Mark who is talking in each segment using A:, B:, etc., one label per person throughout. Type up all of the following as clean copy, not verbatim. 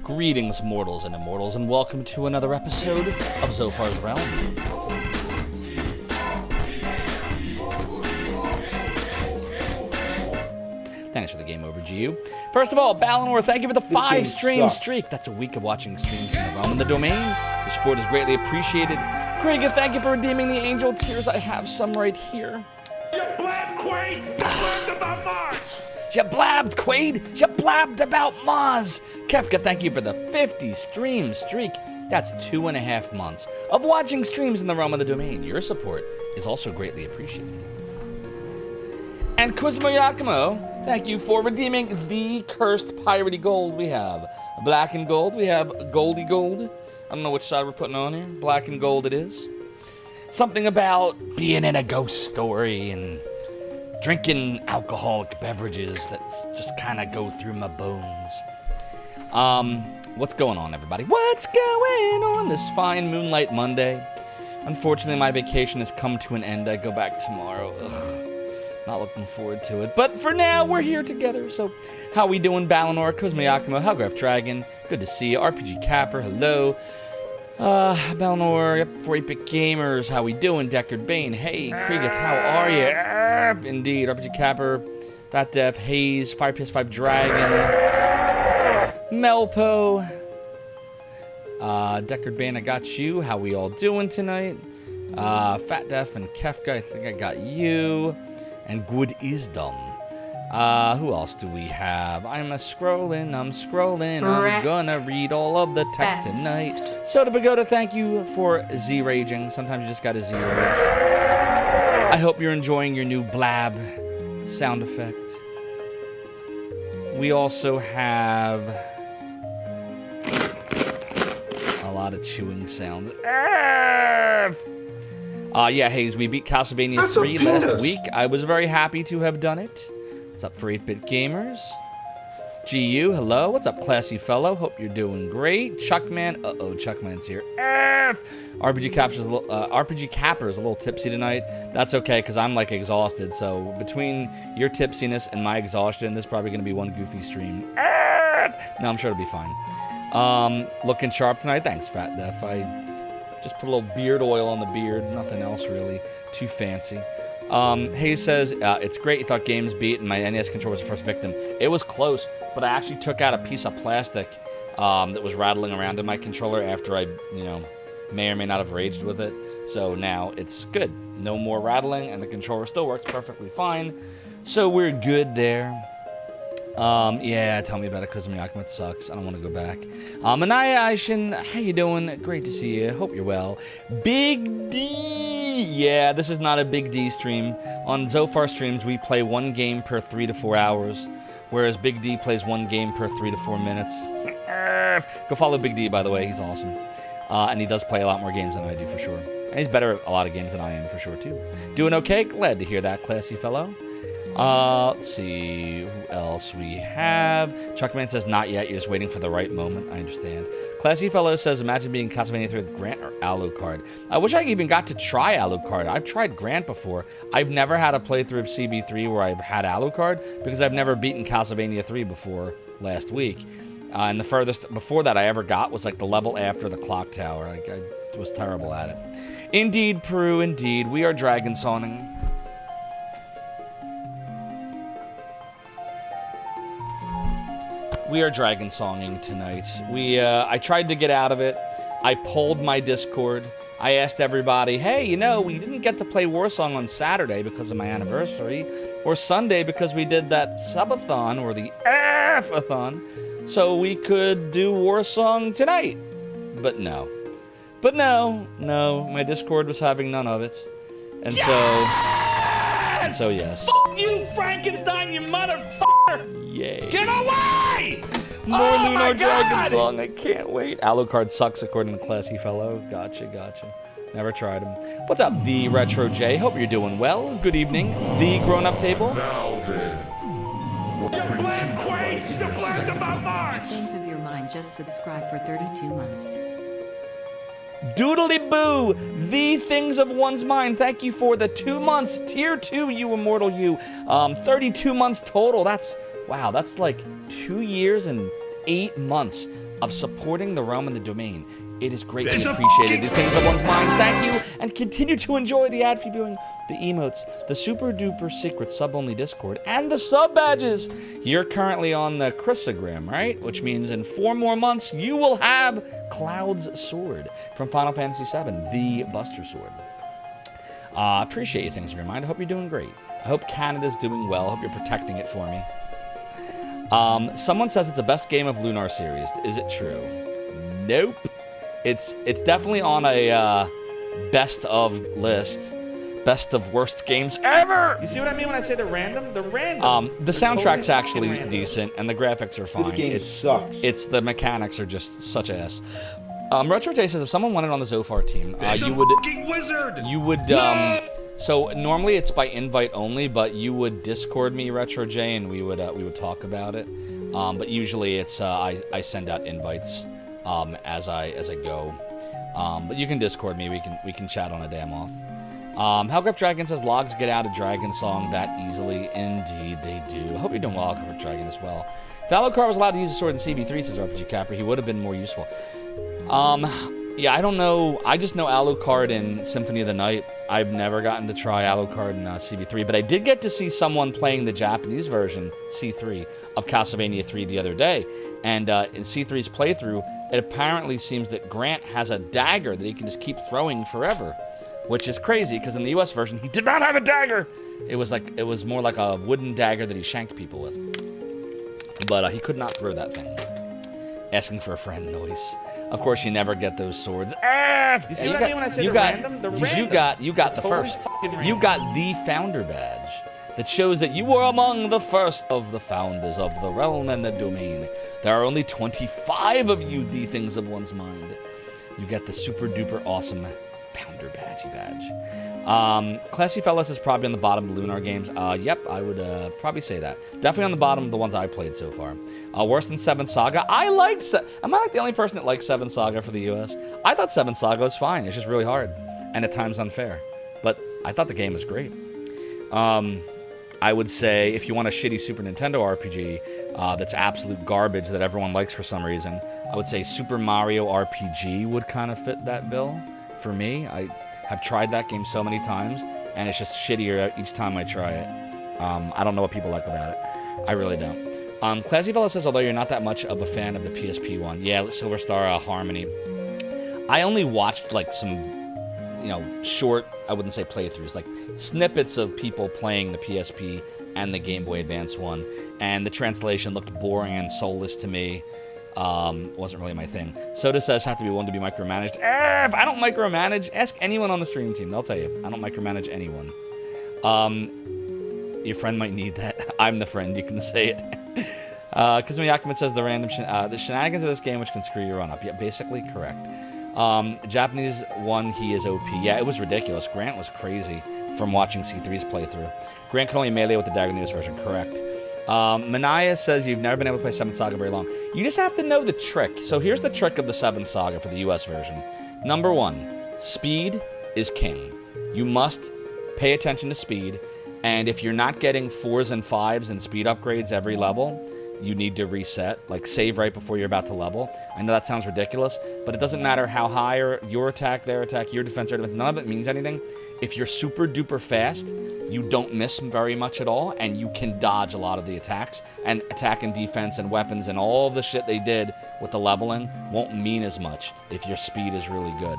A: Greetings, mortals and immortals, and welcome to another episode of Zophar's Realm. Thanks for the game over, GU. First of all, Balinor, thank you for the 5-stream streak. That's a week of watching streams in the realm and the domain. Your support is greatly appreciated. Krieger, thank you for redeeming the angel tears. I have some right here.
B: You blabbed, Quaid! You blabbed about Mars!
A: You blabbed, Quaid! You blabbed about Mars! Kefka, thank you for the 50-stream streak. That's 2.5 months of watching streams in the realm of the domain. Your support is also greatly appreciated. And Kuzmo Yakumo, thank you for redeeming the cursed piratey gold. We have black and gold. We have goldy gold. I don't know which side we're putting on here. Black and gold it is. Something about being in a ghost story and drinking alcoholic beverages that just kind of go through my bones. What's going on, everybody? What's going on this fine Moonlight Monday? Unfortunately, my vacation has come to an end. I go back tomorrow. Ugh. Not looking forward to it. But for now, we're here together. So, how we doing, Balinor, Kozmayakimo, Hellgraph Dragon? Good to see you. RPG Capper, hello. Balinor, yep, 4-bit Gamers, how we doing? Deckard Bane, hey. Kriegeth, how are you? Indeed, RPG Capper, Fat Def, Hayes, Fire PS5 Dragon, Melpo. Deckard Bane, I got you. How we all doing tonight? Fat Def and Kefka, I think I got you. And Good Isdom. Who else do we have? I'm scrolling. I'm gonna read all of the text tonight. Soda Pagoda, thank you for Z-raging. Sometimes you just gotta Z-rage. I hope you're enjoying your new blab sound effect. We also have a lot of chewing sounds. Yeah, Hayes, we beat Castlevania 3 last week. I was very happy to have done it. What's up, 4-bit Gamers? GU, hello. What's up, classy fellow? Hope you're doing great. Chuckman, Chuckman's here. RPG Capper is a little tipsy tonight. That's okay, because I'm, like, exhausted. So between your tipsiness and my exhaustion, this is probably going to be one goofy stream. No, I'm sure it'll be fine. Looking sharp tonight. Thanks, Fat Def. I just put a little beard oil on the beard. Nothing else really too fancy. Hayes says, it's great you thought games beat and my NES controller was the first victim. It was close, but I actually took out a piece of plastic that was rattling around in my controller after I, may or may not have raged with it. So now it's good. No more rattling, and the controller still works perfectly fine. So we're good there. Yeah, tell me about it, Kozmayakima. It sucks. I don't want to go back. Anaya Aishin, how you doing? Great to see you. Hope you're well. Big D! Yeah, this is not a Big D stream. On Zophar streams, we play one game per 3 to 4 hours, whereas Big D plays one game per 3 to 4 minutes. Go follow Big D, by the way. He's awesome. And he does play a lot more games than I do, for sure. And he's better at a lot of games than I am, for sure, too. Doing okay? Glad to hear that, classy fellow. Let's see who else we have. Chuckman says, not yet. You're just waiting for the right moment. I understand. Classy Fellow says, imagine being Castlevania 3 with Grant or Alucard. I wish I even got to try Alucard. I've tried Grant before. I've never had a playthrough of CV3 where I've had Alucard because I've never beaten Castlevania 3 before last week. And the furthest before that I ever got was like the level after the clock tower. Like, I was terrible at it. Indeed, Peru, indeed. We are dragon sawing. We are dragon songing tonight. I tried to get out of it. I polled my Discord. I asked everybody, hey, we didn't get to play Warsong on Saturday because of my anniversary, or Sunday because we did that subathon, or the F-a-thon, so we could do Warsong tonight. But no, my Discord was having none of it. And yes! so yes.
B: F*** you, Frankenstein, you motherfucker!
A: Yay.
B: Get away!
A: More Lunar Dragon Song, I can't wait. Alucard sucks according to Classy Fellow. Gotcha. Never tried him. What's up, the Retro J? Hope you're doing well. Good evening. The Grown-Up Table.
B: Now then. You blamed Quaid! You blamed about Mars!
C: Things of your mind, just subscribe for 32 months.
A: Doodly boo, the things of one's mind. Thank you for the 2 months. Tier 2, you immortal you. 32 months total. Wow, that's like 2 years and 8 months of supporting the realm and the domain. It is greatly appreciated. These things of one's mind. Thank you, and continue to enjoy the ad-free viewing, the emotes, the super-duper secret sub-only Discord, and the sub-badges. You're currently on the Chrysogram, right? Which means in 4 more months, you will have Cloud's Sword from Final Fantasy VII, the Buster Sword. Appreciate you, things of your mind. I hope you're doing great. I hope Canada's doing well. I hope you're protecting it for me. Someone says it's the best game of Lunar series. Is it true? Nope. It's definitely on a best of list. Best of worst games ever!
B: You see what I mean when I say they're random? They're random.
A: The soundtrack's actually decent, and the graphics are fine.
D: This game sucks.
A: It's the mechanics are just such ass. Retro J says if someone wanted on the Zophar team, you would so normally it's by invite only, but you would Discord me, Retro J, and we would talk about it. But usually it's I send out invites as I go. But you can Discord me. We can chat on a damn off. Hellgrave Dragon says logs get out of Dragon Song that easily. Indeed they do. I hope you're doing well, Hellgrave Dragon, as well. If Alucard was allowed to use a sword in CB3, says RPG Capper, he would have been more useful. Yeah, I don't know. I just know Alucard in Symphony of the Night. I've never gotten to try Alucard in CB3, but I did get to see someone playing the Japanese version, C3, of Castlevania 3 the other day. And in C3's playthrough, it apparently seems that Grant has a dagger that he can just keep throwing forever, which is crazy because in the US version, he did not have a dagger. It was more like a wooden dagger that he shanked people with. But he could not throw that thing. Asking for a friend noise. Of course, you never get those swords.
B: You see what I mean when I say they're random? They're random.
A: You got the first. You got the founder badge that shows that you were among the first of the founders of the realm and the domain. There are only 25 of you, the things of one's mind. You get the super duper awesome founder badge. Classy Fellas is probably on the bottom of Lunar games. Yep, I would probably say that. Definitely on the bottom of the ones I played so far. Worse than 7 Saga. I liked am I like the only person that likes 7 Saga for the US? I thought 7 Saga was fine. It's just really hard and at times unfair. But I thought the game was great. I would say if you want a shitty Super Nintendo RPG that's absolute garbage that everyone likes for some reason, I would say Super Mario RPG would kind of fit that bill for me. I have tried that game so many times, and it's just shittier each time I try it. I don't know what people like about it. I really don't. Classy Fella says, although you're not that much of a fan of the PSP one. Yeah, Silver Star Harmony. I only watched like some, short, I wouldn't say playthroughs, like snippets of people playing the PSP and the Game Boy Advance one, and the translation looked boring and soulless to me. Wasn't really my thing. Soda says have to be one to be micromanaged. If I don't micromanage, ask anyone on the stream team. They'll tell you. I don't micromanage anyone. Your friend might need that. I'm the friend. You can say it. Kazumi Yakuman says the shenanigans of this game which can screw your run up. Yeah, basically correct. Japanese one, he is OP. Yeah, it was ridiculous. Grant was crazy from watching C3's playthrough. Grant can only melee with the dagger in the US version. Correct. Manaya says you've never been able to play 7 Saga very long. You just have to know the trick. So here's the trick of the 7 Saga for the US version. Number 1, speed is king. You must pay attention to speed, and if you're not getting 4s and 5s and speed upgrades every level, you need to reset, like save right before you're about to level. I know that sounds ridiculous, but it doesn't matter how high your attack, their attack, your defense, their defense, none of it means anything. If you're super duper fast, you don't miss very much at all, and you can dodge a lot of the attacks, and attack and defense and weapons and all of the shit they did with the leveling won't mean as much if your speed is really good.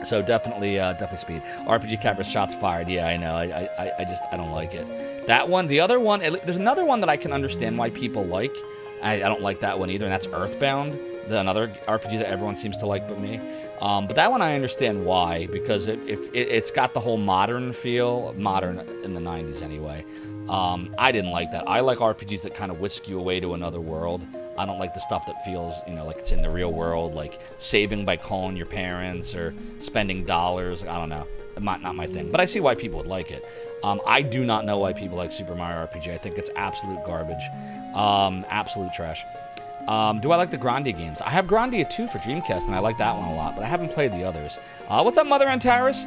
A: So definitely speed. RPG Capper shots fired. Yeah, I know. I don't like it. That one, the other one, there's another one that I can understand why people like. I don't like that one either, and that's Earthbound, another RPG that everyone seems to like but me. But that one I understand why, because it's got the whole modern feel, modern in the 90s anyway. I didn't like that. I like RPGs that kind of whisk you away to another world. I don't like the stuff that feels, like it's in the real world, like saving by calling your parents or spending dollars. I don't know. Not my thing. But I see why people would like it. I do not know why people like Super Mario RPG. I think it's absolute garbage. Absolute trash. Do I like the Grandia games? I have Grandia 2 for Dreamcast, and I like that one a lot, but I haven't played the others. What's up, Mother and Taris?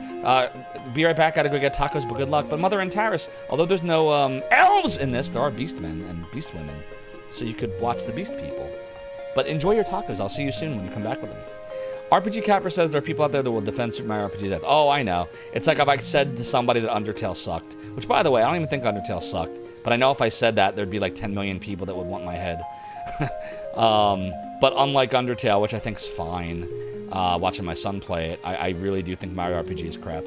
A: Be right back. Gotta go get tacos, but good luck. But Mother and Taris, although there's no elves in this, there are beast men and beast women. So you could watch the beast people. But enjoy your tacos. I'll see you soon when you come back with them. RPG Capper says there are people out there that will defend Super Mario RPG death. Oh, I know. It's like if I said to somebody that Undertale sucked. Which, by the way, I don't even think Undertale sucked. But I know if I said that, there'd be like 10 million people that would want my head. But unlike Undertale, which I think's fine, watching my son play it, I really do think Mario RPG is crap.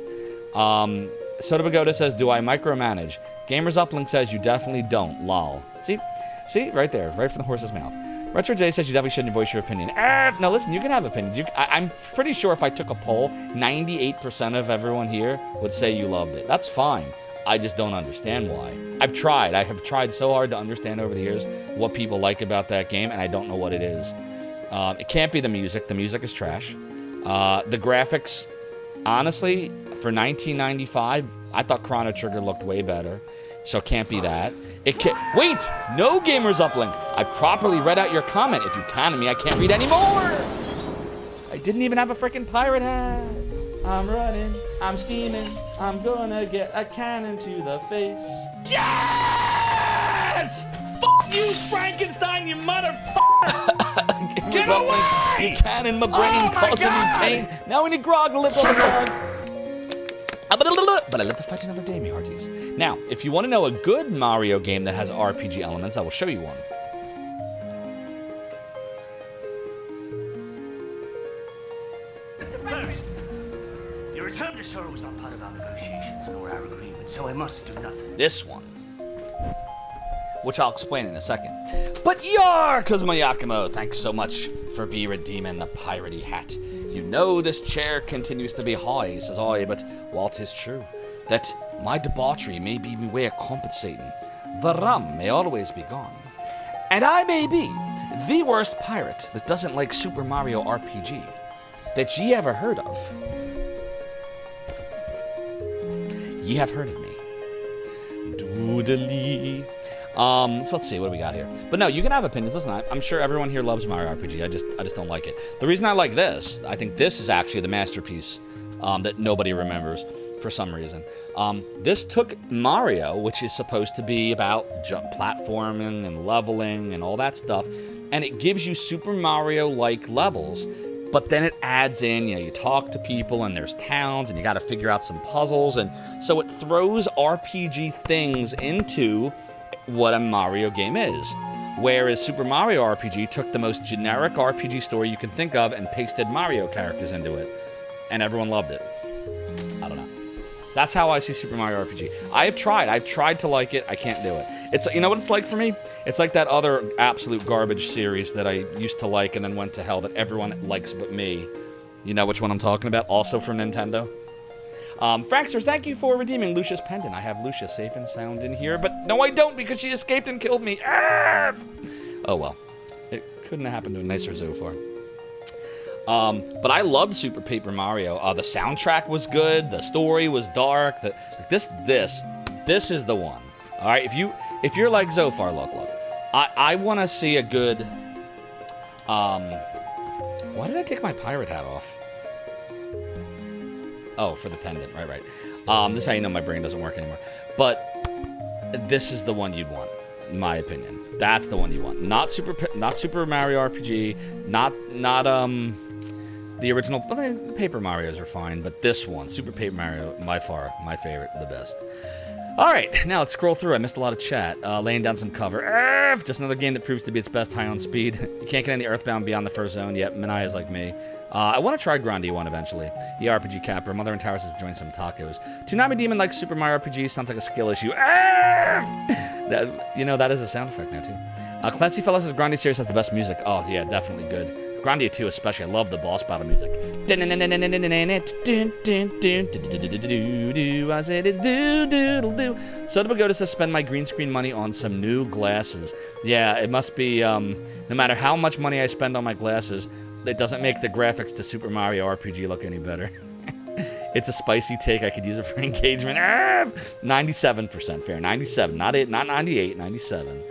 A: Soda Pagoda says, do I micromanage? Gamers Uplink says you definitely don't. Lol. See? Right there. Right from the horse's mouth. Retro J says you definitely shouldn't voice your opinion. No, listen, you can have opinions. I'm pretty sure if I took a poll, 98% of everyone here would say you loved it. That's fine. I just don't understand why. I've tried. I have tried so hard to understand over the years what people like about that game, and I don't know what it is. It can't be the music. The music is trash. The graphics, honestly, for 1995, I thought Chrono Trigger looked way better. So it can't be that. It can't. Wait! No Gamers Uplink! I properly read out your comment. If you can me, I can't read anymore! I didn't even have a freaking pirate hat. I'm running. I'm scheming. I'm gonna get a cannon to the face. Yes! Fuck you, Frankenstein, you motherfucker! Get away! You cannon, my brain, causing me pain. Now we need grog to lift on the frog. But I live to fight another day, me hearties. Now, if you want to know a good Mario game that has RPG elements, I will show you one.
D: First, your return to Shore was not part of our negotiations nor our agreement, so I must do nothing.
A: This one, which I'll explain in a second. But yar, Kazuma Yakumo, thanks so much for redeeming the piratey hat. You know this chair continues to be high, says I, but while 'tis true that my debauchery may be me way of compensating, the rum may always be gone. And I may be the worst pirate that doesn't like Super Mario RPG that ye ever heard of. Ye have heard of me. Doodly. So let's see, what do we got here? But no, you can have opinions. Listen, I'm sure everyone here loves Mario RPG. I just don't like it. The reason I like this, I think this is actually the masterpiece that nobody remembers for some reason. This took Mario, which is supposed to be about platforming and leveling and all that stuff, and it gives you Super Mario-like levels. But then it adds in, you talk to people and there's towns and you got to figure out some puzzles, and so it throws RPG things into what a Mario game is. Whereas Super Mario RPG took the most generic RPG story you can think of and pasted Mario characters into it. And everyone loved it. I don't know. That's how I see Super Mario RPG. I've tried to like it. I can't do it. It's, you know what it's like for me? It's like that other absolute garbage series that I used to like and then went to hell that everyone likes but me. You know which one I'm talking about? Also from Nintendo. Franksters, thank you for redeeming Lucia's pendant. I have Lucia safe and sound in here, but no, I don't, because she escaped and killed me. Oh well, it couldn't have happened to a nicer Zophar. But I loved Super Paper Mario. The soundtrack was good. The story was dark. This is the one. All right, if you're like Zophar, look. I want to see a good. Why did I take my pirate hat off? Oh, for the pendant, right. This is how you know my brain doesn't work anymore. But this is the one you'd want, in my opinion. That's the one you want. Not Super Mario RPG, not the original. Well, the Paper Marios are fine, but this one, Super Paper Mario, by far my favorite, the best. All right, now let's scroll through. I missed a lot of chat. Laying down some cover. Just another game that proves to be its best high on speed. You can't get any Earthbound beyond the first zone. Yep, Manaya's like me. I want to try Grandy 1 eventually. The RPG Capper. Mother and Towers is enjoying some tacos. Toonami Demon likes Super Mario RPG. Sounds like a skill issue. That is a sound effect now, too. Classy Fellow says Grandy series has the best music. Oh, yeah, definitely good. Grandia 2 especially. I love the boss battle music. I said it's do-doodle-do. Soda Pagoda says spend my green screen money on some new glasses. Yeah, it must be, no matter how much money I spend on my glasses, it doesn't make the graphics to Super Mario RPG look any better. It's a spicy take. I could use it for engagement. 97% fair. 97. Not 98. 97.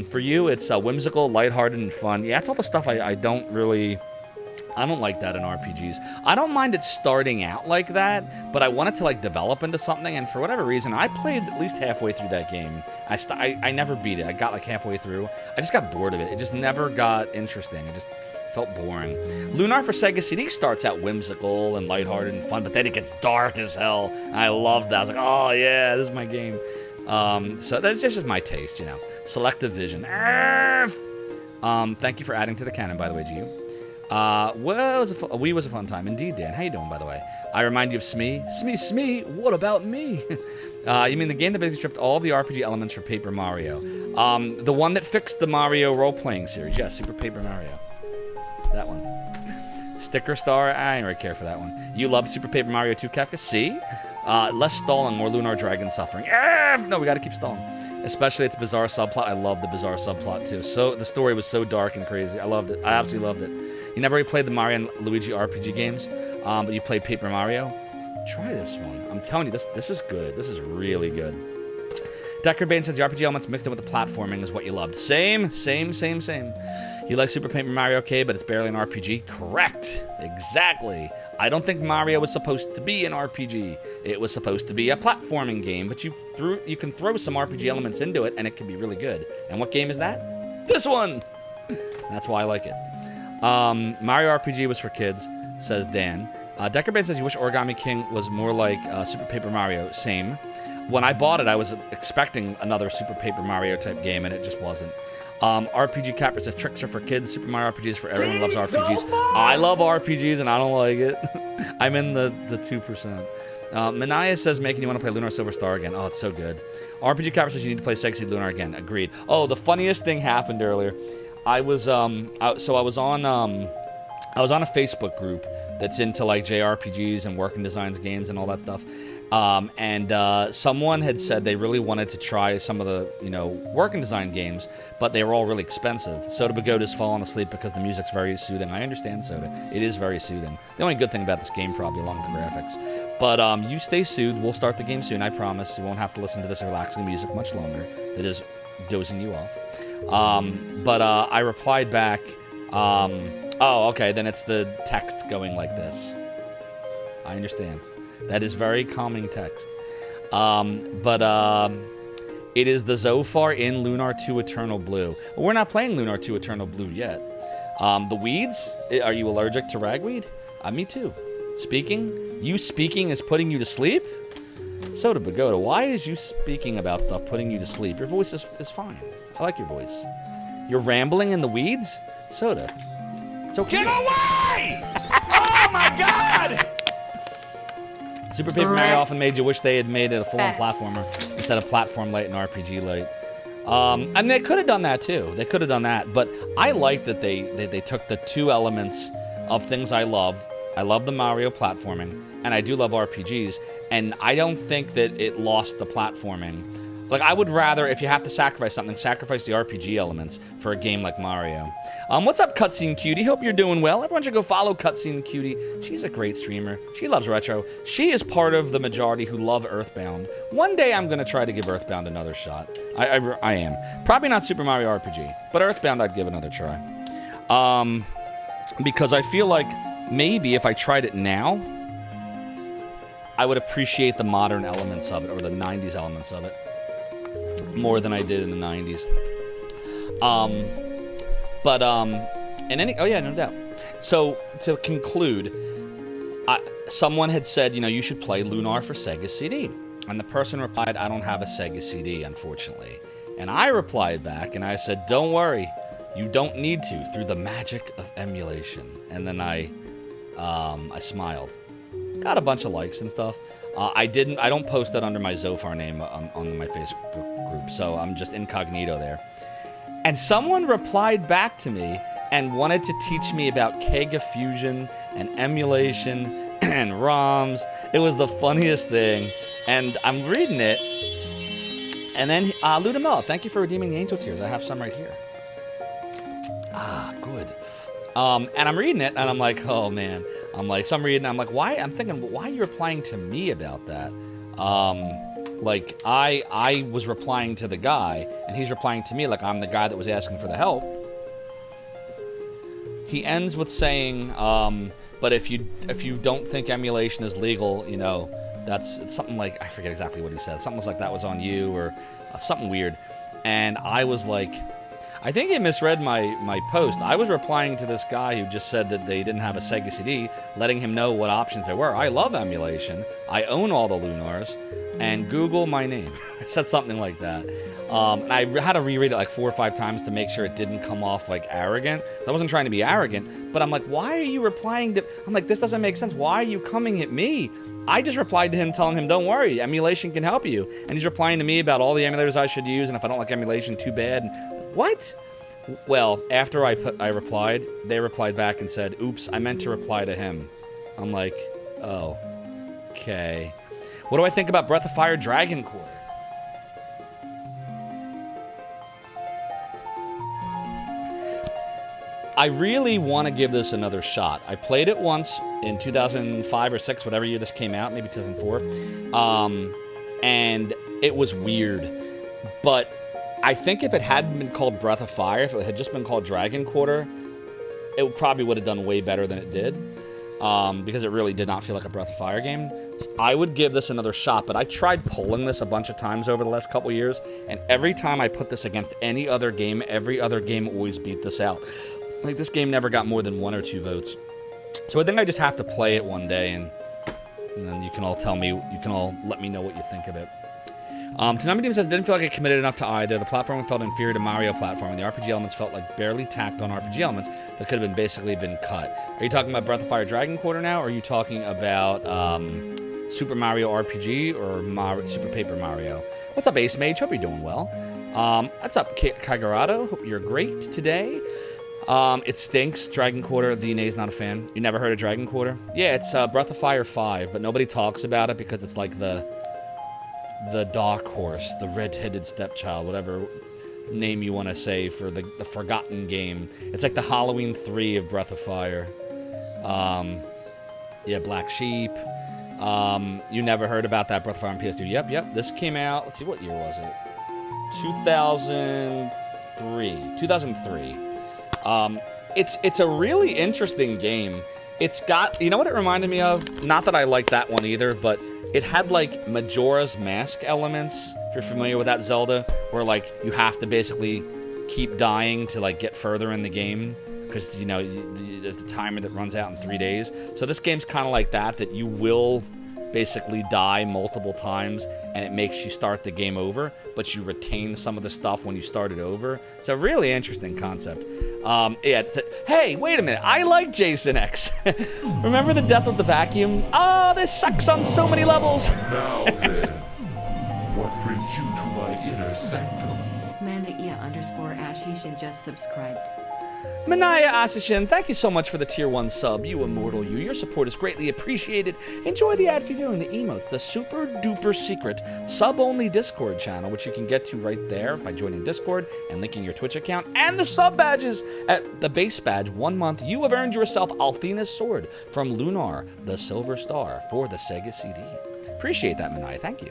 A: For you, it's whimsical, lighthearted, and fun. Yeah, that's all the stuff I don't really I don't like that in RPGs. I don't mind it starting out like that, but I want it to like develop into something. And for whatever reason, I played at least halfway through that game. I never beat it. I got like halfway through. I just got bored of it. It just never got interesting. It just felt boring. Lunar for Sega CD starts out whimsical and lighthearted and fun, but then it gets dark as hell. And I loved that. I was like, oh yeah, this is my game. So that's just my taste, you know. Selective Vision. Thank you for adding to the canon, by the way, GU. Was a fun time. Indeed, Dan. How you doing, by the way? I remind you of Smee. Smee, what about me? You mean the game that basically stripped all the RPG elements for Paper Mario. The one that fixed the Mario role-playing series. Yeah, Super Paper Mario. That one. Sticker Star, I didn't really care for that one. You love Super Paper Mario 2, Kefka? See? Less stalling, more Lunar Dragon suffering. No, we gotta keep stalling. Especially its bizarre subplot. I love the bizarre subplot, too. So the story was so dark and crazy. I loved it. I absolutely loved it. You never really played the Mario and Luigi RPG games, but you played Paper Mario? Try this one. I'm telling you, this is good. This is really good. Deckard Bane says the RPG elements mixed in with the platforming is what you loved. Same. You like Super Paper Mario, okay, but it's barely an RPG? Correct. Exactly. I don't think Mario was supposed to be an RPG. It was supposed to be a platforming game, but you can throw some RPG elements into it, and it can be really good. And what game is that? This one! That's why I like it. Mario RPG was for kids, says Dan. Deckard Bane says you wish Origami King was more like Super Paper Mario. Same. When I bought it, I was expecting another Super Paper Mario type game, and it just wasn't. RPG Capper says tricks are for kids. Super Mario RPG is for everyone who loves RPGs. I love RPGs, and I don't like it. I'm in the 2%. Manaya says making you want to play Lunar Silver Star again. Oh, it's so good. RPG Capper says you need to play Sexy Lunar again. Agreed. Oh, the funniest thing happened earlier. I was on a Facebook group that's into like JRPGs and working designs games and all that stuff. And someone had said they really wanted to try some of the, working design games, but they were all really expensive. Soda Pagoda's fallen asleep because the music's very soothing. I understand, Soda. It is very soothing. The only good thing about this game, probably, along with the graphics. But you stay soothed. We'll start the game soon, I promise. You won't have to listen to this relaxing music much longer. That is dozing you off. But I replied back, oh, okay, then it's the text going like this. I understand. That is very calming text. But it is the Zophar in Lunar 2 Eternal Blue. Well, we're not playing Lunar 2 Eternal Blue yet. The weeds? Are you allergic to ragweed? Me too. Speaking? You speaking is putting you to sleep? Soda Pagoda, why is you speaking about stuff putting you to sleep? Your voice is fine. I like your voice. You're rambling in the weeds? Soda. It's okay.
B: Get away! Oh my God!
A: Super Paper Mario often made you wish they had made it a full-on platformer instead of platform light and RPG light. And they could have done that too. They could have done that, but I like that they took the two elements of things I love. I love the Mario platforming, and I do love RPGs, and I don't think that it lost the platforming. Like, I would rather, if you have to sacrifice something, sacrifice the RPG elements for a game like Mario. What's up, Cutscene Cutie? Hope you're doing well. Everyone should go follow Cutscene Cutie. She's a great streamer. She loves retro. She is part of the majority who love Earthbound. One day I'm going to try to give Earthbound another shot. I am. Probably not Super Mario RPG, but Earthbound I'd give another try. Because I feel like maybe if I tried it now, I would appreciate the modern elements of it, or the 90s elements of it, more than I did in the 90s. Oh yeah, no doubt. So, to conclude, someone had said, you should play Lunar for Sega CD. And the person replied, I don't have a Sega CD, unfortunately. And I replied back, and I said, don't worry, you don't need to, through the magic of emulation. And then I smiled. Got a bunch of likes and stuff. I don't post that under my Zophar name on my Facebook group, so I'm just incognito there. And someone replied back to me and wanted to teach me about Kega Fusion and emulation and ROMs. It was the funniest thing. And I'm reading it. And then, Ludamel, thank you for redeeming the Angel Tears. I have some right here. Good. And I'm reading it, and I'm like, oh, man. I'm like, why? I'm thinking, why are you replying to me about that? Like, I was replying to the guy, and he's replying to me like I'm the guy that was asking for the help. he ends with saying, but if you don't think emulation is legal, you know, it's something like, I forget exactly what he said. Something like that was on you, or something weird. And I was like, I think he misread my post. I was replying to this guy who just said that they didn't have a Sega CD, letting him know what options there were. I love emulation. I own all the Lunars. And Google my name. I said something like that. And I had to reread it like 4 or 5 times to make sure it didn't come off like arrogant. So I wasn't trying to be arrogant, but I'm like, why are you replying to... I'm like, this doesn't make sense. Why are you coming at me? I just replied to him telling him, don't worry, emulation can help you. And he's replying to me about all the emulators I should use, and if I don't like emulation, too bad. What? Well, after I replied, they replied back and said, oops, I meant to reply to him. I'm like, oh, okay. What do I think about Breath of Fire Dragon Quarter? I really want to give this another shot. I played it once in 2005 or 6, whatever year this came out, maybe 2004. And it was weird. But I think if it hadn't been called Breath of Fire, if it had just been called Dragon Quarter, it probably would have done way better than it did. Because it really did not feel like a Breath of Fire game. So I would give this another shot, but I tried pulling this a bunch of times over the last couple years, and every time I put this against any other game, every other game always beat this out. Like, this game never got more than 1 or 2 votes. So I think I just have to play it one day, and then you can all tell me, you can all let me know what you think of it. Tanami Demon says, didn't feel like I committed enough to either. The platforming felt inferior to Mario platforming. The RPG elements felt like barely tacked on RPG elements that could have basically been cut. Are you talking about Breath of Fire Dragon Quarter now, or are you talking about Super Mario RPG or Super Paper Mario? What's up, Ace Mage? Hope you're doing well. What's up, Kagarato? Hope you're great today. It stinks. Dragon Quarter. The Nae's not a fan. You never heard of Dragon Quarter? Yeah, it's Breath of Fire 5, but nobody talks about it because it's like the dark horse, the red-headed stepchild, whatever name you want to say for the forgotten game. It's like the Halloween 3 of Breath of Fire. Yeah, Black Sheep. You never heard about that Breath of Fire on PS2? Yep. This came out, let's see, what year was it? 2003. It's a really interesting game. It's got, you know what it reminded me of? Not that I like that one either, but it had like Majora's Mask elements, if you're familiar with that Zelda, where like you have to basically keep dying to like get further in the game, because you know there's the timer that runs out in 3 days. So this game's kind of like that you will basically die multiple times, and it makes you start the game over, but you retain some of the stuff when you start it over. It's a really interesting concept. Hey, wait a minute. I like Jason X. Remember the death of the vacuum? Oh, this sucks on so many levels.
B: Now then, what brings you to my inner sanctum?
C: Manda_Ashishin just subscribed.
A: Manaya Asishin, thank you so much for the tier 1 sub. You immortal you. Your support is greatly appreciated. Enjoy the ad for viewing the emotes, the super duper secret sub-only Discord channel, which you can get to right there by joining Discord and linking your Twitch account, and the sub badges. At the base badge, 1 month, you have earned yourself Althena's Sword from Lunar, the Silver Star, for the Sega CD. Appreciate that, Manaya. Thank you.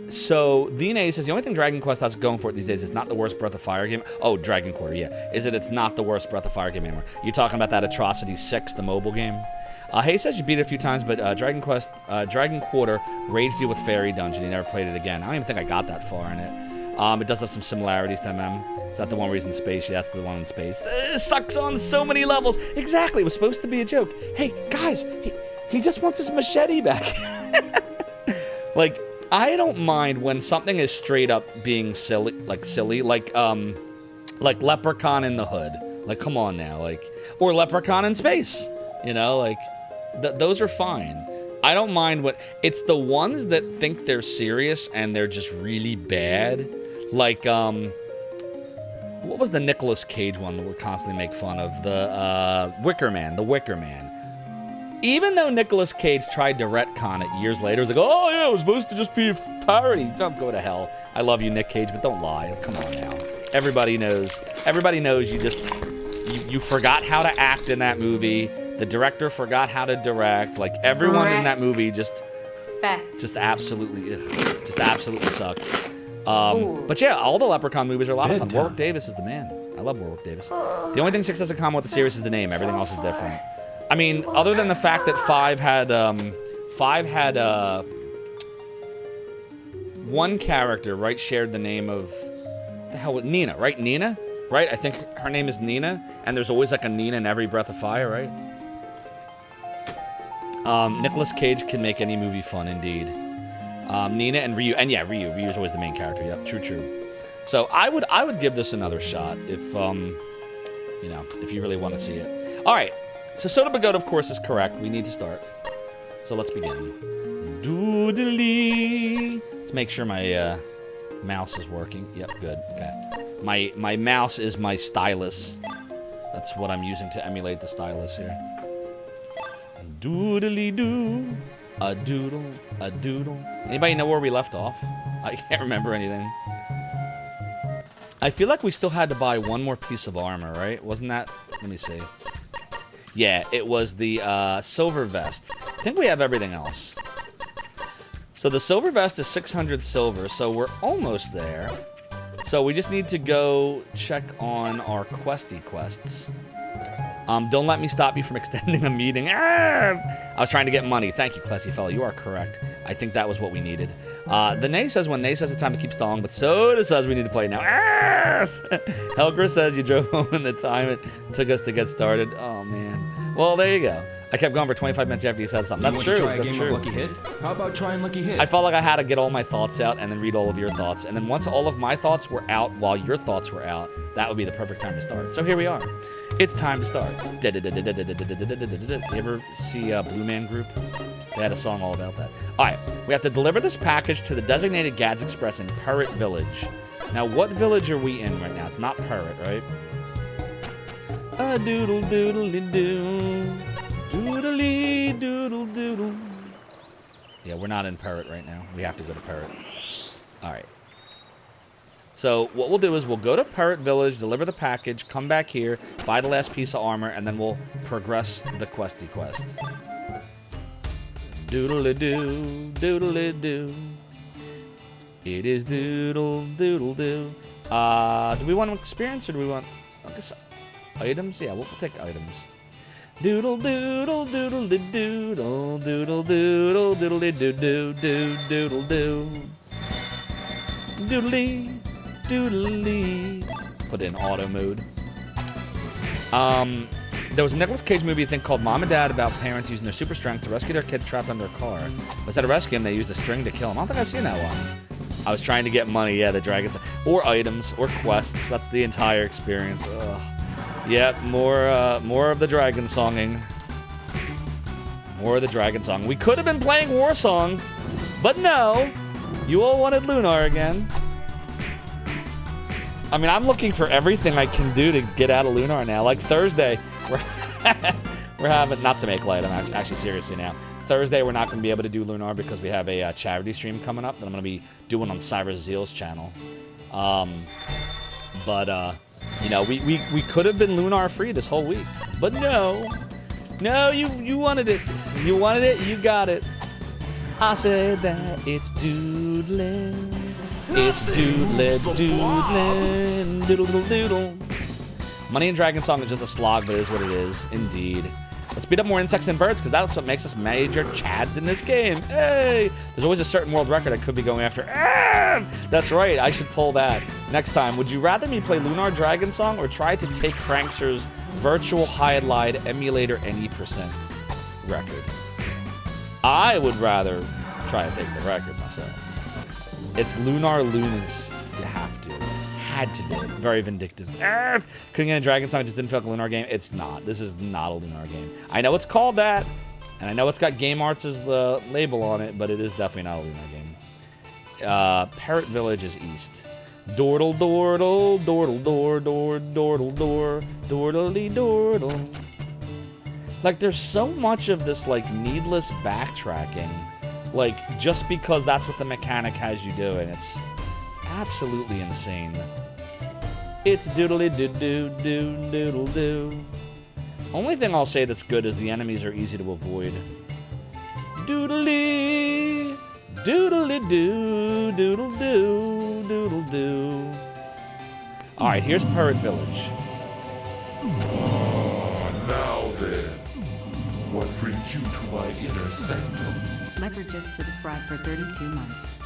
A: So, DNA says, the only thing Dragon Quest has going for it these days is not the worst Breath of Fire game. Oh, Dragon Quarter, yeah. Is it? It's not the worst Breath of Fire game anymore. You talking about that Atrocity 6, the mobile game? Hey says you beat it a few times, but Dragon Quarter raged you with Fairy Dungeon. You never played it again. I don't even think I got that far in it. It does have some similarities to MM. Is that the one where he's in space? Yeah, that's the one in space. It sucks on so many levels. Exactly, it was supposed to be a joke. Hey, guys, he just wants his machete back. Like, I don't mind when something is straight up being silly, like Leprechaun in the Hood. Like, come on now, like, or Leprechaun in space. You know, like, those are fine. I don't mind what it's the ones that think they're serious and they're just really bad. Like, what was the Nicolas Cage one that we constantly make fun of? The Wicker Man. Even though Nicolas Cage tried to retcon it years later, it was like, oh yeah, it was supposed to just be a parody. Don't go to hell. I love you, Nick Cage, but don't lie. Come on now. Everybody knows you forgot how to act in that movie. The director forgot how to direct. Like, everyone in that movie just absolutely sucked. But yeah, all the Leprechaun movies are a lot of fun. Warwick Davis is the man. I love Warwick Davis. The only thing 6 has in common with the series is the name. Everything else is different. I mean, other than the fact that 5 had one character, right, shared the name of the hell with Nina, right? Nina, right? I think her name is Nina, and there's always like a Nina in every Breath of Fire, right? Nicolas Cage can make any movie fun, indeed. Nina and Ryu, and yeah, Ryu's always the main character. Yep, true. So I would give this another shot if you know, if you really want to see it. All right, so Soda Pagoda, of course, is correct. We need to start. So let's begin. Doodly. Let's make sure my mouse is working. Yep, good. Okay. My mouse is my stylus. That's what I'm using to emulate the stylus here. Doodly doo. A doodle, a doodle. Anybody know where we left off? I can't remember anything. I feel like we still had to buy one more piece of armor, right? Wasn't that? Let me see. Yeah, it was the silver vest. I think we have everything else. So the silver vest is 600 silver, so we're almost there. So we just need to go check on our questy quests. Don't let me stop you from extending a meeting. I was trying to get money. Thank you, classy fellow. You are correct. I think that was what we needed. The Nay says when Nay says it's time to keep stalling, but Soda says we need to play now. Helger says you drove home in the time it took us to get started. Oh, man. Well, there you go. I kept going for 25 minutes after you said something. That's true.
E: Try a game of Lucky Hit? How about trying Lucky Hit?
A: I felt like I had to get all my thoughts out and then read all of your thoughts. And then once all of my thoughts were out while your thoughts were out, that would be the perfect time to start. So here we are. It's time to start. You ever see Blue Man Group? They had a song all about that. All right, we have to deliver this package to the designated Gads Express in Parrot Village. Now, what village are we in right now? It's not Parrot, right? A doodle doodle doo. Doodly doodle doodle. Yeah, we're not in Parrot right now. We have to go to Parrot. All right. So what we'll do is we'll go to Parrot Village, deliver the package, come back here, buy the last piece of armor, and then we'll progress the questy quest. Doodle-a-doo, doodle-a-doo. It is doodle, doodle-doo. Do we want experience or do we want items? Yeah, we'll take items. Doodle doodle doodle doodle doodle doodle doodle doodle doodle doodle doodly doodly. Put it in auto mode. There was a Nicolas Cage movie I think called Mom and Dad about parents using their super strength to rescue their kids trapped under a car. Instead of rescue him, they used a string to kill him. I don't think I've seen that one. I was trying to get money, yeah, the dragons, or items, or quests. That's the entire experience. Ugh. Yep, more of the dragon songing. More of the dragon song. We could have been playing War Song, but no. You all wanted Lunar again. I mean, I'm looking for everything I can do to get out of Lunar now. Like Thursday, we're having, not to make light, I'm actually seriously now. Thursday, we're not going to be able to do Lunar because we have a charity stream coming up that I'm going to be doing on Cyrus Zeal's channel. You know, we could have been Lunar free this whole week, but no, you wanted it. You wanted it, you got it. I said that it's doodling, it's doodling, doodle doodle. Money and Dragon Song is just a slog, but it is what it is, indeed. Let's beat up more insects and birds, because that's what makes us major chads in this game. Hey! There's always a certain world record I could be going after. That's right, I should pull that. Next time, would you rather me play Lunar Dragon Song or try to take Frankster's virtual hide-lide emulator any % record? I would rather try to take the record myself. It's Lunar Lunas. You have to. Had to do it. Very vindictive. Couldn't get a Dragon Song, just didn't feel like a Lunar game. It's not. This is not a Lunar game. I know it's called that, and I know it's got Game Arts as the label on it, but it is definitely not a Lunar game. Parrot Village is east. Dordle, dordle, dordle, dordle, dordle, dordle, dordly, dordle. Like, there's so much of this, like, needless backtracking. Like, just because that's what the mechanic has you doing. It's absolutely insane. It's doodly doo doo doo doodle doo. Only thing I'll say that's good is the enemies are easy to avoid. Doodly doodly doo doodle doo doodle doo. All right, here's Pirate Village.
B: Now then, what brings you to my inner sanctum?
C: Leopard just subscribed for 32 months.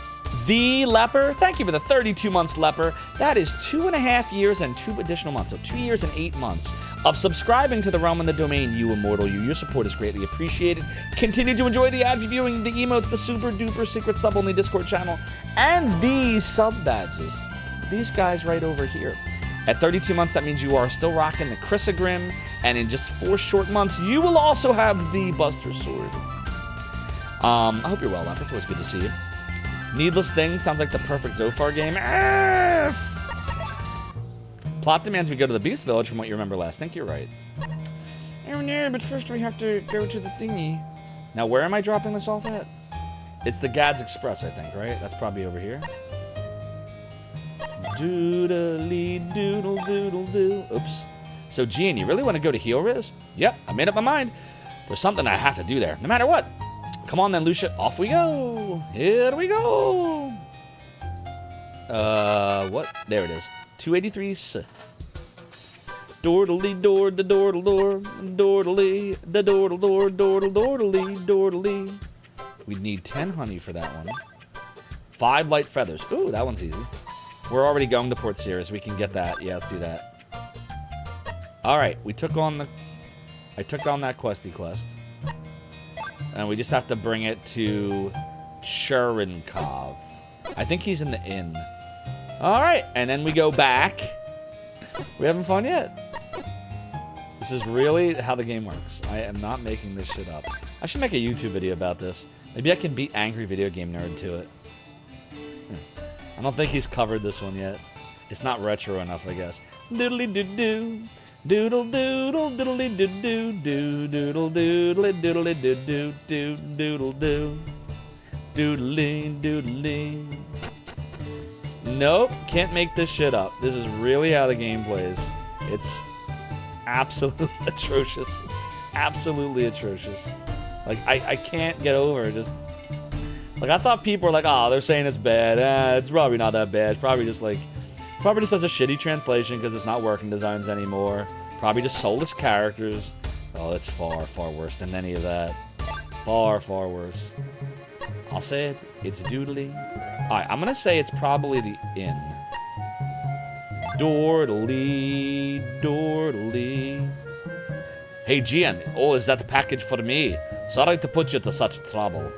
A: The Leper, thank you for the 32 months, Leper. That is 2.5 years and 2 additional months, so 2 years and 8 months of subscribing to the realm and the domain, you immortal you. Your support is greatly appreciated. Continue to enjoy the ad viewing, the emotes, the super duper secret sub only Discord channel, and these sub badges. These guys right over here. At 32 months, that means you are still rocking the Chrysogrim, and in just 4 short months, you will also have the Buster Sword. I hope you're well, Leper. It's always good to see you. Needless Things sounds like the perfect Zophar game. Plot demands we go to the Beast Village from what you remember last. I think you're right. Oh no, but first we have to go to the thingy. Now, where am I dropping this off at? It's the Gads Express, I think, right? That's probably over here. Doodly doodle doodle doo. Oops. So, Gene, you really want to go to Heel Riz? Yep, I made up my mind. There's something I have to do there, no matter what. Come on then, Lucia. Off we go. Here we go. What? There it is. 283. Dordly, door, the dordle, door, dordly, the dordle, door, dordle, dordly, dordly. We need 10 honey for that one. 5 light feathers. Ooh, that one's easy. We're already going to Port Sirius. We can get that. Yeah, let's do that. All right, I took on that questy quest. And we just have to bring it to Churinkov. I think he's in the inn. All right, and then we go back. We having fun yet? This is really how the game works. I am not making this shit up. I should make a YouTube video about this. Maybe I can beat Angry Video Game Nerd to it. I don't think he's covered this one yet. It's not retro enough, I guess. Doodly doo doo. Doodle doodle doodly doo doo doo doodle doodly doodly doo doo doo doodle doo doodly doodly. Nope, can't make this shit up. This is really how the game plays. It's absolutely atrocious. Absolutely atrocious. Like, I can't get over it. Just like, I thought people were like, oh, they're saying it's bad. It's probably not that bad. It's probably just has a shitty translation because it's not working designs anymore. Probably just soulless characters. Oh, it's far, far worse than any of that. Far, far worse. I'll say it. It's doodly. Alright, I'm gonna say it's probably the inn. Dordly, dordly. Hey, Gian. Oh, is that the package for me? Sorry to put you to such trouble.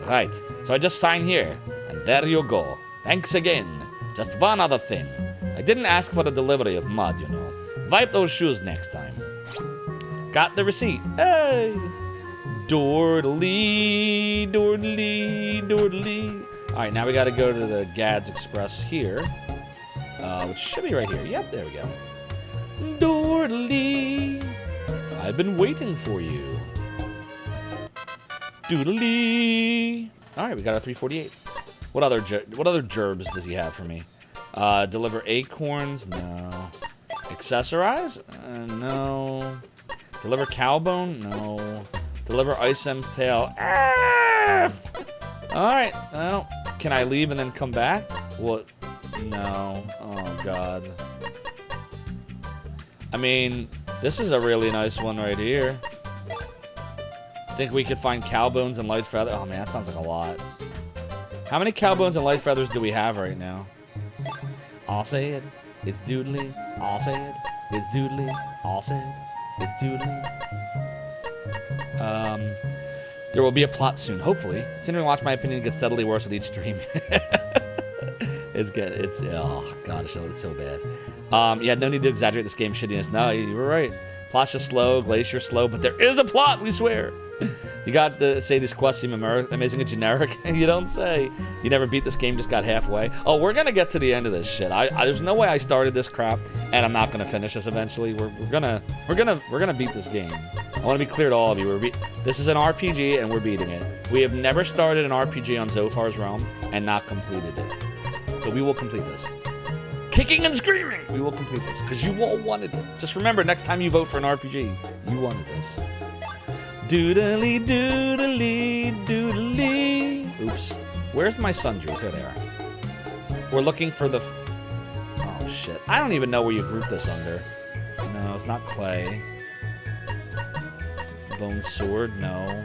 A: Right, so I just sign here. And there you go. Thanks again. Just one other thing. I didn't ask for the delivery of mud, you know. Wipe those shoes next time. Got the receipt. Hey! Dordly, dordly, dordly. Alright, now we gotta go to the Gads Express here. Which should be right here. Yep, there we go. Dordly. I've been waiting for you. Doodly. Alright, we got a 348. What other gerbs does he have for me? Deliver acorns? No. Accessorize? No. Deliver cowbone? No. Deliver Isem's tail? Alright, well, can I leave and then come back? What? No. Oh, God. I mean, this is a really nice one right here. Think we could find cowbones and light feathers? Oh, man, that sounds like a lot. How many cowbones and light feathers do we have right now? I'll say it. It's doodly. I'll say it. It's doodly. I'll say it. It's doodly. There will be a plot soon, hopefully. Continuing to watch, my opinion gets steadily worse with each stream. It's good. It's, oh, God, it's so bad. Yeah, no need to exaggerate this game's shittiness. No, you were right. Plot's just slow, Glacier slow, but there is a plot, we swear. You got to say these quests seem amazing and generic. You don't say. You never beat this game, just got halfway. Oh, we're gonna get to the end of this shit. There's no way I started this crap and I'm not gonna finish this eventually. We're gonna beat this game. I want to be clear to all of you. This is an RPG and we're beating it. We have never started an RPG on Zophar's Realm and not completed it. So we will complete this. Kicking and screaming! We will complete this, because you all wanted it. Just remember, next time you vote for an RPG, you wanted this. Doodly, doodly, doodly. Oops. Where's my sundries? There they are. We're looking for the... Oh, Oh, shit. I don't even know where you group this under. No, it's not clay. Bone sword, no.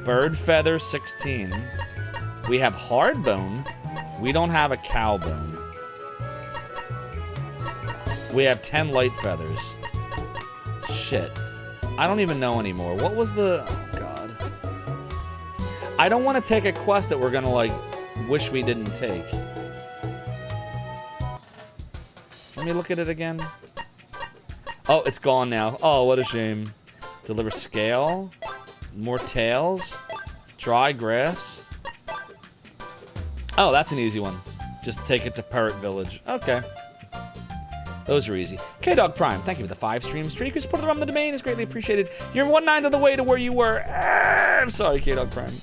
A: Bird feather, 16. We have hard bone. We don't have a cow bone. We have 10 light feathers. Shit. I don't even know anymore. What was the... Oh, God. I don't want to take a quest that we're going to, like, wish we didn't take. Let me look at it again. Oh, it's gone now. Oh, what a shame. Deliver scale. More tails. Dry grass. Oh, that's an easy one. Just take it to Parrot Village. Okay. Those are easy. K-Dog Prime, thank you for the 5-stream streak. Your support on the domain is greatly appreciated. You're 1/9 of the way to where you were. I'm sorry, K-Dog Prime.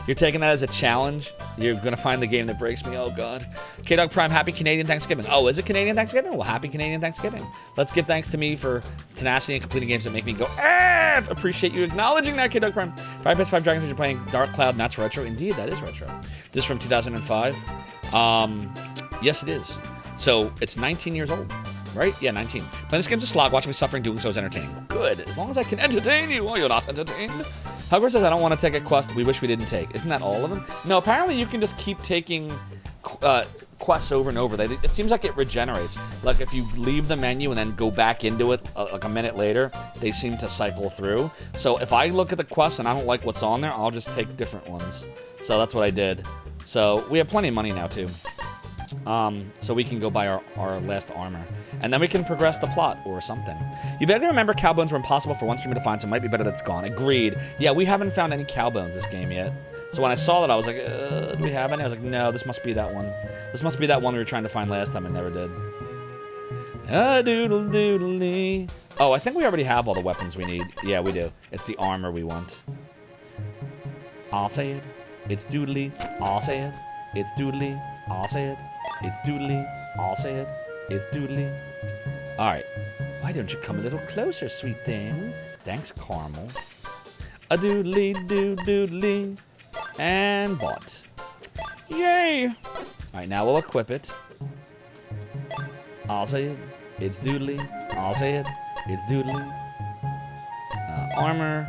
A: You're taking that as a challenge? You're going to find the game that breaks me? Oh, God. K-Dog Prime, happy Canadian Thanksgiving. Oh, is it Canadian Thanksgiving? Well, happy Canadian Thanksgiving. Let's give thanks to me for tenacity and completing games that make me go, appreciate you acknowledging that, K-Dog Prime. 5 PS5 Dragons, you're playing Dark Cloud, and that's retro. Indeed, that is retro. This is from 2005. Yes, it is. So, it's 19 years old, right? Yeah, 19. Playing this game's a slog. Watching me suffering doing so is entertaining. Good. As long as I can entertain you while you're not entertained. Hugger says, I don't want to take a quest we wish we didn't take. Isn't that all of them? No, apparently you can just keep taking quests over and over. It seems like it regenerates. Like, if you leave the menu and then go back into it like a minute later, they seem to cycle through. So if I look at the quest and I don't like what's on there, I'll just take different ones. So that's what I did. So we have plenty of money now, too. So we can go buy our last armor. And then we can progress the plot or something. You vaguely remember cow bones were impossible for one streamer to find, so it might be better that it's gone. Agreed. Yeah, we haven't found any cow bones this game yet. So when I saw that, I was like, do we have any? I was like, no, this must be that one. This must be that one we were trying to find last time and never did. Doodle-doodle-dee. Oh, I think we already have all the weapons we need. Yeah, we do. It's the armor we want. I'll say it. It's doodly. I'll say it. It's doodly. I'll say it. It's doodly. I'll say it. It's doodly. All right. Why don't you come a little closer, sweet thing? Thanks, Caramel. A doodly doodly. And bought. Yay! All right, now we'll equip it. I'll say it. It's doodly. I'll say it. It's doodly. Armor.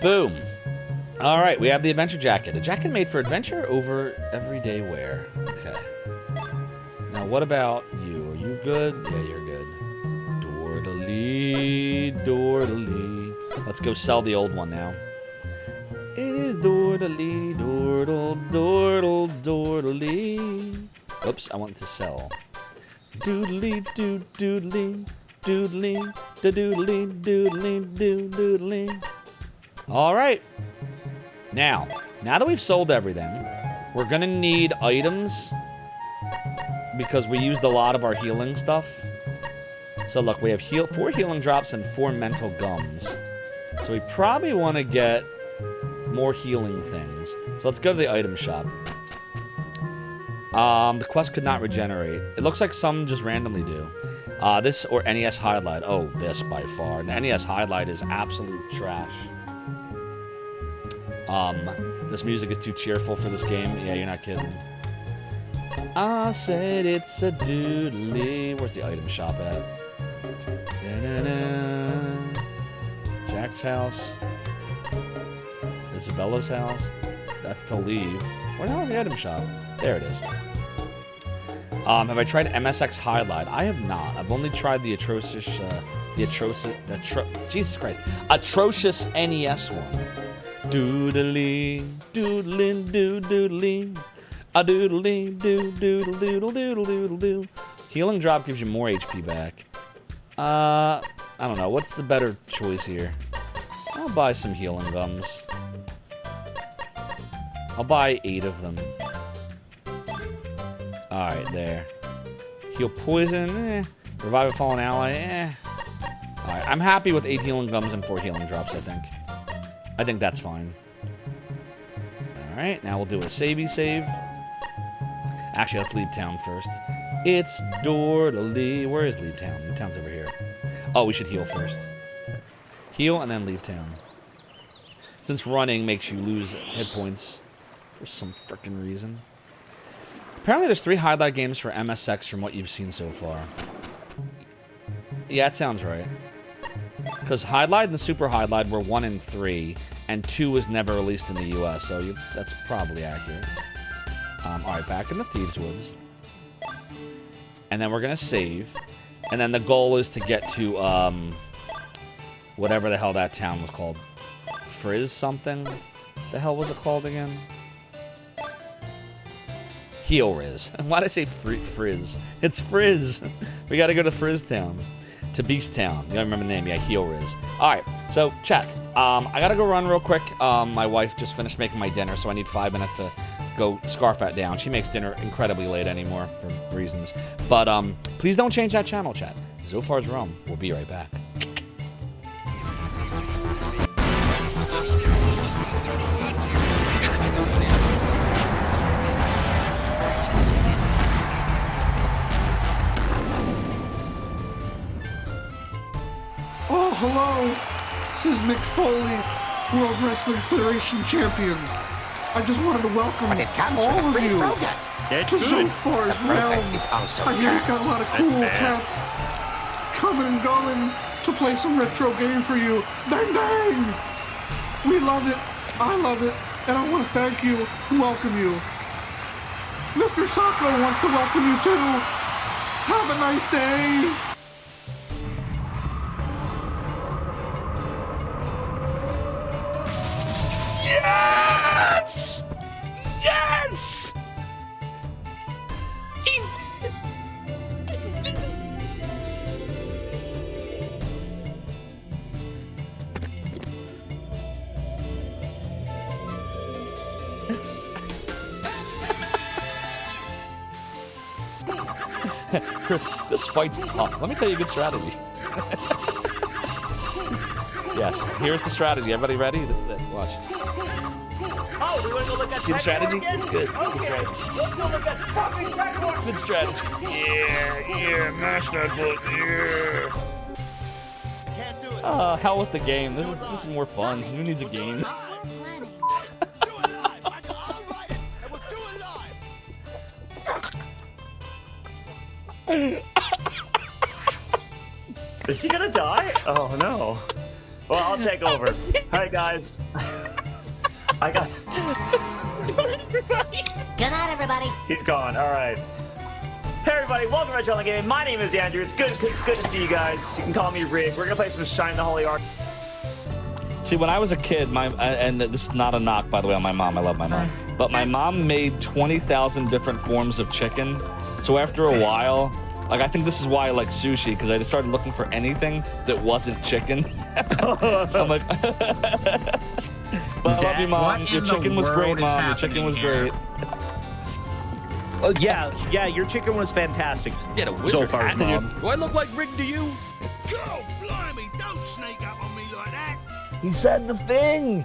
A: Boom. All right, we have the adventure jacket. A jacket made for adventure over everyday wear. Okay. Now, what about you? Are you good? Yeah, you're good. Dordally, dordally. Let's go sell the old one now. It is dordally, dordle, dordle, dordally. Oops, I want to sell. Doodly, dood, doodly, doodly, da doodly, doodly, dood, doodly. All right. Now that we've sold everything, we're gonna need items because we used a lot of our healing stuff. So look, we have 4 healing drops and 4 mental gums. So we probably want to get more healing things. So let's go to the item shop. The quest could not regenerate. It looks like some just randomly do. This or NES Highlight. Oh, this by far. The NES Highlight is absolute trash. This music is too cheerful for this game. Yeah, you're not kidding. I said it's a doodly. Where's the item shop at? Da-da-da. Jack's house. Isabella's house. That's to leave. Where the hell is the item shop? There it is. Have I tried MSX Highlight? I have not. I've only tried the atrocious NES one. Doodly, doodly, doodly, a doodly, doodle, doodle, doodle, doodle, doodle, doodle. Healing drop gives you more HP back. I don't know. What's the better choice here? I'll buy some healing gums. I'll buy 8 of them. Alright, there. Heal poison, Revive a fallen ally, Alright, I'm happy with 8 healing gums and 4 healing drops, I think. I think that's fine. Alright, now we'll do a savey save. Actually, let's leave town first. It's Dordally. Where is leave town? Leave town's over here. Oh, we should heal first. Heal and then leave town. Since running makes you lose hit points for some frickin' reason. Apparently there's 3 highlight games for MSX from what you've seen so far. Yeah, that sounds right. Because Highlight and Super Highlight were 1 and 3, and 2 was never released in the US, so that's probably accurate. Alright, back in the Thieves' Woods. And then we're gonna save. And then the goal is to get to, whatever the hell that town was called. Frizz something? The hell was it called again? Heel Riz. Why did I say Frizz? It's Frizz. We gotta go to Frizz Town. To Beast Town. You don't remember the name? Yeah, Heel Riz. Alright, so chat. I gotta go run real quick. My wife just finished making my dinner, so I need 5 minutes to go scarf that down. She makes dinner incredibly late anymore for reasons. But please don't change that channel, chat. Zophar's Realm. We'll be right back.
F: Oh, hello. This is Mick Foley, World Wrestling Federation Champion. I just wanted to welcome all of you to Zophar's Realm. I hear he's got a lot of cool cats coming and going to play some retro game for you. Bang, bang! We love it. I love it. And I want to thank you and welcome you. Mr. Sacco wants to welcome you too. Have a nice day.
A: Yes! Yes! He did. Chris, this fight's tough. Let me tell you a good strategy. Yes, here's the strategy. Everybody ready? This is it. Watch.
G: Oh, we want to go look at
A: See the strategy?
G: again?
A: It's good. It's
G: Okay,
A: good strategy.
G: let's go look at fucking Tech
A: Good strategy. Yeah, mash that button, yeah.
G: Can't do it.
A: Hell with the game. This is more fun. Who needs a game?
G: Do it live. I go, all right. And we'll do it live. Is he gonna die? Oh no. Well, I'll take over. All right, guys. I got.
H: Good night, everybody.
G: He's gone. All right. Hey, everybody. Welcome to Retro Gaming. My name is Andrew. It's good to see you guys. You can call me Rig. We're gonna play some Shine the Holy Ark.
A: See, when I was a kid, and this is not a knock, by the way, on my mom. I love my mom. But my mom made 20,000 different forms of chicken. So after a while, like, I think this is why I like sushi, because I just started looking for anything that wasn't chicken. I'm like, but I love you, Mom. Your chicken was great, Mom. Your chicken was great.
G: Oh, yeah, your chicken was fantastic.
A: Get a wizard
G: Zophar's mom.
A: Do I look like Rick to you?
B: God, blimey, don't sneak up on me like that.
A: He said the thing.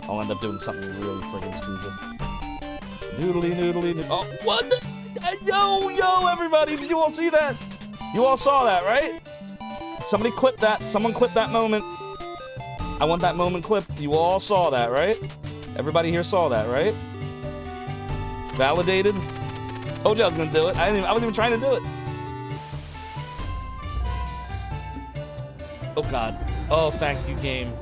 A: I'll end up doing something really friggin' stupid. Noodly, noodly, noodly. Oh, what the? Yo, everybody, did you all see that? You all saw that, right? Somebody clip that. Someone clip that moment. I want that moment clipped. You all saw that, right? Everybody here saw that, right? Validated? Oh, I was gonna do it. I wasn't even trying to do it. Oh, God. Oh, thank you, game.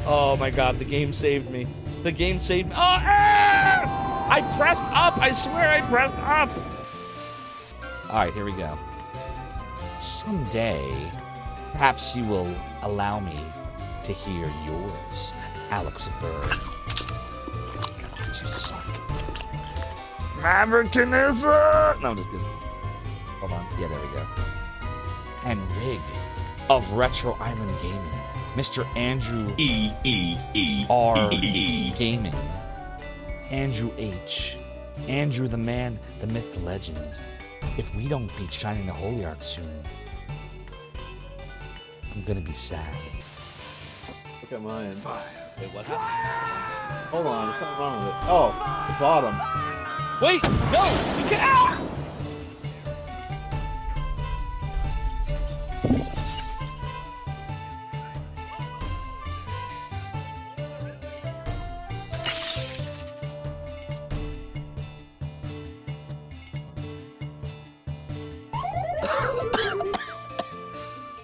A: Oh, my God. The game saved me. The game saved me. Oh, ah! I pressed up. I swear I pressed up. All right, here we go. Someday, perhaps you will allow me to hear yours, Alex Bird. God, you suck. Maverickism! No, I'm just kidding. Hold on. Yeah, there we go. And Rig of Retro Island Gaming, Mr. Andrew R. Gaming, Andrew H. Andrew the man, the myth, the legend. If we don't beat Shining the Holy Ark soon, I'm gonna be sad.
I: Look at mine.
A: Wait, what happened?
I: Hold on, there's something wrong with it. Oh, the bottom.
A: Wait, no! You can't!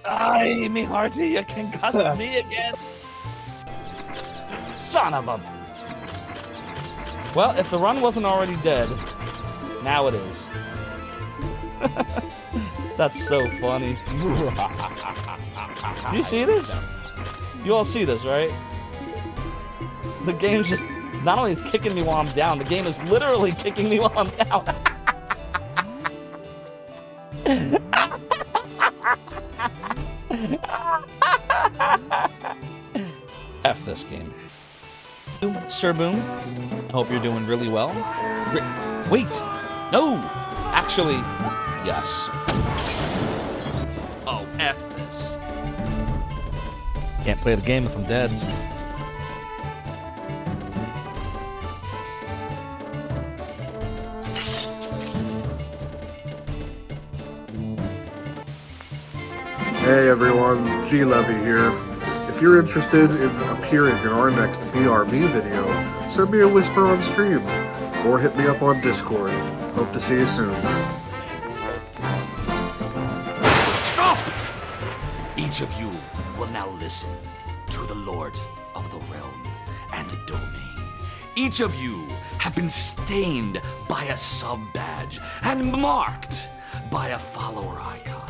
A: Ay, me hearty, you concussed me again. Son of a... Well, if the run wasn't already dead, now it is. That's so funny. Do you see this? You all see this, right? The game's just... Not only is kicking me while I'm down, the game is literally kicking me while I'm down. F this game. Sir Boom, hope you're doing really well. Wait, no, actually, yes. Oh, F this. Can't play the game if I'm dead.
F: Hey everyone, G Levy here. If you're interested in appearing in our next BRB video, send me a whisper on stream, or hit me up on Discord. Hope to see you soon.
D: Stop! Each of you will now listen to the Lord of the Realm and the Domain. Each of you have been stained by a sub-badge and marked by a follower icon.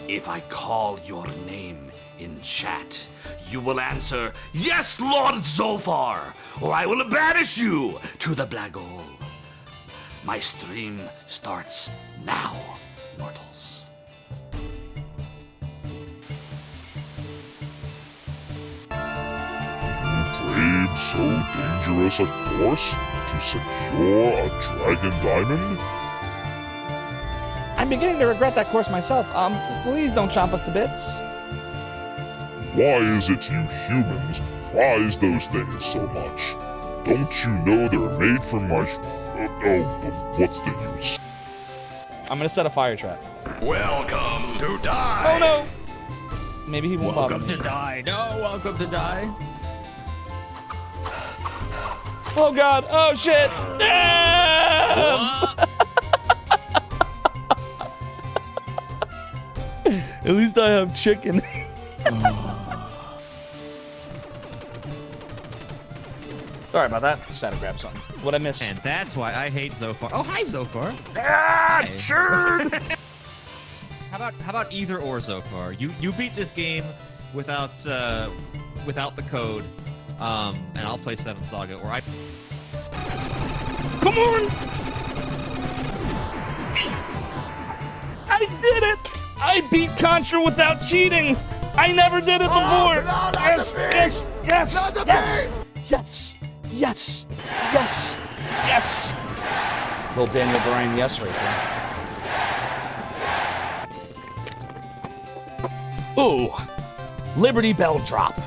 D: If I call your name in chat, you will answer, "Yes, Lord Zophar," or I will banish you to the black hole. My stream starts now, mortals.
B: Brave so dangerous a course to secure a dragon diamond?
A: I'm beginning to regret that course myself. Please don't chomp us to bits.
B: Why is it you humans prize those things so much? Don't you know they're made from my... but what's the use?
A: I'm gonna set a fire trap.
B: Welcome to die!
A: Oh no! Maybe he won't bother me.
E: Welcome to die. No, welcome to die.
A: Oh god! Oh shit! Damn! At least I have chicken. Sorry about that. Just had to grab something. What'd I miss?
E: And that's why I hate Zophar. Oh, hi, Zophar.
A: Ah, sure.
E: How about either or, Zophar? You beat this game without the code, and I'll play 7 Saga, or I...
A: Come on! I did it! I beat Contra without cheating! I never did it before! Yes, yes, yes, yes, yes, yes, yes, yes! Little Daniel Bryan yes right there. Ooh! Liberty Bell drop.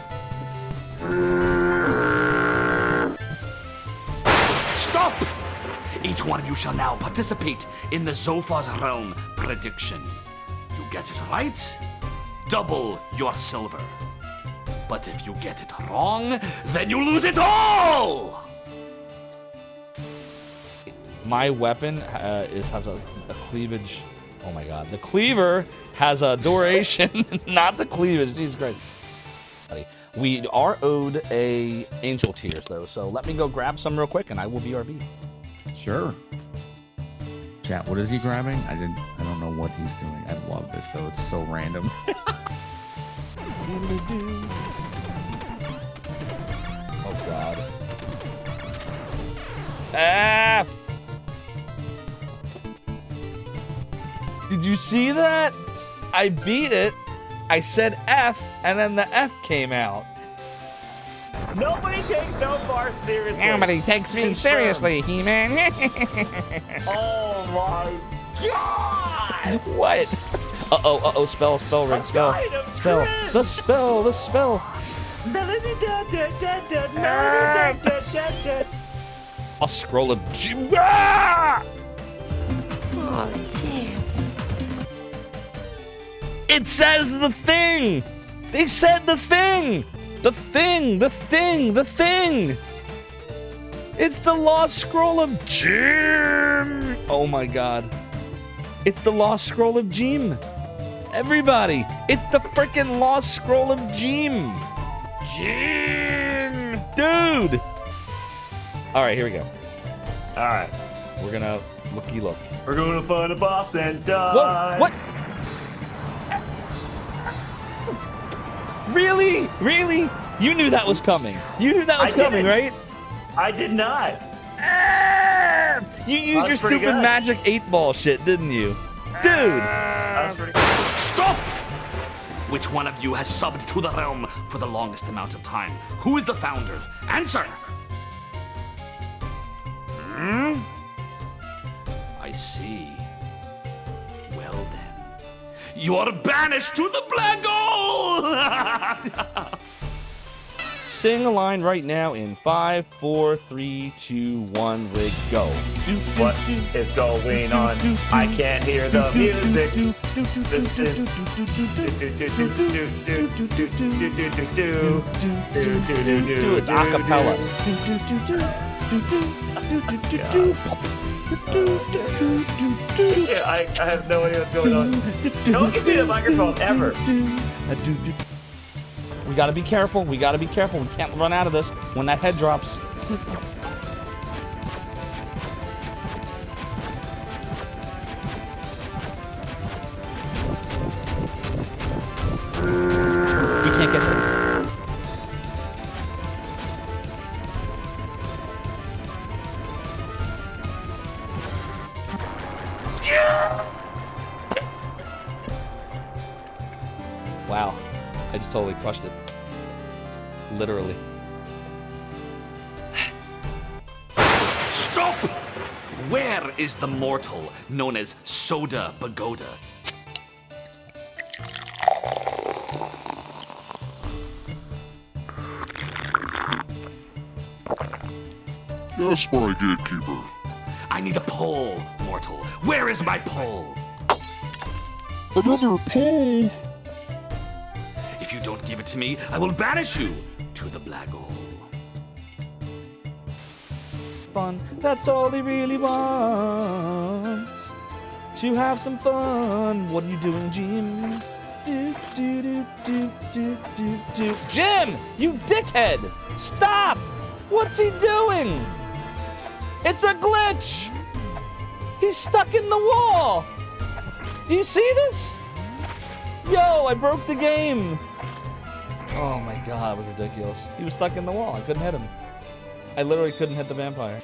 D: Stop! Each one of you shall now participate in the Zophar's Realm prediction. You get it right, double your silver. But if you get it wrong, then you lose it all!
A: My weapon has a cleavage. Oh my god. The cleaver has a duration, not the cleavage. Jesus Christ. We are owed a angel tears though, so let me go grab some real quick and I will BRB.
H: Sure. Chat, what is he grabbing? I don't know what he's doing. I love this though. It's so random.
A: Oh god. F. Did you see that? I beat it. I said F, and then the F came out.
G: Nobody takes Zophar seriously.
A: Nobody takes me seriously, He-Man.
G: Oh my god!
A: What? Uh-oh, spell, ring, spell. Spell. The spell. A scroll of Ah!
C: Oh, damn.
A: It says the thing! They said the thing! The thing! It's the Lost Scroll of Jim! Oh my god. It's the Lost Scroll of Jim. Everybody, it's the freaking Lost Scroll of Jim. Jim! Dude! Alright, here we go.
G: Alright.
A: We're gonna looky look.
G: We're gonna find a boss and die.
A: Whoa, what? Really? Really? You knew that was coming. You knew that was coming, right?
G: I did not.
A: You used your stupid
G: good.
A: magic 8-ball shit, didn't you? Dude!
G: That was pretty good.
D: Stop! Which one of you has subbed to the realm for the longest amount of time? Who is the founder? Answer! I see. Well then, you are banished to the black hole!
A: Sing a line right now in 5, 4, 3, 2, 1, rig, go.
G: What is going on? I can't hear the music. This is.
A: It's a cappella.
G: Yeah, I have no idea what's going on. Don't give me the microphone ever.
A: We gotta be careful. We gotta be careful. We can't run out of this when that head drops. We can't get there. Wow. I just totally crushed it. Literally.
D: Stop! Where is the mortal known as Soda Pagoda?
B: Yes, my gatekeeper.
D: I need a pole, mortal. Where is my pole?
B: Another pole.
D: If you don't give it to me, I will banish you to the black hole.
A: Fun, that's all he really wants. To have some fun. What are you doing, Jim? Jim, you dickhead! Stop! What's he doing? It's a glitch! He's stuck in the wall! Do you see this? Yo, I broke the game! Oh my god, it was ridiculous. He was stuck in the wall. I couldn't hit him. I literally couldn't hit the vampire.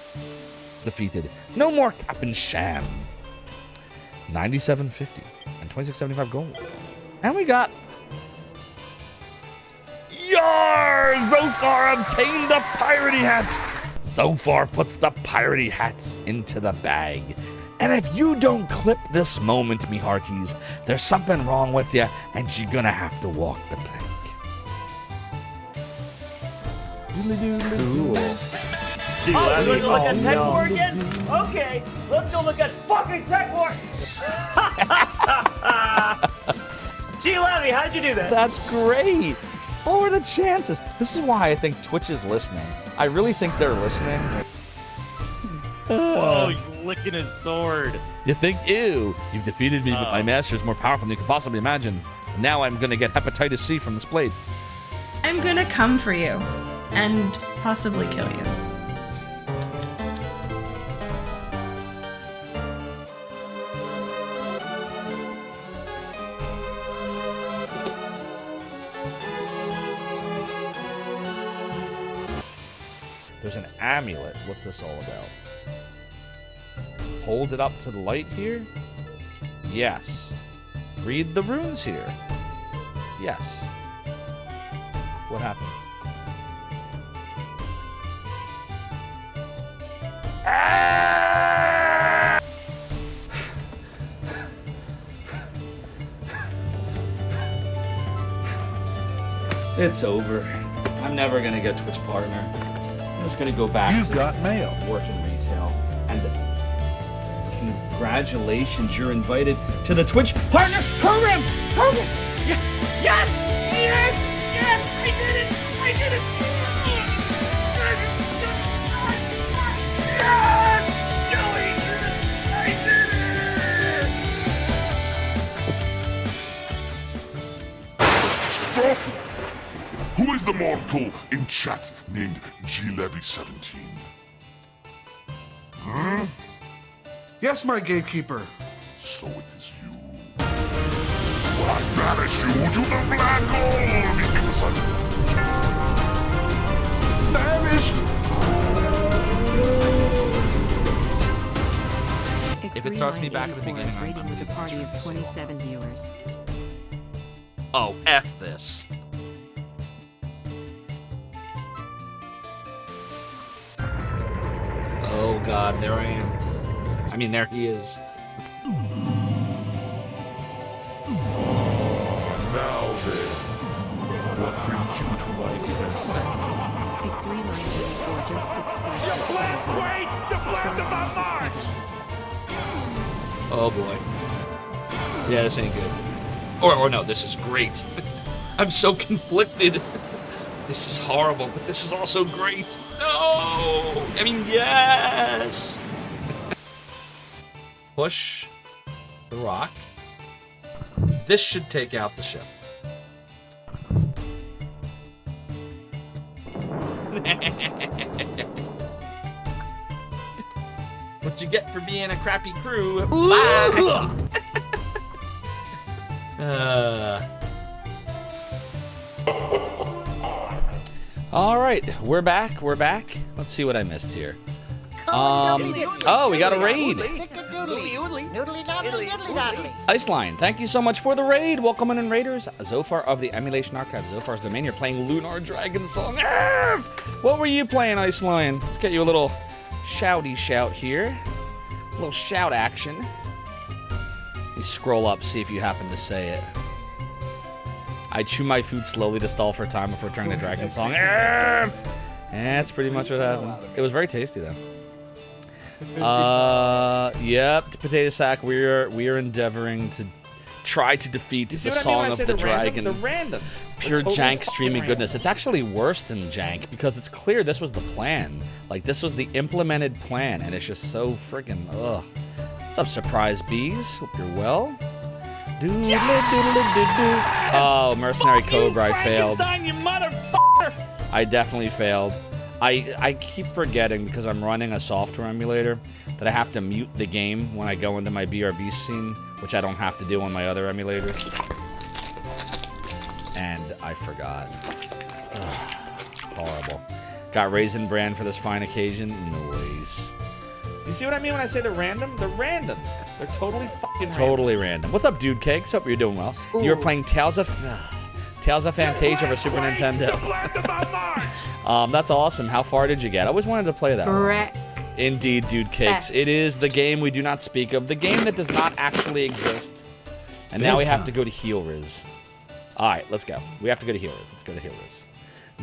A: Defeated. No more Cap and Sham. 97.50 and 26.75 gold. And we got... Yars! Zophar obtained the piratey hat! Zophar puts the piratey hats into the bag. And if you don't clip this moment, me hearties, there's something wrong with you, and you're gonna have to walk the plank.
G: Cool. Gee,
J: Oh, we're gonna look at Tech
G: no.
J: War again? Okay, let's go look at fucking Tech War!
G: Gee, Levy, how'd you do that?
A: That's great. What were the chances? This is why I think Twitch is listening. I really think they're listening.
E: Oh, he's licking his sword.
A: You think, ew, you've defeated me, but my master is more powerful than you could possibly imagine. Now I'm gonna get hepatitis C from this blade.
K: I'm gonna come for you and possibly kill you.
A: There's an amulet. What's this all about? Hold it up to the light here? Yes. Read the runes here? Yes. What happened? It's over. I'm never gonna get Twitch partner. I'm just gonna go back
H: You've
A: to
H: got mail.
A: working retail. And congratulations, you're invited to the Twitch partner program! Yes! Yes! Yes! Yes! I did it! I did it! Yes! Joey! I did it!
B: the mortal in chat named GLebby17? Huh?
F: Yes, my gatekeeper.
B: So it is you. Well, I banish you to the black hole because I'm
F: banished.
A: If it starts me back at the beginning,
L: rating with a party of 27 viewers.
A: Oh, F this. Oh God, there I am. I mean, there he is.
B: now then. What brings you to my inner sanctum?
L: Pick 3924 just subscribe.
J: You blamed Wade! You blamed him on Mars!
A: Oh boy. Yeah, this ain't good. Or no, this is great. I'm so conflicted. This is horrible, but this is also great. No! I mean, yes! Push the rock. This should take out the ship. What you get for being a crappy crew. Bye! All right, we're back. Let's see what I missed here. Oh, we got a raid. Iceline, thank you so much for the raid. Welcome in, Raiders. Zophar of the Emulation Archive. Zophar's domain. You're playing Lunar Dragon Song. What were you playing, Iceline? Let's get you a little shouty shout here. A little shout action. Let me scroll up, see if you happen to say it. I chew my food slowly to stall for time before turning to Dragon Song. That's pretty much what happened. It was very tasty, though. Yep, Potato Sack. We are endeavoring to try to defeat the Song of the Dragon.
E: The random.
A: Pure jank streaming goodness. It's actually worse than jank because it's clear this was the plan. Like, this was the implemented plan, and it's just so freaking ugh. What's up, Surprise Bees? Hope you're well. Oh, Mercenary Cobra, I failed.
J: You motherfucker!
A: I definitely failed. I keep forgetting because I'm running a software emulator that I have to mute the game when I go into my BRB scene, which I don't have to do on my other emulators. And I forgot. Ugh, horrible. Got Raisin Bran for this fine occasion. Noise.
E: You see what I mean when I say they're random? They're random. They're totally fucking random.
A: Totally random. What's up, Dude Cakes? Hope you're doing well. You were playing Tales of Fantasia for Super Nintendo. That's awesome. How far did you get? I always wanted to play that.
C: Wreck.
A: Indeed, Dude Cakes. It is the game we do not speak of. The game that does not actually exist. And now we have to go to Heel Riz. Alright, let's go. We have to go to Heel Riz. Let's go to Heel Riz.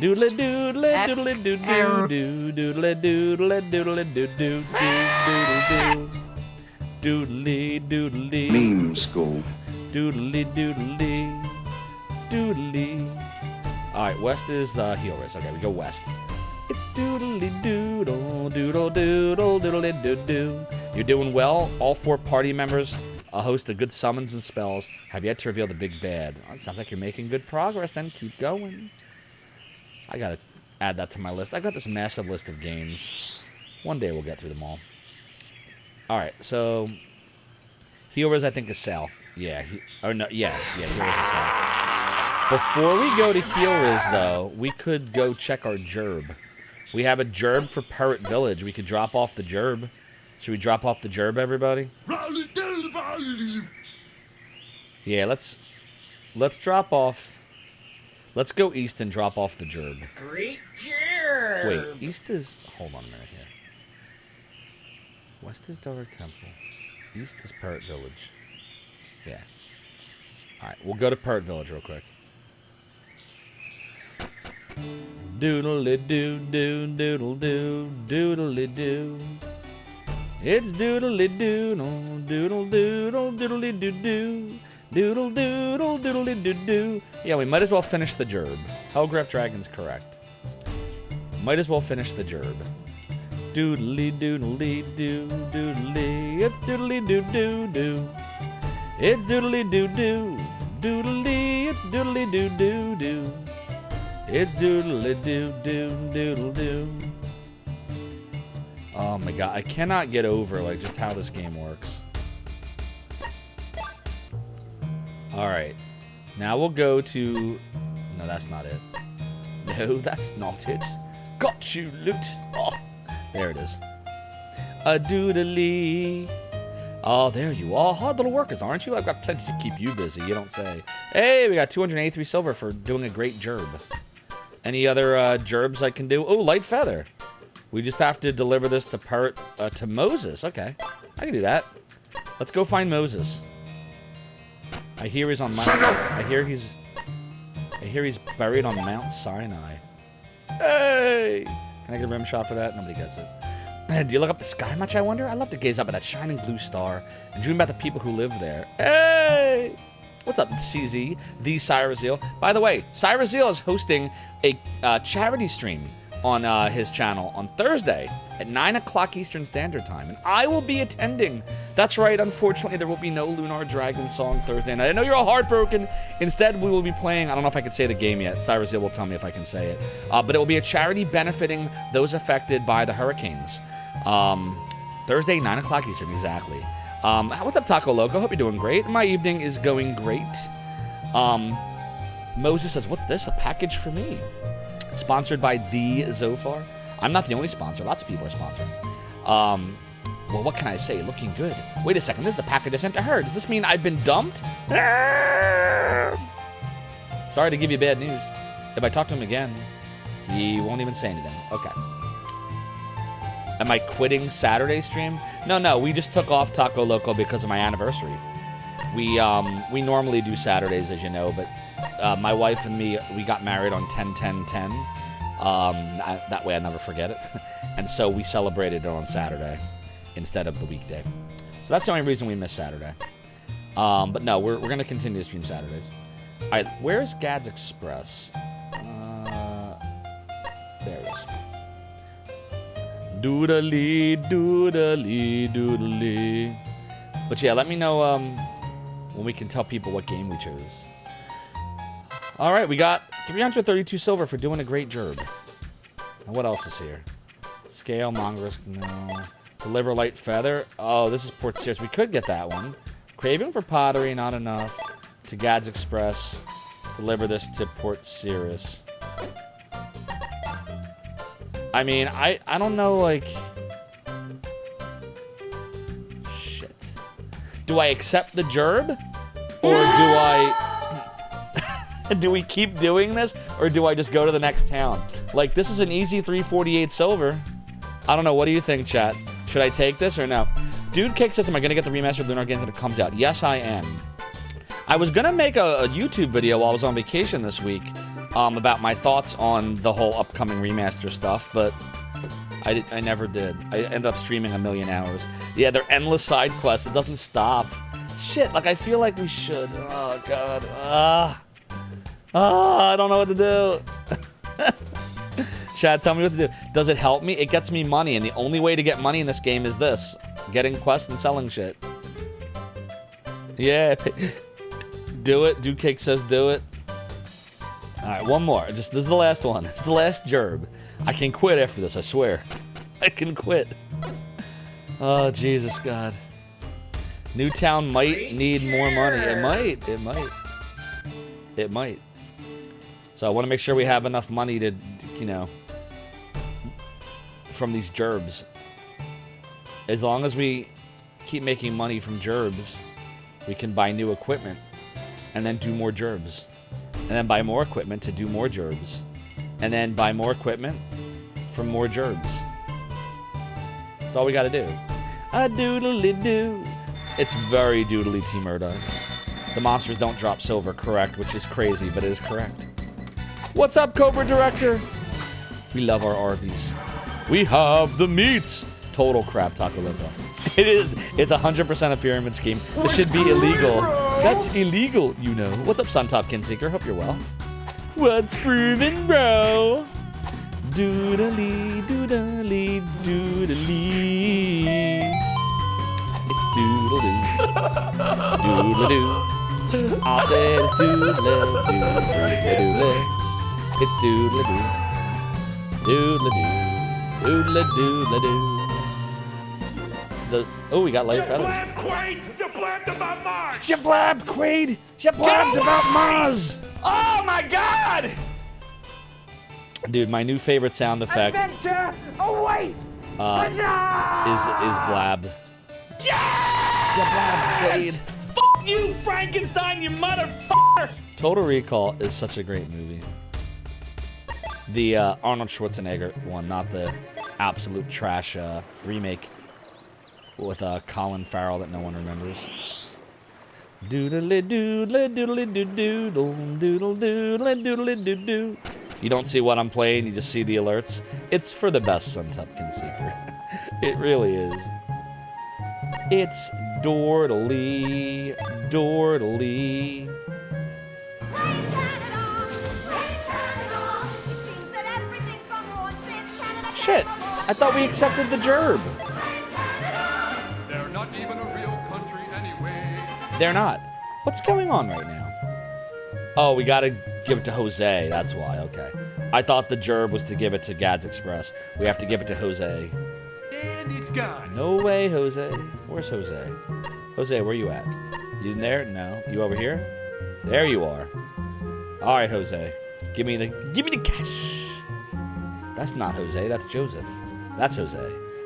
A: Doodle doodle doodle doodle doodle doodle doodle doodle doodle doodly doodly
M: Meme school.
A: Doodly doodly doodly. Alright, west is Heel Riz. Okay, we go west. It's doodly doodle doodle doodle doodle doodle. You're doing well. All 4 party members host a good summons and spells. Have yet to reveal the big bad. Oh, it sounds like you're making good progress. Then keep going. I gotta add that to my list. I've got this massive list of games. One day we'll get through them all. Alright, so Heel Riz I think is south. Yeah, Heel Riz is south. Before we go to Heel Riz though, we could go check our gerb. We have a gerb for Parrot Village. We could drop off the gerb. Should we drop off the gerb, everybody? Yeah, let's drop off. Let's go east and drop off the gerb.
J: Great year!
A: Wait, east is... Hold on a minute here. West is Dark Temple. East is Parrot Village. Yeah. Alright, we'll go to Parrot Village real quick. Doodle-doo, doodle-doo, doodle-doo. It's doodle-doo, doodle-doodle, doodle-doo-doo. Doodle doodle doodle doo. Yeah, we might as well finish the gerb. Hellgraph Dragon's correct. Might as well finish the gerb. Doodly doodly doo doodly. It's doodly doo doo doo. It's doodly doo doo. Doodly. It's doodly doo doo doo. It's doodle-doo-doo-doodle-doo. Oh my god, I cannot get over like just how this game works. Alright. Now we'll go to... No, that's not it. No, that's not it. Got you, loot. Oh, there it is. A doodly. Oh, there you are. Hard little workers, aren't you? I've got plenty to keep you busy, you don't say. Hey, we got 283 silver for doing a great gerb. Any other gerbs I can do? Oh, light feather. We just have to deliver this to Moses. Okay, I can do that. Let's go find Moses. I hear he's on Mount... I hear he's buried on Mount Sinai. Hey! Can I get a rim shot for that? Nobody gets it. Do you look up the sky much, I wonder? I love to gaze up at that shining blue star and dream about the people who live there. Hey! What's up, CZ? The Cyrus Zeal. By the way, Cyrus Zeal is hosting a charity stream on his channel on Thursday at 9 o'clock Eastern Standard Time, and I will be attending. That's right, unfortunately, there will be no Lunar Dragon song Thursday night. I know you're all heartbroken. Instead, we will be playing, I don't know if I can say the game yet. Cyrus Zeal will tell me if I can say it. But it will be a charity benefiting those affected by the hurricanes. Thursday, 9 o'clock Eastern, exactly. What's up, Taco Loco? Hope you're doing great. My evening is going great. Moses says, what's this? A package for me. Sponsored by the Zophar. I'm not the only sponsor. Lots of people are sponsoring. Well, what can I say? Looking good. Wait a second. This is the package I sent to her. Does this mean I've been dumped? Sorry to give you bad news. If I talk to him again, he won't even say anything. Okay. Am I quitting Saturday stream? No. We just took off Taco Loco because of my anniversary. We normally do Saturdays, as you know, but my wife and me, we got married on 10/10/10. That way I never forget it. And so we celebrated it on Saturday instead of the weekday. So that's the only reason we missed Saturday. But no, we're going to continue to stream Saturdays. All right, where's Gad's Express? There it is. Doodly, doodly, doodly. But yeah, let me know when we can tell people what game we chose. All right, we got 332 silver for doing a great gerb. And what else is here? Scale, Mongrisk, no. Deliver light feather. Oh, this is Port Sears. We could get that one. Craving for pottery, not enough. To Gad's Express. Deliver this to Port Sears. I mean, I don't know, like... Shit. Do I accept the gerb? Or do I... do we keep doing this? Or do I just go to the next town? Like, this is an easy 348 silver. I don't know. What do you think, chat? Should I take this or no? Dude Kick says, am I going to get the remastered Lunar game when it comes out? Yes, I am. I was going to make a YouTube video while I was on vacation this week about my thoughts on the whole upcoming remaster stuff, but I never did. I ended up streaming 1,000,000 hours. Yeah, they're endless side quests. It doesn't stop. Shit, like, I feel like we should. Oh, God. I don't know what to do. Chad, tell me what to do. Does it help me? It gets me money, and the only way to get money in this game is this. Getting quests and selling shit. Yeah. Do it. Dude Cake says do it. Alright, one more. This is the last one. It's the last gerb. I can quit after this, I swear. I can quit. Oh, Jesus, God. Newtown might need more money. It might. It might. It might. So I want to make sure we have enough money to, you know, from these gerbs. As long as we keep making money from gerbs, we can buy new equipment and then do more gerbs. And then buy more equipment to do more gerbs. And then buy more equipment for more gerbs. That's all we got to do. A doodly-doo. It's very doodly, T Murdoch. The monsters don't drop silver, correct, which is crazy, but it is correct. What's up, Cobra Director? We love our Arby's. We have the meats. Total crap, Taco Loco. It is. It's 100% a pyramid scheme. This should be illegal. That's illegal, you know. What's up, Suntop Kinseeker? Hope you're well. What's groovin', bro? Doodly, doodly, doodly. It's doodle-doo. Doodle-doo. I said it's doodle-doo. It's doodle-doo. Doodle-doo. Doodle-doodle-doo. Oh, we got light feathers.
B: You blabbed about Mars!
A: You blabbed, Quaid! You blabbed about Mars!
D: Oh my God!
A: Dude, my new favorite sound effect
J: Adventure awaits!
A: is blab.
D: Yeah!
A: You blabbed, Quaid.
D: Fuck you, Frankenstein, you motherfucker!
A: Total Recall is such a great movie. The Arnold Schwarzenegger one, not the absolute trash remake with Colin Farrell that no one remembers. Doodly doodly doodly doodle doodle doodly doodly doodle. You don't see what I'm playing, you just see the alerts. It's for the best Suntupkin Seeker. It really is. It's Dordely, Dordely. Shit, I thought we accepted the gerb.
B: They're not even a real country anyway.
A: They're not. What's going on right now? Oh, we gotta give it to Jose, that's why, okay. I thought the gerb was to give it to Gad's Express. We have to give it to Jose.
B: And it's gone.
A: No way, Jose. Where's Jose? Jose, where you at? You in there? No. You over here? There you are. All right, Jose. Give me the cash. That's not Jose, that's Joseph. That's Jose.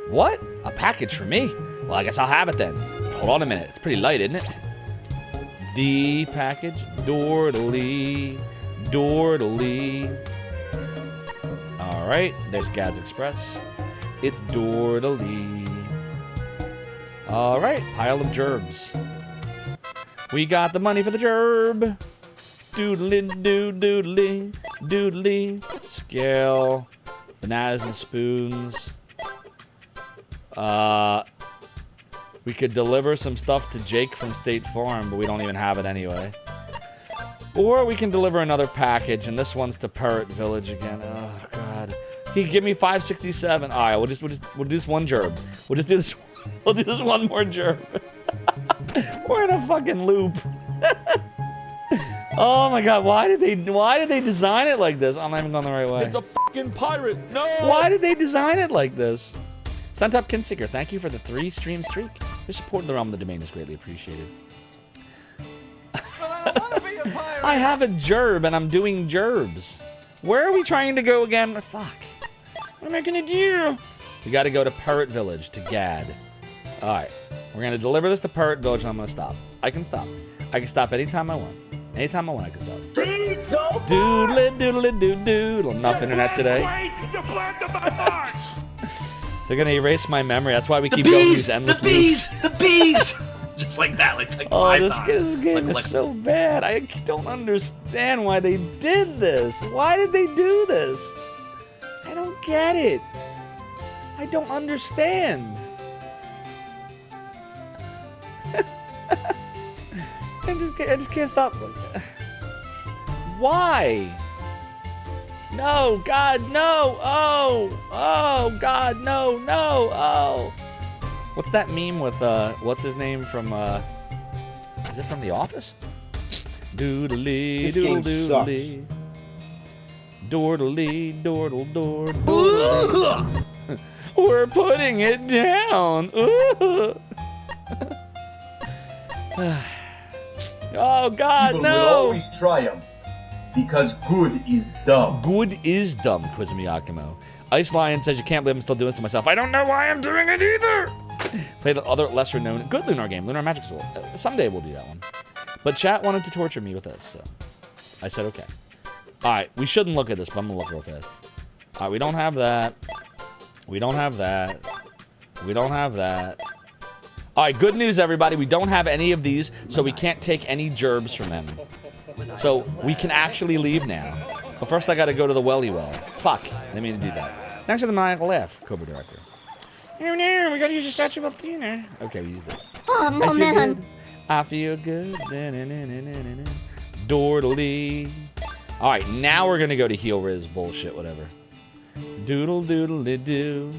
A: What? A package for me? Well, I guess I'll have it then. Hold on a minute. It's pretty light, isn't it? The package. Dordely. Dordely. All right, there's Gad's Express. It's Dordely. All right, pile of gerbs. We got the money for the gerb. Doodly doo doodly doodly. Scale. Bananas and spoons. We could deliver some stuff to Jake from State Farm, but we don't even have it anyway. Or we can deliver another package, and this one's to Parrot Village again. Oh God. He give me 567. All right, we'll do this one gerb. We'll just do this. We'll do this one more gerb. We're in a fucking loop. Oh my God! Why did they design it like this? I'm not even going the right way.
D: It's a fucking pirate. No.
A: Why did they design it like this? Suntop Kinseeker, thank you for the 3-stream streak. Your support of the realm of the domain is greatly appreciated. I have a gerb and I'm doing gerbs. Where are we trying to go again? Fuck. What am I gonna do? We gotta go to Parrot Village, to Gad. Alright. We're gonna deliver this to Parrot Village and I'm gonna stop. I can stop. I can stop anytime I want. Anytime I want, I can stop. Doodly doodly doo doodle. Enough internet today. They're gonna erase my memory. That's why we keep going these endless loops.
D: The bees! Just like that, like
A: oh, this game is so bad. I don't understand why they did this. Why did they do this? I don't get it. I don't understand. I just can't stop. Why? No, God, no. Oh, God, no, oh. What's that meme with, what's his name from, is it from The Office? Doodly,
I: This game
A: doodly. Dordly, dordle, dordle. We're putting it down. Oh, God,
M: Evil
A: no.
M: will always triumph, because good is dumb.
A: Good is dumb, Quizumiyakumo. Ice Lion says, you can't believe I'm still doing this to myself. I don't know why I'm doing it either. Play the other lesser known good Lunar game, Lunar Magic School. Someday we'll do that one. But chat wanted to torture me with this, so I said okay. Alright, we shouldn't look at this, but I'm gonna look real fast. Alright, we don't have that. We don't have that. We don't have that. Alright, good news everybody. We don't have any of these, so we can't take any gerbs from them. So we can actually leave now. But first I gotta go to the Welly Well. Fuck, I didn't mean to do that. Thanks for the maniacal laugh, Cobra Director. No, we gotta use the statue of Athena. Okay, we used it.
C: Oh, no, man.
A: Good. I feel good. Dordly. Alright, now we're gonna go to Heel Riz bullshit, whatever. Doodle doodle doo.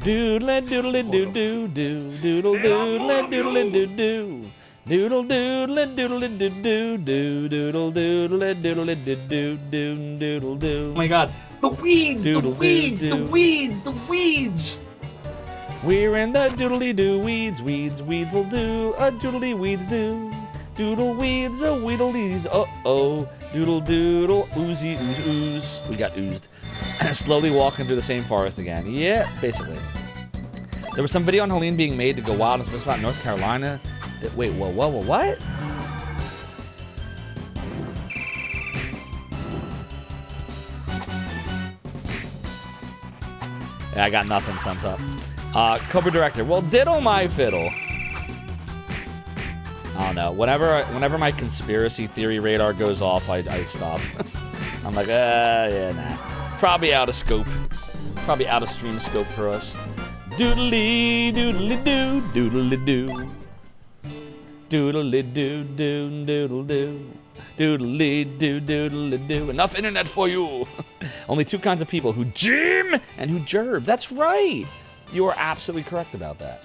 A: Doodle doodle doo doo doo. Doodle doodle doodle doo doo. Doodle doodle doodle doo doo doo doodle doodle doodle doo doo doo doodle doo.
D: Oh my god. The weeds!
A: Doodle
D: The weeds!
A: doo
D: The
A: doo.
D: weeds! The weeds!
A: We're in the doodly doo weeds, weeds'll do a doodly weeds do. Doodle weeds, a weedledees, uh-oh. Doodle doodle, oozy ooze ooze. We got oozed. Slowly walking through the same forest again. Yeah, basically. There was some video on Helene being made to go wild in about North Carolina. Wait, what? Yeah, I got nothing sent up. Cobra Director. Well, diddle my fiddle. I don't know. Whenever my conspiracy theory radar goes off, I stop. I'm like, yeah, nah. Probably out of scope. Probably out of stream scope for us. Doodly doodly doo, doodly doo. Doodly doo doo doodle doo. Doodly doo doodly doo. Enough internet for you. Only two kinds of people, who jim and who jerb. That's right. You are absolutely correct about that.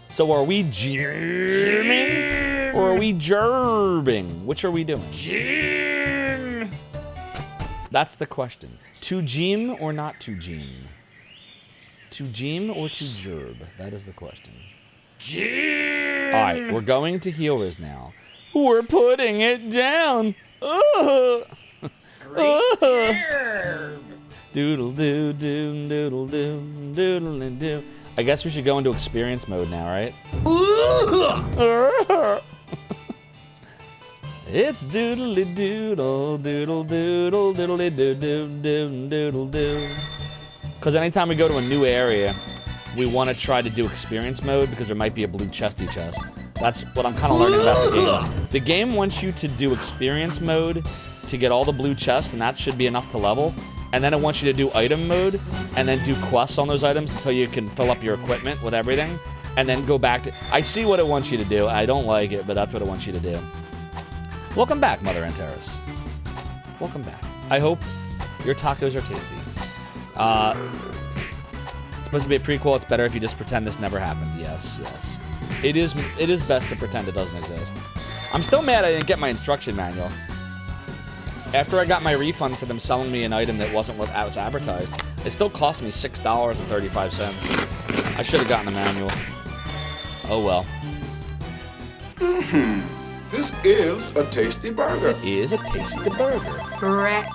A: So are we jimming or are we jerbing? Which are we doing? Jim. That's the question. To jim or not to jim? To jim or to jerb? That is the question. Jim. All right, we're going to healers now. We're putting it down. Doodle doo doo doodle doo doodle doo. I guess we should go into experience mode now, right? It's doodly doodle doodle doodle doodly doo doo doo doodle doo. Because anytime we go to a new area, we want to try to do experience mode because there might be a blue chesty chest. That's what I'm kind of learning about the game. The game wants you to do experience mode to get all the blue chests, and that should be enough to level. And then it wants you to do item mode, and then do quests on those items until you can fill up your equipment with everything, and then go back to... I see what it wants you to do. I don't like it, but that's what it wants you to do. Welcome back, Mother Antares. Welcome back. I hope your tacos are tasty. It's supposed to be a prequel. It's better if you just pretend this never happened. Yes, yes. It is best to pretend it doesn't exist. I'm still mad I didn't get my instruction manual. After I got my refund for them selling me an item that wasn't what was advertised, it still cost me $6.35. I should have gotten a manual. Oh well.
F: This is a tasty burger.
A: It is a tasty burger.
C: Correct.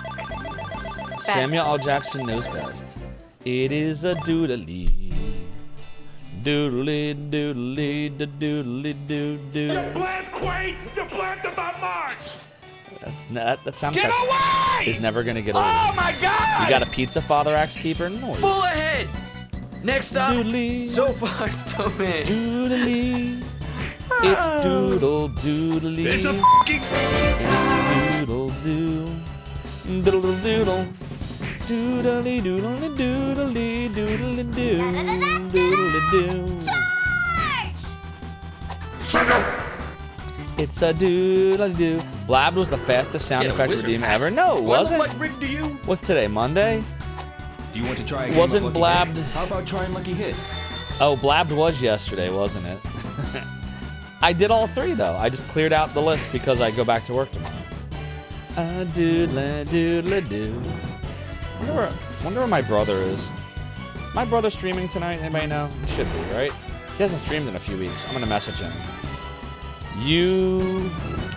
A: Samuel L. Jackson knows best. It is a doodly. Doodly doodly doodly doo doo.
J: You plant Quaid! You planted my march!
A: That sounds
J: Get away!
A: He's never gonna get away.
J: Oh my god!
A: You got a pizza, Father Axe Keeper? Noise.
N: Full ahead! Next up, Zophar's domain.
A: Doodly. It's doodle doodly.
N: It's a fucking...
A: It's doodle doo. Doodle doodle. Doodly doodly doodly doodly doo. Doodly doo. It's a doodly doo. Blabbed was the fastest sound effect redeem ever. No, it wasn't.
N: What rigged to you?
A: What's today, Monday?
N: Do you want to try again?
A: Wasn't Blabbed...
N: How about trying Lucky Hit?
A: Oh, Blabbed was yesterday, wasn't it? I did all three, though. I just cleared out the list because I go back to work tomorrow. A doodle doodle doo. Wonder where my brother is. My brother streaming tonight? Anybody know? He should be, right? He hasn't streamed in a few weeks. I'm gonna message him. You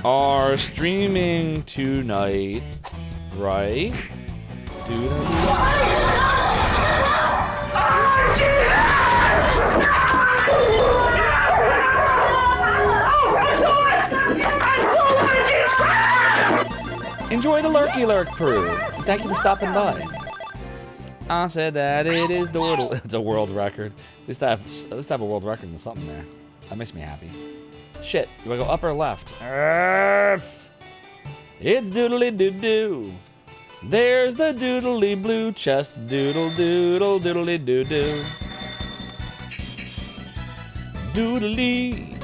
A: are streaming tonight, right? Doodle. Enjoy the lurky lurk crew. Thank you for stopping by. I said that it is doodle. It's a world record. At least I have a world record in something there. That makes me happy. Shit. Do I go up or left? It's doodly doo doo. There's the doodly blue chest. Doodle doodle doodly doo doo. Doodly.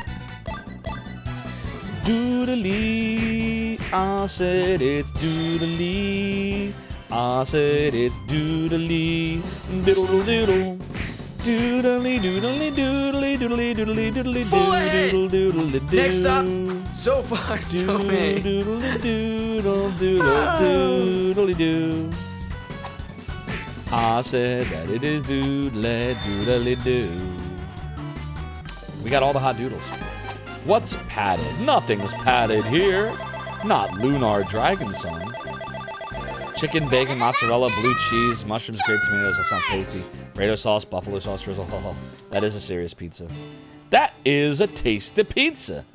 A: Doodly. I said it's doodly. I said it's doodly. Doodle doodle. Doodly doodly doodly doodly doodly doodly
N: Full ahead.
A: doodle doodle.
N: Next up, Zophar's domain.
A: Doodle doodle doodle doodly doo. I said that it is doodly doodly doo. We got all the hot doodles. What's padded? Nothing's padded here. Not Lunar Dragon Song. Chicken, bacon, mozzarella, blue cheese, mushrooms, grape tomatoes. That sounds tasty. Fredo sauce, buffalo sauce, drizzle. Oh, that is a serious pizza. That is a tasty pizza.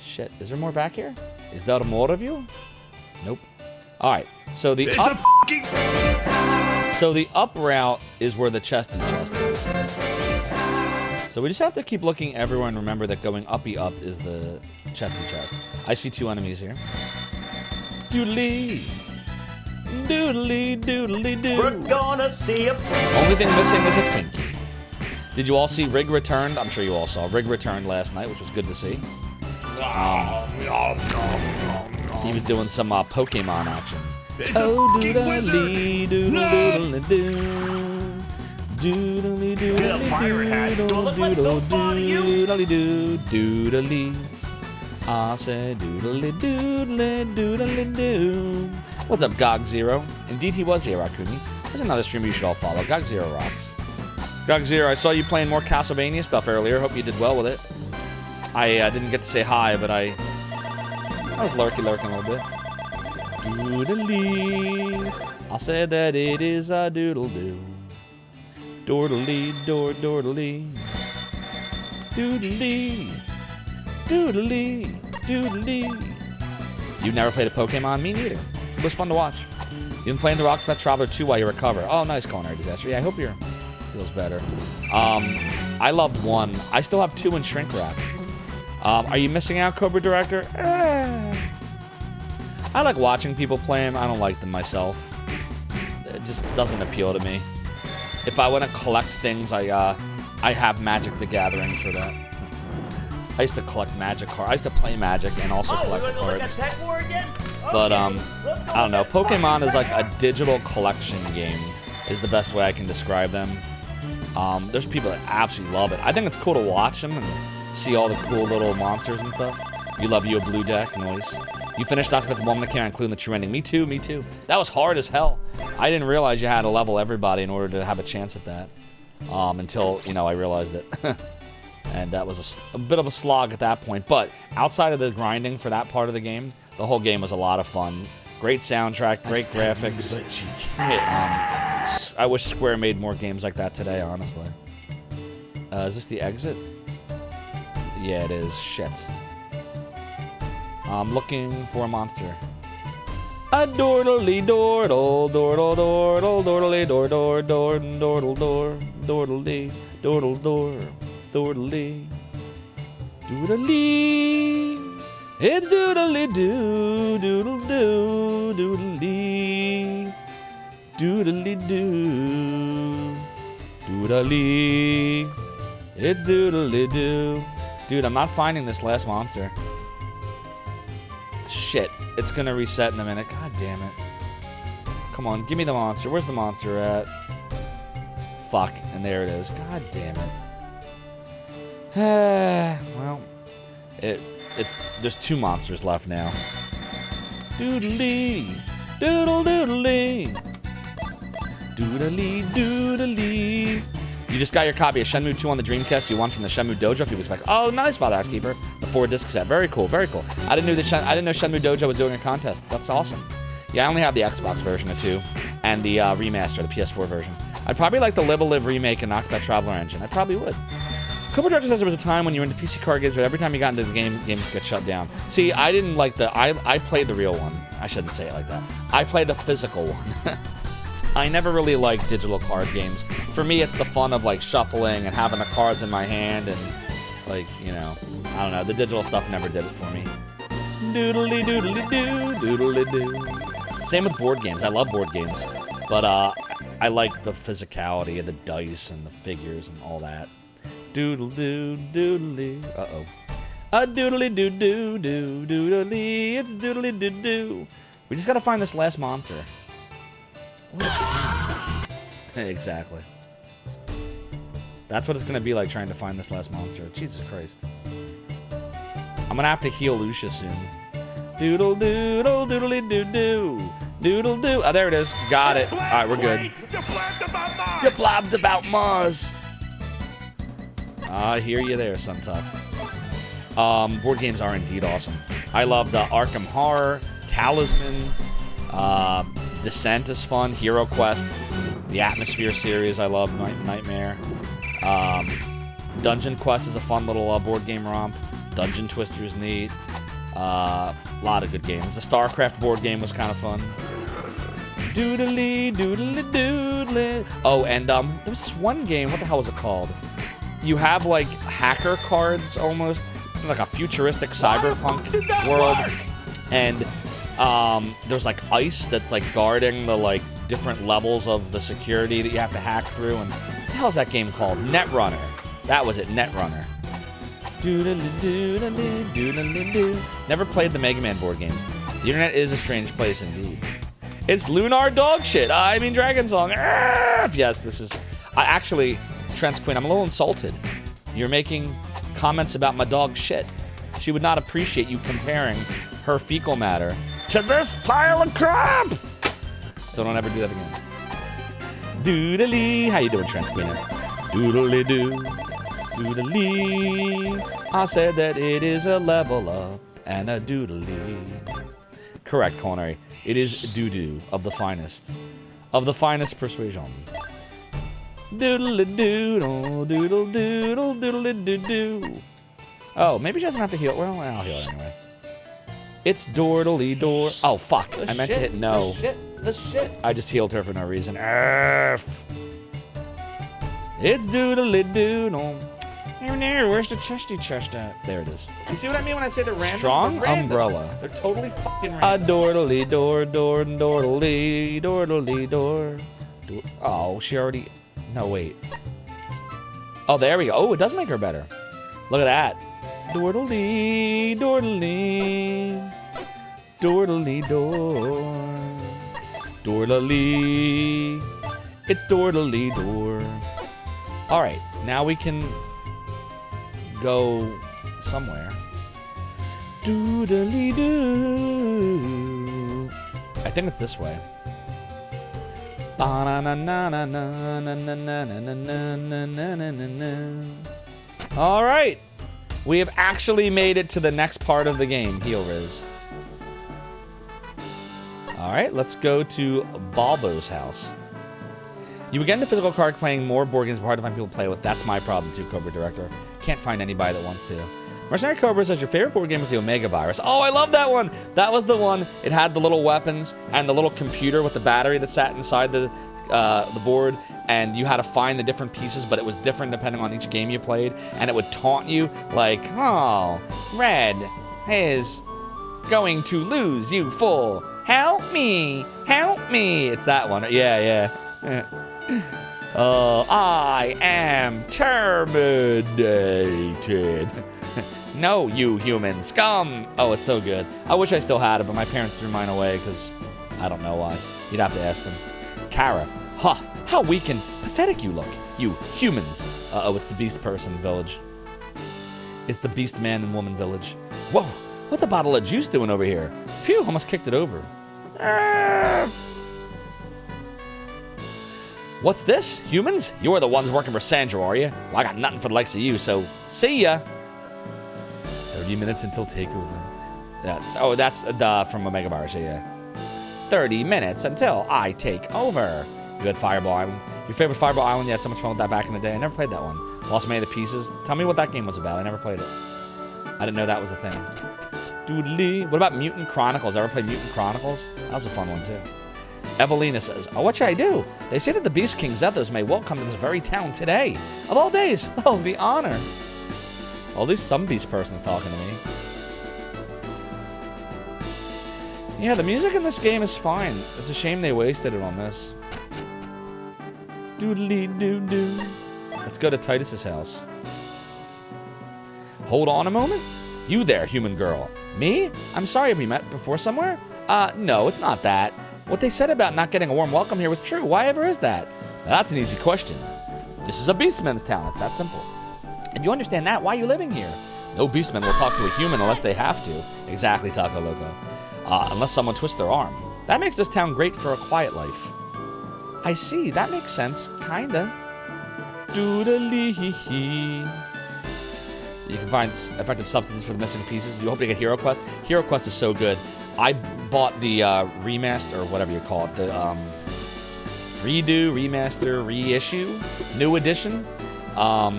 A: Shit, is there more back here? Is there more of you? Nope. All right. So the up route is where the chesty chest is. So we just have to keep looking everywhere and remember that going uppy up is the chesty chest. I see 2 enemies here. Doodly. Doodly doodly doo.
J: We're gonna see a...
A: Only thing missing is a Twinkie. Did you all see Rig returned? I'm sure you all saw. Rig returned last night, which was good to see. He was doing some Pokemon action. Oh, doodly doodly doo. Doodly doodly
J: Get a pirate hat. Do I look like Zophar to you?
A: Doodly doodly. I said doodly doodly doodly doo. What's up, GOG Zero? Indeed, he was J-Rakumi. There's another streamer you should all follow. GOG Zero rocks. GOG Zero, I saw you playing more Castlevania stuff earlier. Hope you did well with it. I didn't get to say hi, but I was lurking a little bit. Doodly. I said that it is a doodle doo. Doodly doodly. Doodly. Doodly. Doodly. You never played a Pokemon? Me neither. It was fun to watch. You've been playing the Octopath Traveler 2 while you recover. Oh, nice, Culinary Disaster. Yeah, I hope your feels better. I loved 1. I still have 2 in shrink wrap. Are you missing out, Cobra Director? I like watching people play them. I don't like them myself. It just doesn't appeal to me. If I want to collect things, I have Magic the Gathering for that. I used to collect Magic cards. I used to play Magic and also collect the cards. But I don't know. Pokemon is like a digital collection game. Is the best way I can describe them. There's people that absolutely love it. I think it's cool to watch them and see all the cool little monsters and stuff. You love you a blue deck, noise. You finished Octopath 1 mechanic, including the true ending. Me too, me too. That was hard as hell. I didn't realize you had to level everybody in order to have a chance at that. Until, I realized it. And that was a bit of a slog at that point. But outside of the grinding for that part of the game, the whole game was a lot of fun. Great soundtrack, great graphics. I wish Square made more games like that today, honestly. Is this the exit? Yeah, it is. Shit. I'm looking for a monster. A dordly dordle, dordle dordle, dordly dor dor dor dordle dor, dordly dordle dor, dordly doodly. It's doodly doo, doodle doo, doodly, doodly doo, doodly. It's doodly doo. Dude, I'm not finding this last monster. Shit, it's gonna reset in a minute. God damn it. Come on, give me the monster. Where's the monster at? Fuck, and there it is. God damn it. Well, there's 2 monsters left now. Doodly, doodle doodly, doodly doodly. You just got your copy of Shenmue 2 on the Dreamcast you won from the Shenmue Dojo a few weeks back. Oh, nice, Father Housekeeper. The 4-disc set. Very cool, very cool. I didn't know Shenmue Dojo was doing a contest. That's awesome. Yeah, I only have the Xbox version of 2 and the remaster, the PS4 version. I'd probably like the Live a Live remake and Octopath Traveler engine. I probably would. Cobra Director says there was a time when you were into PC card games, but every time you got into the game, games get shut down. See, I didn't like I played the real one. I shouldn't say it like that. I played the physical one. I never really liked digital card games. For me, it's the fun of like shuffling and having the cards in my hand and like, I don't know. The digital stuff never did it for me. Doodly doodly doo, doodly doo. Same with board games. I love board games, but I like the physicality of the dice and the figures and all that. Doodle doo, doodly. Uh-oh. A doodly doo doo doo doodly. It's doodly doo doo. We just gotta find this last monster. Exactly. That's what it's going to be like trying to find this last monster. Jesus Christ. I'm going to have to heal Lucia soon. Doodle doodle doodly doo doo. Doodle doo. Oh, there it is. Got it. All right, we're good. You blabbed about Mars. I hear you there, Suntuck. Board games are indeed awesome. I love the Arkham Horror, Talisman, Descent is fun, Hero Quest, the Atmosphere series I love, Nightmare. Dungeon Quest is a fun little board game romp. Dungeon Twister is neat. A lot of good games. The StarCraft board game was kind of fun. Doodly doodly doodly. Oh, and there was this one game. What the hell was it called? You have like hacker cards almost, like a futuristic cyberpunk world, and there's like ice that's like guarding the like different levels of the security that you have to hack through. And what the hell's that game called? Netrunner. That was it. Netrunner. Never played the Mega Man board game. The internet is a strange place indeed. It's Lunar dog shit. I mean Dragon Song. Yes, this is... actually, Trent's Queen, I'm a little insulted. You're making comments about my dog shit. She would not appreciate you comparing her fecal matter to this pile of crap. So don't ever do that again. Doodly. How you doing, Trent's Queen? Doodly doo. Doodly. I said that it is a level up and a doodly. Correct, Culinary. It is doo-doo of the finest. Of the finest persuasion. Doodly doodle, doodle doodle, doodly doo doo. Oh, maybe she doesn't have to heal. Well, I'll heal it anyway. It's dordly door. Oh, fuck. I meant to hit no.
J: The shit.
A: I just healed her for no reason. It's doodly doodle. Where's the chesty chest at? There it is.
J: You see what I mean when I say the random?
A: Strong
J: random.
A: umbrella.
J: They're totally fucking random.
A: A dordly door, dordly, dordly door. Oh, she already... No, wait. Oh, there we go. Oh, it does make her better. Look at that. Dordly, dordly, dordly door. Dordly. It's dordly door. All right, now we can go somewhere. Doodly doo. I think it's this way. All right, we have actually made it to the next part of the game, Heal Riz. All right, let's go to Balbo's house. You begin the physical card playing more board games, hard to find people to play with. That's my problem too, Cobra Director. Can't find anybody that wants to. Mercenary Cobra says your favorite board game was the Omega Virus. Oh, I love that one. That was the one. It had the little weapons and the little computer with the battery that sat inside the board, and you had to find the different pieces, but it was different depending on each game you played, and it would taunt you like, oh, red is going to lose, you fool. Help me. Help me. It's that one. Yeah. I am terminated. No, you human scum. Oh, it's so good. I wish I still had it, but my parents threw mine away because I don't know why. You'd have to ask them. Kara, how weak and pathetic you look. You humans. Oh, it's the Beast Person Village. It's the Beast Man and Woman Village. Whoa, what's a bottle of juice doing over here? Phew, almost kicked it over. What's this? Humans? You're the ones working for Sandro, are you? Well, I got nothing for the likes of you, so see ya. 30 minutes until takeover. Yeah. Oh, that's from Omega Virus, yeah. 30 minutes until I take over. You had Fireball Island. Your favorite Fireball Island? You had so much fun with that back in the day. I never played that one. Lost many of the pieces. Tell me what that game was about. I never played it. I didn't know that was a thing. Doodly. What about Mutant Chronicles? Ever played Mutant Chronicles? That was a fun one, too. Evelina says, oh, what should I do? They say that the Beast King Zethos may welcome to this very town today. Of all days. Oh, the honor. Well, at least some Beast person's talking to me. Yeah, the music in this game is fine. It's a shame they wasted it on this. Doodly doo doo. Let's go to Titus's house. Hold on a moment. You there, human girl. Me? I'm sorry, have we met before somewhere? No, it's not that. What they said about not getting a warm welcome here was true. Why ever is that? Now, that's an easy question. This is a beastman's town. It's that simple. If you understand that, why are you living here? No beastman will talk to a human unless they have to. Exactly, Taco Loco. Unless someone twists their arm. That makes this town great for a quiet life. I see. That makes sense. Kinda. Doodly-hee-hee. You can find effective substitutes for the missing pieces. You hope to get Hero Quest. Hero Quest is so good. I bought the remaster, or whatever you call it, the redo, remaster, reissue, new edition,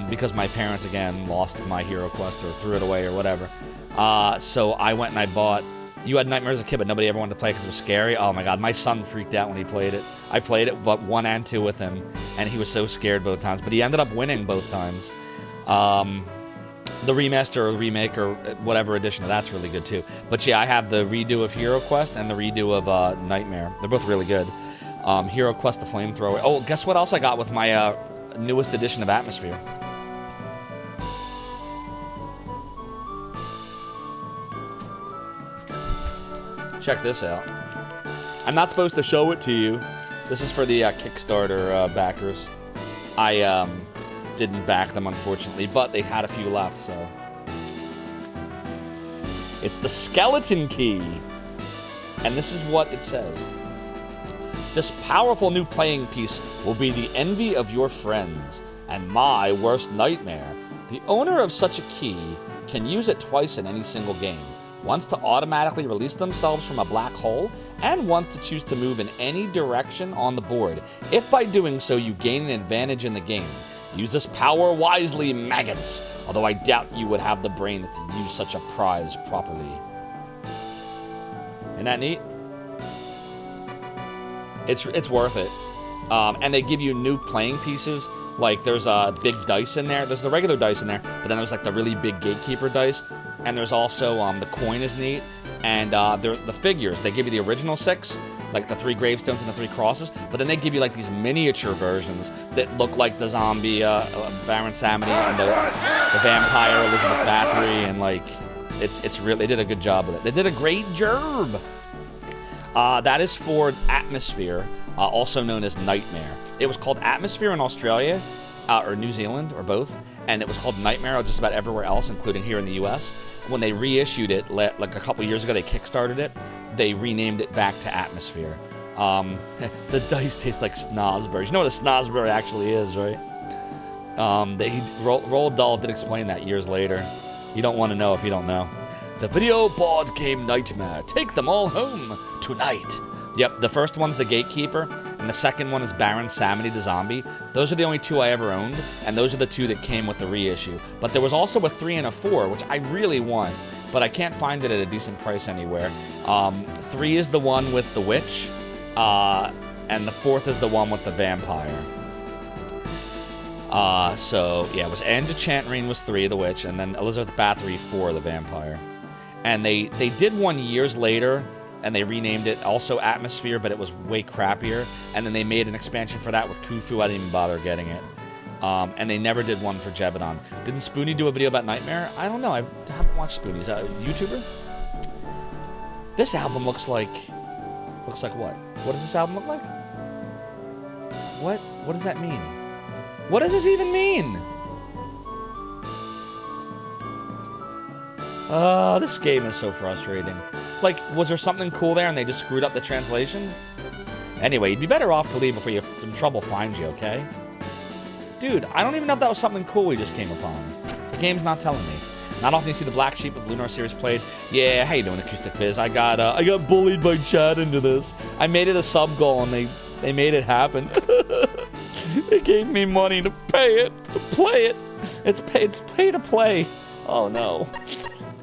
A: because my parents, again, lost my Hero Quest or threw it away or whatever. So I went and I bought... You had Nightmare as a kid, but nobody ever wanted to play it because it was scary. Oh my god, my son freaked out when he played it. I played it, but 1 and 2 with him, and he was so scared both times. But he ended up winning both times. The remaster or remake or whatever edition of that's really good too. But yeah, I have the redo of Hero Quest and the redo of Nightmare. They're both really good. Hero Quest, the Flamethrower. Oh, guess what else I got with my newest edition of Atmosphere? Check this out. I'm not supposed to show it to you. This is for the Kickstarter backers. I didn't back them, unfortunately, but they had a few left, so. It's the skeleton key. And this is what it says. This powerful new playing piece will be the envy of your friends and my worst nightmare. The owner of such a key can use it twice in any single game. Once to automatically release themselves from a black hole, and once to choose to move in any direction on the board, if by doing so you gain an advantage in the game. Use this power wisely, maggots, although I doubt you would have the brains to use such a prize properly. Isn't that neat? It's worth it. And they give you new playing pieces. Like, there's a big dice in there. There's the regular dice in there, but then there's like the really big gatekeeper dice. And there's also, the coin is neat. And the figures, they give you the original 6, like the 3 gravestones and the 3 crosses, but then they give you like these miniature versions that look like the zombie Baron Samedi and the vampire Elizabeth Bathory, and like, it's really, they did a good job with it. They did a great job. That is for Atmosphere, also known as Nightmare. It was called Atmosphere in Australia, or New Zealand, or both, and it was called Nightmare just about everywhere else, including here in the US. When they reissued it, like a couple years ago, they kickstarted it, they renamed it back to Atmosphere. The dice taste like snozberries. You know what a snozberry actually is, right? Roald Dahl did explain that years later. You don't want to know if you don't know. The video board game Nightmare. Take them all home tonight. Yep, the first one's the Gatekeeper, and the second one is Baron Samedi the Zombie. Those are the only 2 I ever owned, and those are the 2 that came with the reissue. But there was also a 3 and a 4, which I really want, but I can't find it at a decent price anywhere. 3 is the one with the witch, and the 4th is the one with the vampire. So, yeah, it was Anne de Chantrine was 3, the witch, and then Elizabeth Bathory 4, the vampire. And they did one years later, and they renamed it also Atmosphere, but it was way crappier. And then they made an expansion for that with Khufu. I didn't even bother getting it. And they never did one for Jevedon. Didn't Spoonie do a video about Nightmare? I don't know. I haven't watched Spoonie. Is that a YouTuber? This album looks like what? What does this album look like? What does that mean? What does this even mean? This game is so frustrating. Like, was there something cool there and they just screwed up the translation? Anyway, you'd be better off to leave before some trouble finds you, okay? Dude, I don't even know if that was something cool we just came upon. The game's not telling me. Not often you see the black sheep of Lunar series played. Yeah, how you doing, Acoustic Biz? I got bullied by Chad into this. I made it a sub goal and they made it happen. They gave me money to pay it, to play it. It's pay to play. Oh no.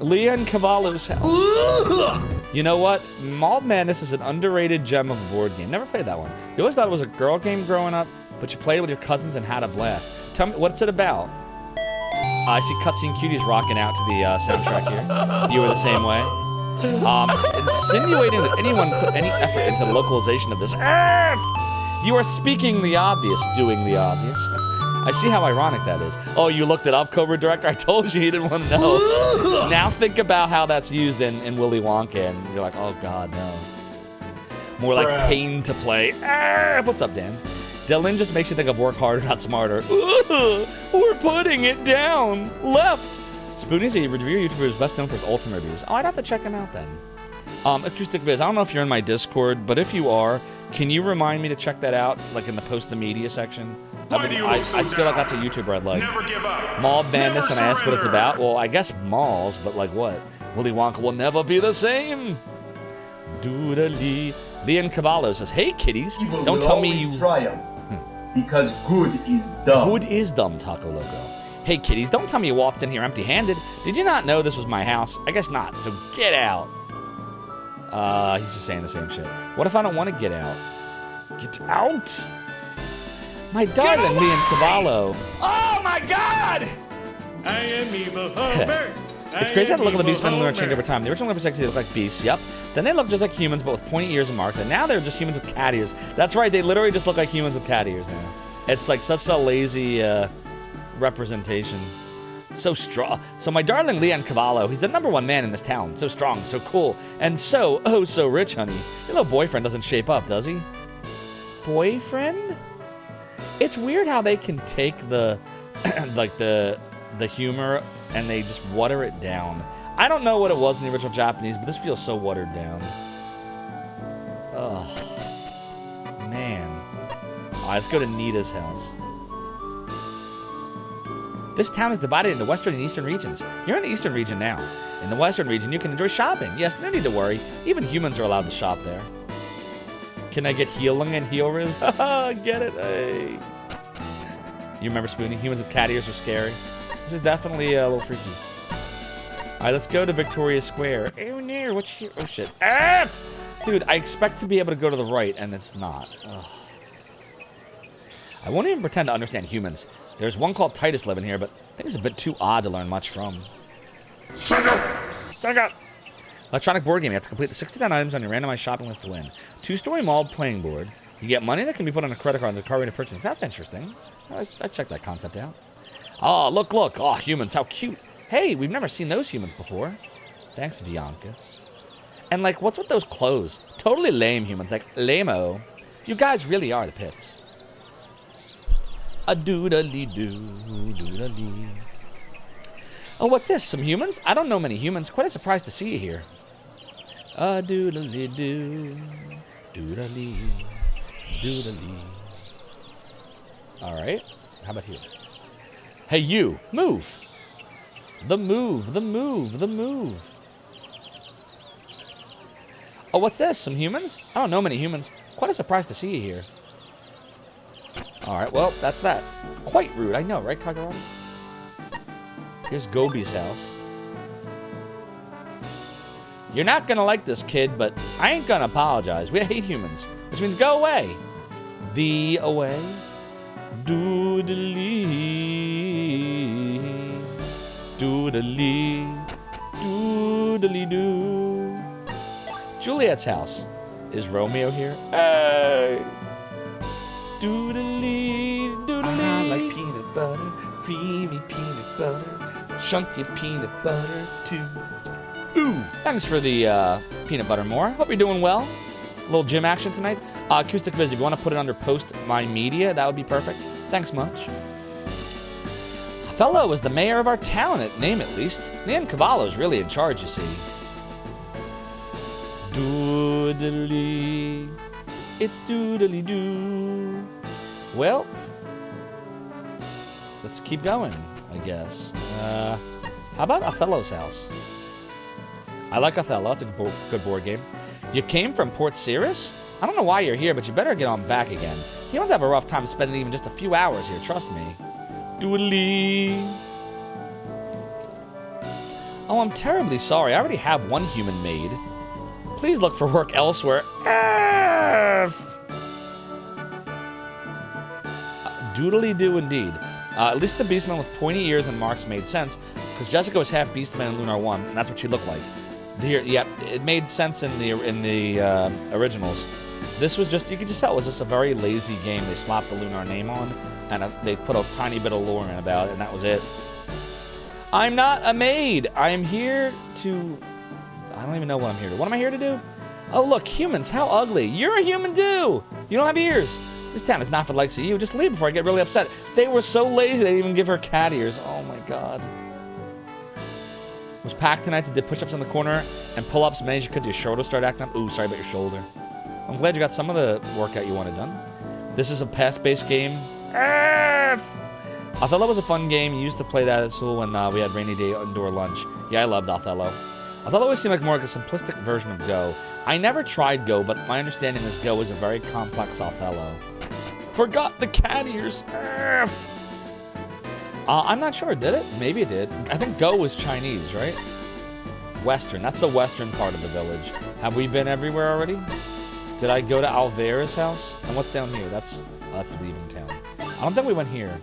A: Leon Cavallo's house. You know what? Mall Madness is an underrated gem of a board game. Never played that one. You always thought it was a girl game growing up, but you played it with your cousins and had a blast. Tell me, what's it about? I see Cutscene Cuties rocking out to the soundtrack here. You were the same way. Insinuating that anyone put any effort into the localization of this. You are speaking the obvious, doing the obvious. I see how ironic that is. Oh, you looked it up, Cobra Director? I told you didn't want to know. Now think about how that's used in Willy Wonka, and you're like, oh god, no. More like pain to play. What's up, Dan? Dylan just makes you think of work harder, not smarter. Ooh, we're putting it down. Left. Spoonie's a reviewer YouTuber who's best known for his Ultimate reviews. Oh, I'd have to check him out then. Acoustic Viz, I don't know if you're in my Discord, but if you are, can you remind me to check that out, like in the post the media section? I feel like that's a YouTuber I'd like.
B: Never give up.
A: Mall Madness, and I asked what it's about. Well, I guess malls, but like what? Willy Wonka will never be the same. Doodly. Leon Cavallo says, "Hey kitties,
M: Evil
A: don't
M: will
A: tell me
M: always
A: you
M: triumph, because good is dumb.
A: Good is dumb, Taco Loco. Hey kitties, don't tell me you walked in here empty-handed. Did you not know this was my house? I guess not. So get out." He's just saying the same shit. What if I don't want to get out? Get out. My darling Leon Cavallo.
J: Oh my God! I am evil Homer.
A: It's crazy how the look of the Beastmen and Lunar changed over time. The original level 6, they looked like beasts, yep. Then they looked just like humans, but with pointy ears and marks. And now they're just humans with cat ears. That's right, they literally just look like humans with cat ears now. It's like such a lazy representation. So strong. So my darling Leon Cavallo, he's the #1 man in this town. So strong, so cool, and so rich, honey. Your little boyfriend doesn't shape up, does he? Boyfriend? It's weird how they can take the like the humor and they just water it down. I don't know what it was in the original Japanese, but this feels so watered down. Ugh. Man. All right, let's go to Nita's house. This town is divided into western and eastern regions. You're in the eastern region now. In the western region, you can enjoy shopping. Yes, no need to worry. Even humans are allowed to shop there. Can I get healing and heal riz? Haha, get it? Hey. You remember Spoonie? Humans with cat ears are scary. This is definitely a little freaky. All right, let's go to Victoria Square. Oh, no, what's here? Oh, shit. Ah! Dude, I expect to be able to go to the right, and it's not. Ugh. I won't even pretend to understand humans. There's one called Titus living here, but I think it's a bit too odd to learn much from. Sega! Electronic board game. You have to complete the 69 items on your randomized shopping list to win. 2-story mall playing board. You get money that can be put on a credit card on the card to purchase. That's interesting. I checked that concept out. Oh, look. Oh, humans, how cute. Hey, we've never seen those humans before. Thanks, Bianca. And, like, what's with those clothes? Totally lame humans, like, lame-o. You guys really are the pits. A doodly-doo, doodly. Oh, what's this? Some humans? I don't know many humans. Quite a surprise to see you here. A doodly-doo, doodly, doodly. All right. How about here? Hey, you. Move. The move. Oh, what's this? Some humans? I don't know many humans. Quite a surprise to see you here. All right, well, that's that. Quite rude, I know, right, Kagurani? Here's Gobi's house. You're not gonna like this, kid, but I ain't gonna apologize. We hate humans, which means go away. The away. Doodly. Doodly. Doodly doo. Juliet's house. Is Romeo here? Hey! Doodly, doodly. I like peanut butter, creamy peanut butter, chunky peanut butter too. Ooh, thanks for the peanut butter more. Hope you're doing well. A little gym action tonight. Acoustic Viz, if you want to put it under post my media, that would be perfect. Thanks much. Othello is the mayor of our town, at name at least. Leon Cavallo's really in charge, you see. Doodly. It's doodly doo. Well, let's keep going, I guess. How about Othello's house? I like Othello. It's a good board game. You came from Port Cirrus? I don't know why you're here, but you better get on back again. You don't have a rough time spending even just a few hours here, trust me. Doodly. Oh, I'm terribly sorry. I already have one human maid. Please look for work elsewhere. Doodly-doo indeed. At least the Beastman with pointy ears and marks made sense, because Jessica was half Beastman in Lunar 1, and that's what she looked like. Here, yeah, it made sense in the originals. This was just, you could just tell it was just a very lazy game. They slapped the Lunar name on, and they put a tiny bit of lore in about it, and that was it. I'm not a maid. I am here to... I don't even know what I'm here to... What am I here to do? Oh, look, humans, how ugly. You're a human too. You don't have ears. This town is not for the likes of you. Just leave before I get really upset. They were so lazy they didn't even give her cat ears. Oh my god. Was packed tonight, so did push-ups in the corner and pull-ups. Managed you could. Your shoulder start acting up. Ooh, sorry about your shoulder. I'm glad you got some of the workout you wanted done. This is a pass-based game. Othello was a fun game. You used to play that at school when we had rainy day indoor lunch. Yeah, I loved Othello. Othello always seemed like more like a simplistic version of Go. I never tried Go, but my understanding is Go is a very complex Othello. Forgot the cat ears. I'm not sure. Did it? Maybe it did. I think Go was Chinese, right? Western. That's the western part of the village. Have we been everywhere already? Did I go to Alvera's house? And what's down here? That's leaving town. I don't think we went here.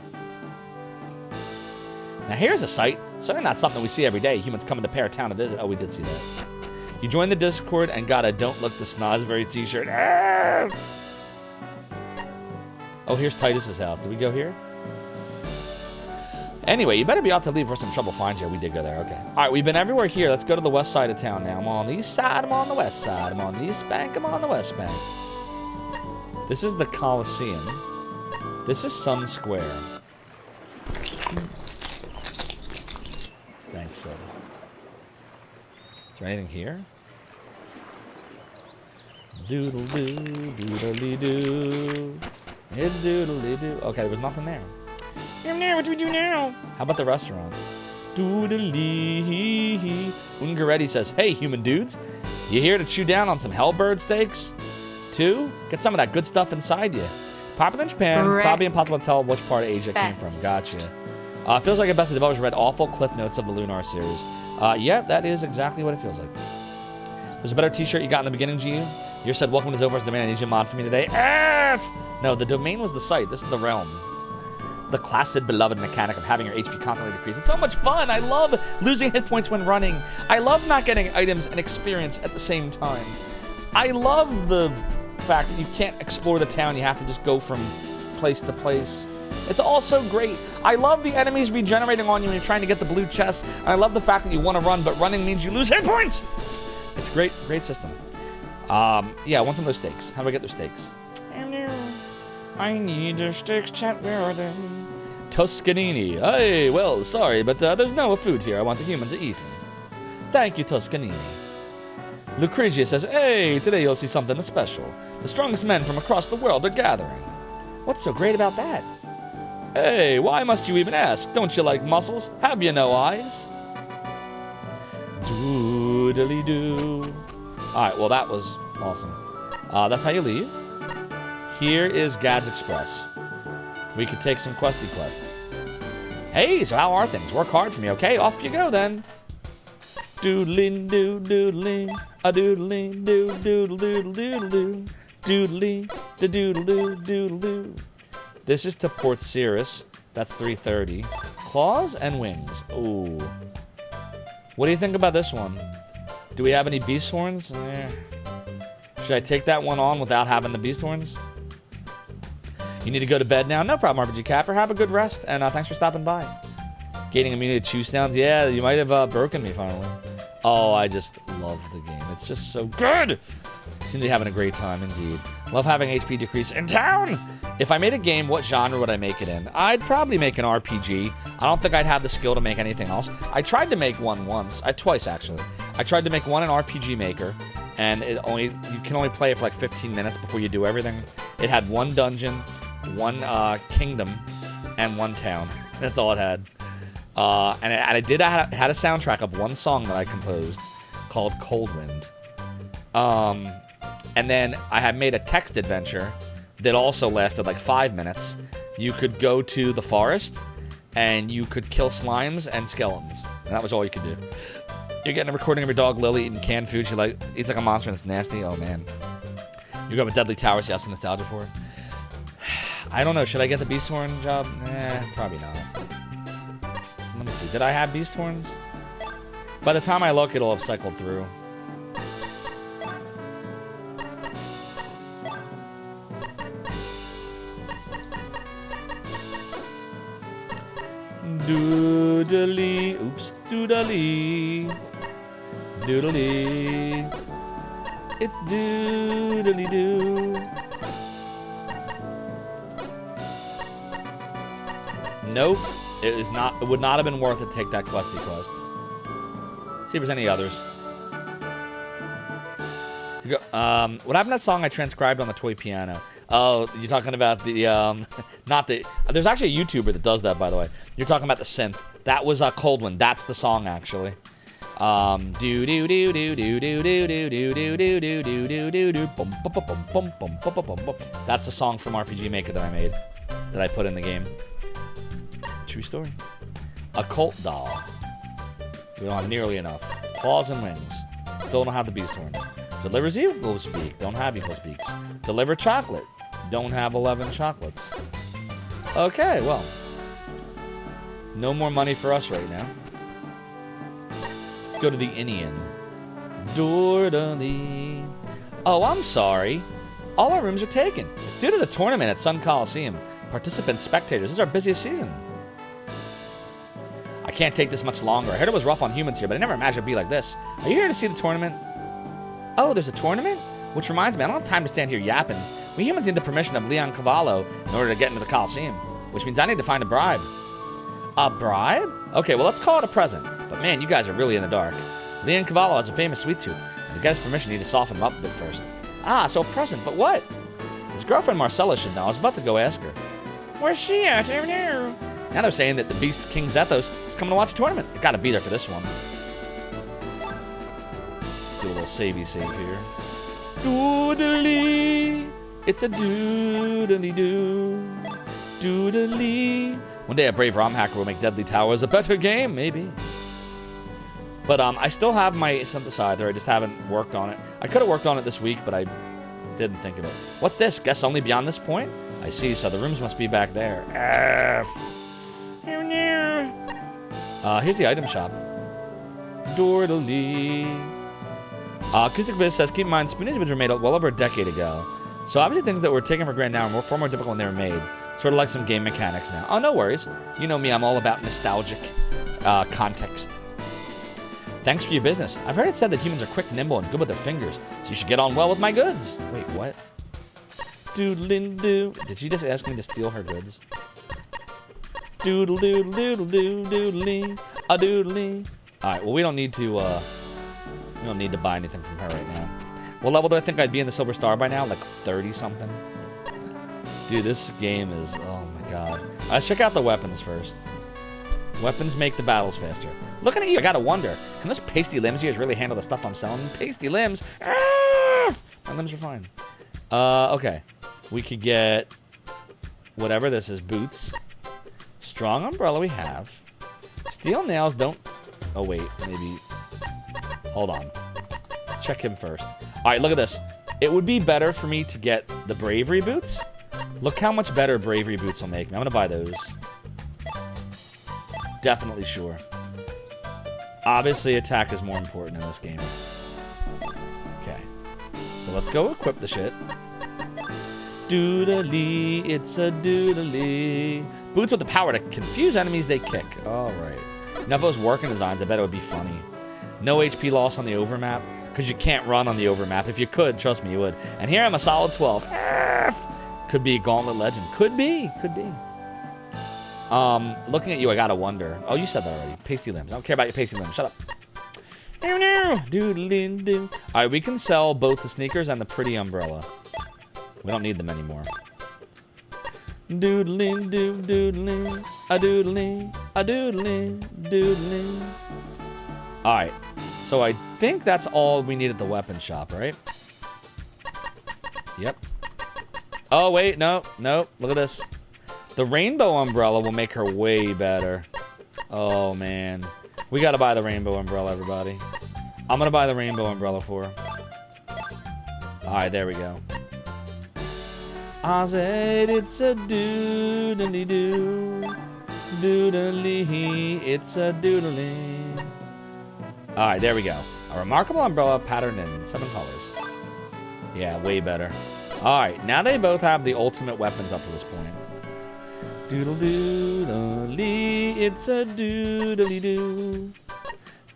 A: Now here's a sight. Certainly not something we see every day. Humans coming to Pear Town to visit. Oh, we did see that. You joined the Discord and got a Don't Look the Snozberry t-shirt. Oh, here's Titus's house. Did we go here? Anyway, you better be out to leave before some trouble finds you. We did go there. Okay. All right, we've been everywhere here. Let's go to the west side of town now. I'm on the east side. I'm on the west side. I'm on the east bank. I'm on the west bank. This is the Coliseum. This is Sun Square. Thanks, Soda. Is there anything here? Doodle-doo, doodly-doo. It's doodly-doo. Okay, there was nothing there. What do we do now? How about the restaurant? Doodly. Ungaretti says, hey, human dudes. You here to chew down on some hellbird steaks? 2? Get some of that good stuff inside you. Popular in Japan. Probably impossible to tell which part of Asia it came from. Gotcha. Feels like a best of developers read awful cliff notes of the Lunar series. Yeah, that is exactly what it feels like. There's a better t-shirt you got in the beginning, GU. You said, welcome to Zophar's domain. I need you to mod for me today. F! No, the domain was the site. This is the realm. The classic beloved mechanic of having your HP constantly decrease. It's so much fun. I love losing hit points when running. I love not getting items and experience at the same time. I love the fact that you can't explore the town. You have to just go from place to place. It's all so great. I love the enemies regenerating on you when you're trying to get the blue chest. And I love the fact that you want to run, but running means you lose hit points. It's great, great system. Yeah, I want some of those steaks. How do I get those steaks? I need those steaks, chat. Where are they? Toscanini. Hey, well, sorry, but there's no food here. I want the humans to eat. Thank you, Toscanini. Lucrezia says, hey, today you'll see something special. The strongest men from across the world are gathering. What's so great about that? Hey, why must you even ask? Don't you like muscles? Have you no eyes? Doodly-doo. Alright, well, that was awesome. That's how you leave. Here is Gad's Express. We could take some questy quests. Hey, so how are things? Work hard for me, okay? Off you go, then. Doodling, doo, doodling, a doodling, doo, doodle, doodle, doodle, doo, doodling, da doodle, doo, doodle, doo. This is to Port Cirrus. That's 330. Claws and wings. Ooh. What do you think about this one? Do we have any beast horns? Should I take that one on without having the beast horns? You need to go to bed now? No problem, RPG Capper. Have a good rest, and thanks for stopping by. Gaining immunity to chew sounds. Yeah, you might have broken me finally. Oh, I just love the game. It's just so good. Seem to be having a great time indeed. Love having HP decrease in town. If I made a game, what genre would I make it in? I'd probably make an RPG. I don't think I'd have the skill to make anything else. I tried to make one once. Twice, actually. I tried to make one in RPG Maker, and you can only play it for like 15 minutes before you do everything. It had one dungeon, one kingdom, and one town. That's all it had. And it had a soundtrack of one song that I composed called Cold Wind. And then I had made a text adventure that also lasted like 5 minutes. You could go to the forest and you could kill slimes and skeletons. And that was all you could do. You're getting a recording of your dog Lily eating canned food. She eats like a monster and it's nasty. Oh man. You go up a Deadly Towers, you have some nostalgia for it. I don't know. Should I get the Beast Horn job? Probably not. Let me see. Did I have Beast Horns? By the time I look, it'll have cycled through. Doodly. Oops. Doodly. Doodly. It's doodly doo. Nope. It is not. It would not have been worth it to take that questy quest. See if there's any others. What happened to that song I transcribed on the toy piano? Oh, you're talking about the, not the, there's actually a YouTuber that does that, by the way. You're talking about the synth. That was a cold one. That's the song, actually. Do do do do do do do do do do do do do do do do bum bum bum bum bum bum bum bum. That's the song from RPG Maker that I made, that I put in the game. True story. A cult doll. We don't have nearly enough. Claws and wings. Still don't have the beast horns. Delivers eagle speak. Don't have eagle speaks. Deliver chocolate. Don't have 11 chocolates. Okay, well. No more money for us right now. Let's go to the Indian. Dordally. Oh, I'm sorry. All our rooms are taken. It's due to the tournament at Sun Coliseum. Participants, spectators. This is our busiest season. I can't take this much longer. I heard it was rough on humans here, but I never imagined it'd be like this. Are you here to see the tournament? Oh, there's a tournament? Which reminds me, I don't have time to stand here yapping. We humans need the permission of Leon Cavallo in order to get into the Coliseum, which means I need to find a bribe. A bribe? Okay, well, let's call it a present. But man, you guys are really in the dark. Leon Cavallo has a famous sweet tooth, and to get his permission, you need to soften him up a bit first. Ah, so a present, but what? His girlfriend Marcella should know. I was about to go ask her. Where's she at? Now they're saying that the Beast King Zethos is coming to watch the tournament. I gotta be there for this one. Let's do a little savey save here. Doodly. It's a doodly doo. Doodly. One day a brave ROM hacker will make Deadly Towers a better game, maybe. But I still have my synthesizer. I just haven't worked on it. I could have worked on it this week, but I didn't think of it. What's this? Guess only beyond this point? I see, so the rooms must be back there. Here's the item shop. Dordally. Acoustic Viz says, keep in mind, Spoonies were made well over a decade ago. So obviously things that were taken for granted now are far more difficult when they were made. Sort of like some game mechanics now. Oh, no worries. You know me, I'm all about nostalgic context. Thanks for your business. I've heard it said that humans are quick, nimble, and good with their fingers, so you should get on well with my goods. Wait, what? Doodle-doo. Did she just ask me to steal her goods? Doodle-doodle-doodle-doo-doodle-lee. A doodle-lee. Alright, well, we don't need to buy anything from her right now. What level do I think I'd be in the Silver Star by now? Like 30-something? Dude, this game is... Oh, my God. Let's check out the weapons first. Weapons make the battles faster. Looking at you, I gotta wonder, can those pasty limbs here really handle the stuff I'm selling? Pasty limbs? Ah! My limbs are fine. Okay. We could get whatever this is. Boots. Strong umbrella we have. Steel nails don't... Oh, wait. Maybe... Hold on. Check him first. Alright, look at this. It would be better for me to get the bravery boots. Look how much better bravery boots will make me. I'm gonna buy those. Definitely sure. Obviously, attack is more important in this game. Okay. So let's go equip the shit. Doodly, it's a doodly. Boots with the power to confuse enemies they kick. Alright. Now, if it was working designs, I bet it would be funny. No HP loss on the overmap, because you can't run on the overmap. If you could, trust me, you would. And here I'm a solid 12. Could be Gauntlet Legend. Could be. Could be. Looking at you, I gotta wonder. Oh, you said that already. Pasty limbs. I don't care about your pasty limbs. Shut up. Doodly-doo. Alright, we can sell both the sneakers and the pretty umbrella. We don't need them anymore. Doodly-doo, doodly. A doodly. A doodly. Doodly. Alright. So I think that's all we need at the weapon shop, right? Yep. Oh, wait. No. No. Look at this. The rainbow umbrella will make her way better. Oh, man. We gotta buy the rainbow umbrella, everybody. I'm gonna buy the rainbow umbrella for her. Alright, there we go. I said it's a doodly-doo. Doodly, it's a doodly. Alright, there we go. A remarkable umbrella patterned in 7 colors. Yeah, way better. Alright, now they both have the ultimate weapons up to this point. Doodle-doodly, it's a doodly-doo.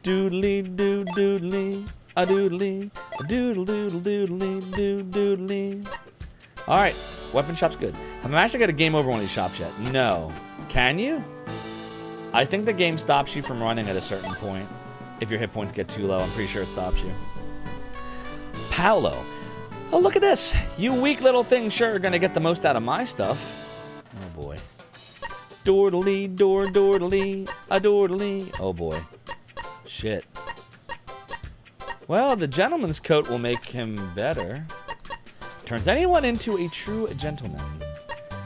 A: Doodly-doo, doodly, a doodly, a doodle-doodle-doodly, doo-doodly. Alright, weapon shop's good. Have I managed to get a game over one of these shops yet? No. Can you? I think the game stops you from running at a certain point. If your hit points get too low, I'm pretty sure it stops you. Paolo. Oh, look at this. You weak little things sure are going to get the most out of my stuff. Oh, boy. Dordly, dordly, a dordly. Oh, boy. Shit. Well, the gentleman's coat will make him better. Turns anyone into a true gentleman.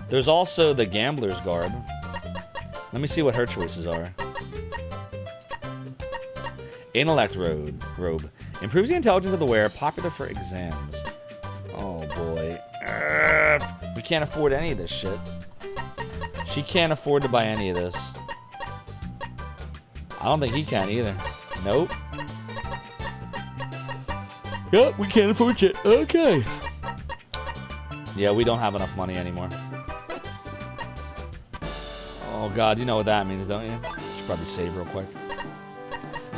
A: There's also the gambler's garb. Let me see what her choices are. Intellect robe. Improves the intelligence of the wearer, popular for exams. Oh boy. We can't afford any of this shit. She can't afford to buy any of this. I don't think he can either. Nope. Yep, we can't afford it. Okay. Yeah, we don't have enough money anymore. Oh god, you know what that means, don't you? Should probably save real quick.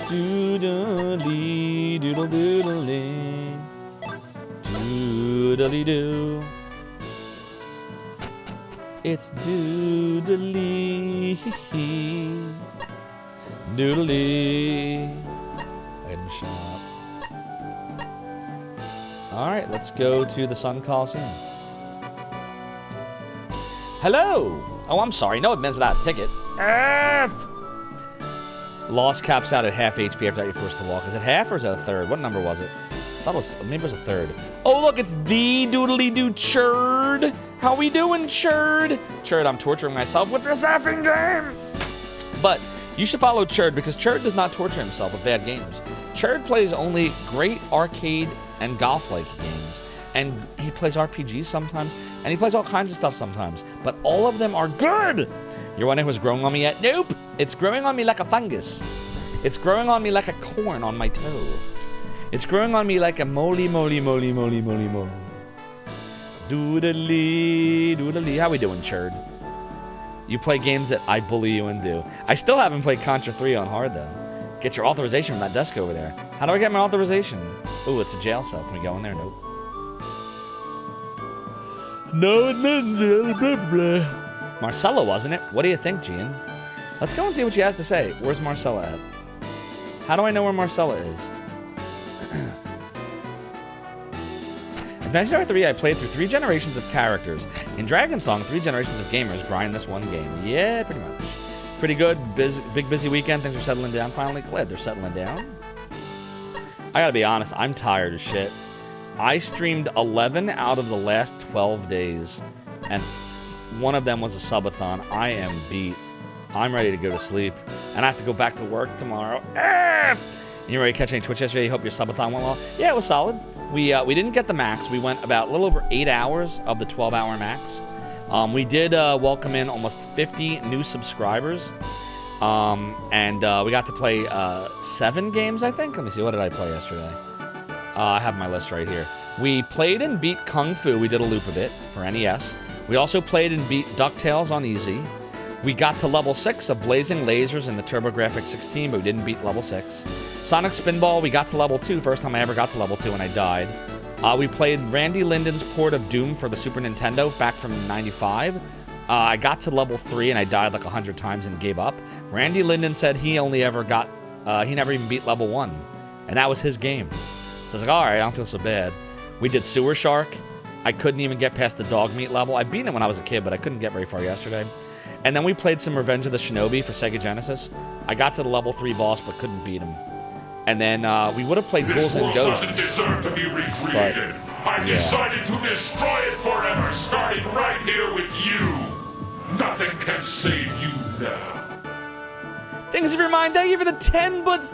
A: Doodly, doodle doodly, doodly doo. It's doodly, doodly. Item shop. All right, let's go to the Sun Coliseum. Hello. Oh, I'm sorry. No admits without a ticket. F. Loss caps out at half HP after you're forced to walk. Is it half or is it a third? What number was it? I thought it was, maybe it was a third. Oh, look, it's the doodly-doo Churd. How we doing, Churd? Churd, I'm torturing myself with this effing game. But you should follow Churd because Churd does not torture himself with bad games. Churd plays only great arcade and golf-like games. And he plays RPGs sometimes. And he plays all kinds of stuff sometimes. But all of them are good. You're wondering what's growing on me yet? Nope. It's growing on me like a fungus. It's growing on me like a corn on my toe. It's growing on me like a moly. Doodly, doodly. How we doing, Churd? You play games that I bully you and do. I still haven't played Contra 3 on hard, though. Get your authorization from that desk over there. How do I get my authorization? Ooh, it's a jail cell. Can we go in there? Nope. No, Marcella, wasn't it? What do you think, Gian? Let's go and see what she has to say. Where's Marcella at? How do I know where Marcella is? In Fantasy Star 3, I played through 3 generations of characters. In Dragon Song, 3 generations of gamers grind this one game. Yeah, pretty much. Pretty good. Big busy weekend. Things are settling down finally. Glad they're settling down. I gotta be honest, I'm tired as shit. I streamed 11 out of the last 12 days, and one of them was a subathon. I am beat. I'm ready to go to sleep, and I have to go back to work tomorrow. You ready to catch any Twitch yesterday? You hope your subathon went well? Yeah, it was solid. We didn't get the max. We went about a little over 8 hours of the 12-hour max. We did welcome in almost 50 new subscribers, and we got to play 7 games, I think. Let me see. What did I play yesterday? I have my list right here. We played and beat Kung Fu. We did a loop of it for NES. We also played and beat DuckTales on easy. We got to level 6 of Blazing Lasers in the TurboGrafx 16, but we didn't beat level 6. Sonic Spinball, we got to level 2. First time I ever got to level 2, and I died. We played Randy Linden's port of Doom for the Super Nintendo back from '95. I got to level 3, and I died like 100 times and gave up. Randy Linden said he only ever got, he never even beat level 1, and that was his game. So I was like, all right, I don't feel so bad. We did Sewer Shark. I couldn't even get past the dog meat level. I beat him when I was a kid, but I couldn't get very far yesterday. And then we played some Revenge of the Shinobi for Sega Genesis. I got to the level 3 boss, but couldn't beat him. And then we would have played Ghouls and Ghosts.
B: This world doesn't deserve to be recreated. I've decided to destroy it forever, starting right here with you. Nothing can save you now.
A: Things of your mind, thank you for the 10 bits.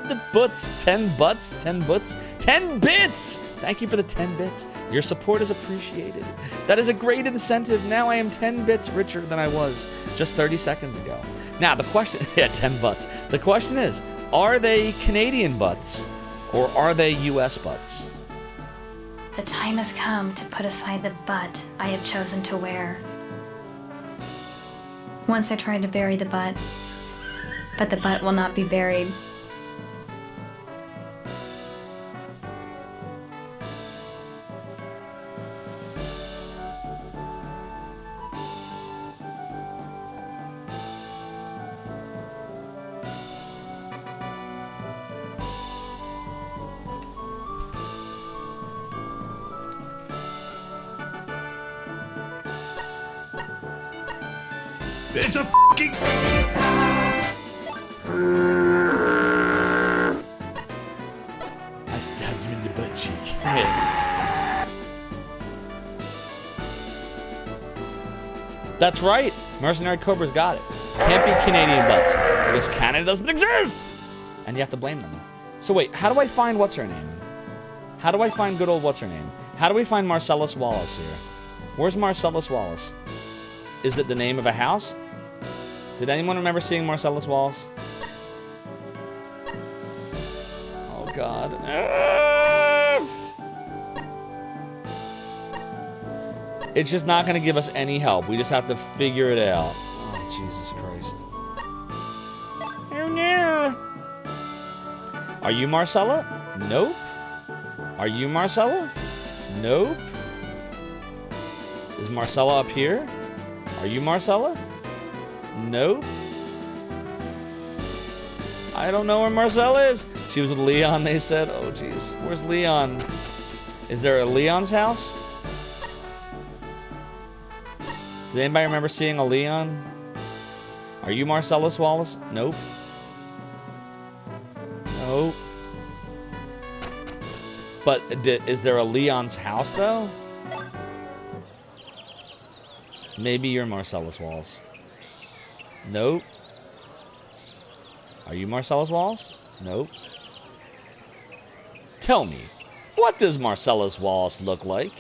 A: 10 bits. Thank you for the 10 bits. Your support is appreciated. That is a great incentive. Now I am 10 bits richer than I was just 30 seconds ago. Now the question, yeah, 10 butts. The question is, are they Canadian butts or are they US butts?
O: The time has come to put aside the butt I have chosen to wear. Once I tried to bury the butt, but the butt will not be buried.
P: It's a fucking...
A: I stabbed you in the butt cheek. That's right. Mercenary Cobra's got it. Can't be Canadian butts because Canada doesn't exist. And you have to blame them. So wait, how do I find what's her name? How do I find good old what's her name? How do we find Marcellus Wallace here? Where's Marcellus Wallace? Is it the name of a house? Did anyone remember seeing Marcellus Wallace? Oh God. It's just not going to give us any help. We just have to figure it out. Oh, Jesus Christ. Oh, no. Are you Marcella? Nope. Are you Marcella? Nope. Is Marcella up here? Are you Marcella? Nope. I don't know where Marcella is. She was with Leon, they said. Oh, jeez. Where's Leon? Is there a Leon's house? Does anybody remember seeing a Leon? Are you Marcellus Wallace? Nope. Nope. But is there a Leon's house, though? Maybe you're Marcellus Wallace. Nope. Are you Marcellus Wallace? Nope. Tell me, what does Marcellus Wallace look like?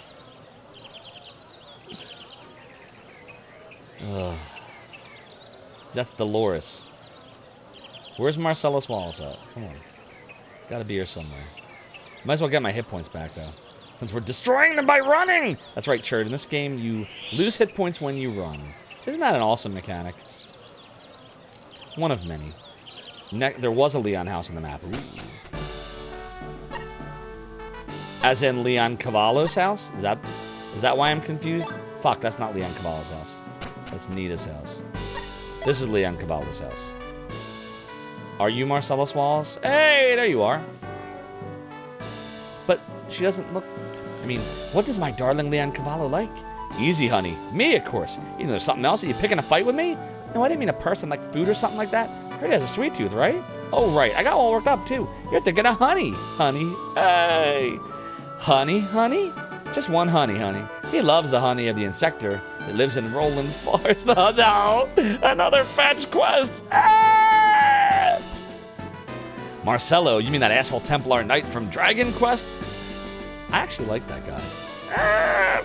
A: Ugh. That's Dolores. Where's Marcellus Wallace at? Come on. Gotta be here somewhere. Might as well get my hit points back, though. Since we're destroying them by running! That's right, Churd. In this game, you lose hit points when you run. Isn't that an awesome mechanic? One of many. There was a Leon house in the map. Ooh. As in Leon Cavallo's house? Is that why I'm confused? Fuck, that's not Leon Cavallo's house. That's Nita's house. This is Leon Cavallo's house. Are you Marcellus Wallace? Hey, there you are. But she doesn't look... I mean, what does my darling Leon Cavallo like? Easy, honey. Me, of course. You know, there's something else? Are you picking a fight with me? No, I didn't mean a person like food or something like that. I heard he has a sweet tooth, right? Oh, right. I got all worked up, too. You're thinking of honey. Honey. Hey. Honey, honey? Just one honey, honey. He loves the honey of the insector that lives in Roland Forest. Oh, no. Another fetch quest. Ah! Marcello, you mean that asshole Templar Knight from Dragon Quest? I actually like that guy. Ah!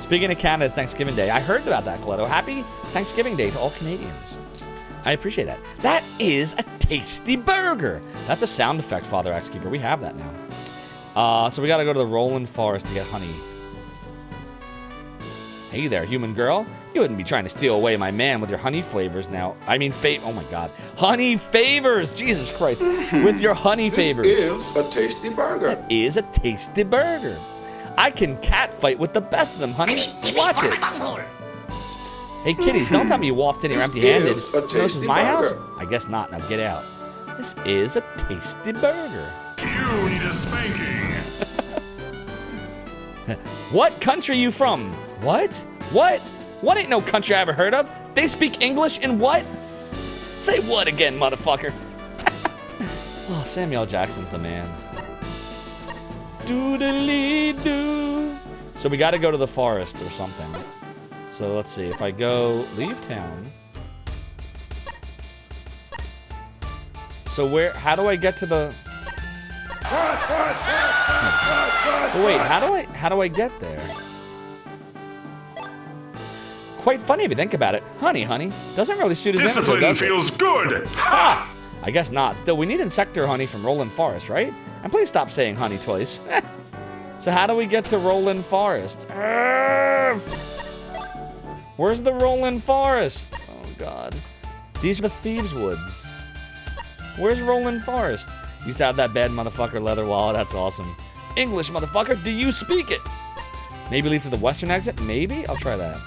A: Speaking of Canada, it's Thanksgiving Day. I heard about that, Coletto. Happy Thanksgiving Day to all Canadians. I appreciate that. That is a tasty burger. That's a sound effect, Father Axekeeper. We have that now. So we gotta go to the Roland Forest to get honey. Hey there, human girl. You wouldn't be trying to steal away my man with your honey flavors now. I mean, oh my God. Honey favors! Jesus Christ. With your honey favors.
F: This is a tasty burger.
A: That is a tasty burger. I can catfight with the best of them, honey. Watch it. Hey, kitties, don't tell me you walked in here empty-handed. You know this was my house? I guess not. Now get out. This is a tasty burger.
P: You need a spanking.
A: What country you from? What? What? What ain't no country I ever heard of? They speak English in what? Say what again, motherfucker? Oh, Samuel Jackson's the man. Doodly-doo. So we gotta go to the forest or something. So let's see. If I go leave town. So how do I get to the... Oh, wait, how do I get there? Quite funny if you think about it. Honey, doesn't really suit his image,
P: Discipline
A: does it?
P: feels good. Ha!
A: I guess not. Still, we need insector honey from Roland Forest, right? And please stop saying honey twice. So how do we get to Roland Forest? Where's the Roland Forest? Oh, God. These are the Thieves' Woods. Where's Roland Forest? Used to have that bad motherfucker leather wallet. That's awesome. English, motherfucker. Do you speak it? Maybe leave through the western exit? Maybe? I'll try that.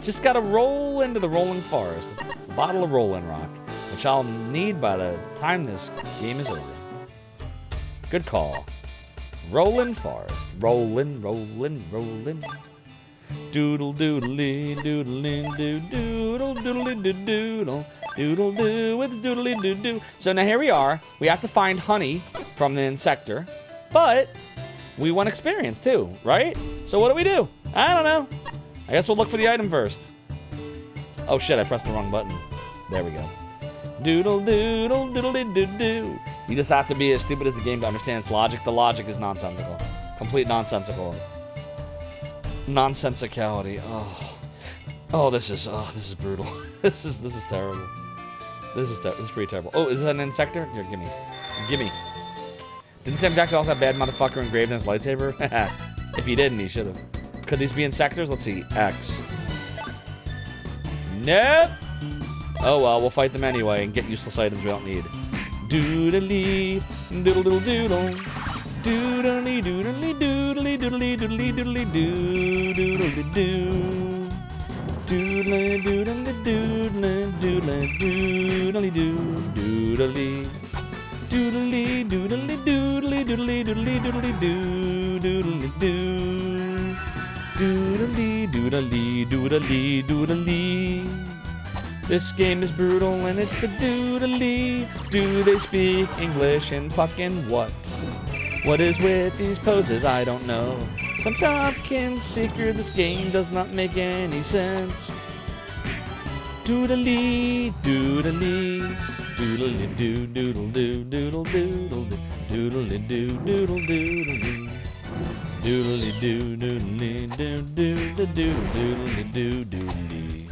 A: Just gotta roll into the Roland Forest. A bottle of Roland Rock, which I'll need by the time this game is over. Good call. Roland Forest. Rollin'. Doodle doodly doodling doo doodle doodly doo doodle doodle doo with doodly doo doo. So now here we are. We have to find honey from the insector, but we want experience too, right? So what do? I don't know. I guess we'll look for the item first. Oh shit, I pressed the wrong button. There we go. Doodle doodle doodle doo doo. You just have to be as stupid as the game to understand its logic. The logic is nonsensical. Complete nonsensical. Nonsensicality. Oh, this is brutal. This is terrible. This is pretty terrible. Oh, is that an insector? Here, gimme. Didn't Sam Jackson also have bad motherfucker engraved in his lightsaber? If he didn't, he should have. Could these be insectors? Let's see. X. Nope. Oh well, we'll fight them anyway and get useless items we don't need. Doodly doodle doodle doodle. Doodly doodly doodly doodly doodly doodly doo doodly doo. Doodly doodly doodly doodly doodly doo doodly. Doodly doodly doodly doodly doodly doodly doo doodly doo. Doodly doodly doodly doodly. This game is brutal and it's a doodly. Do they speak English and fucking what? What is with these poses? I don't know. Some Topkin seeker, this game does not make any sense. Doodly, doodly, doodly doo, doodle doo, doodle doodle doo, doodly doo, doodle doodle. Doodly doo, doodly doo, doodle doo, doodly doo, doodly.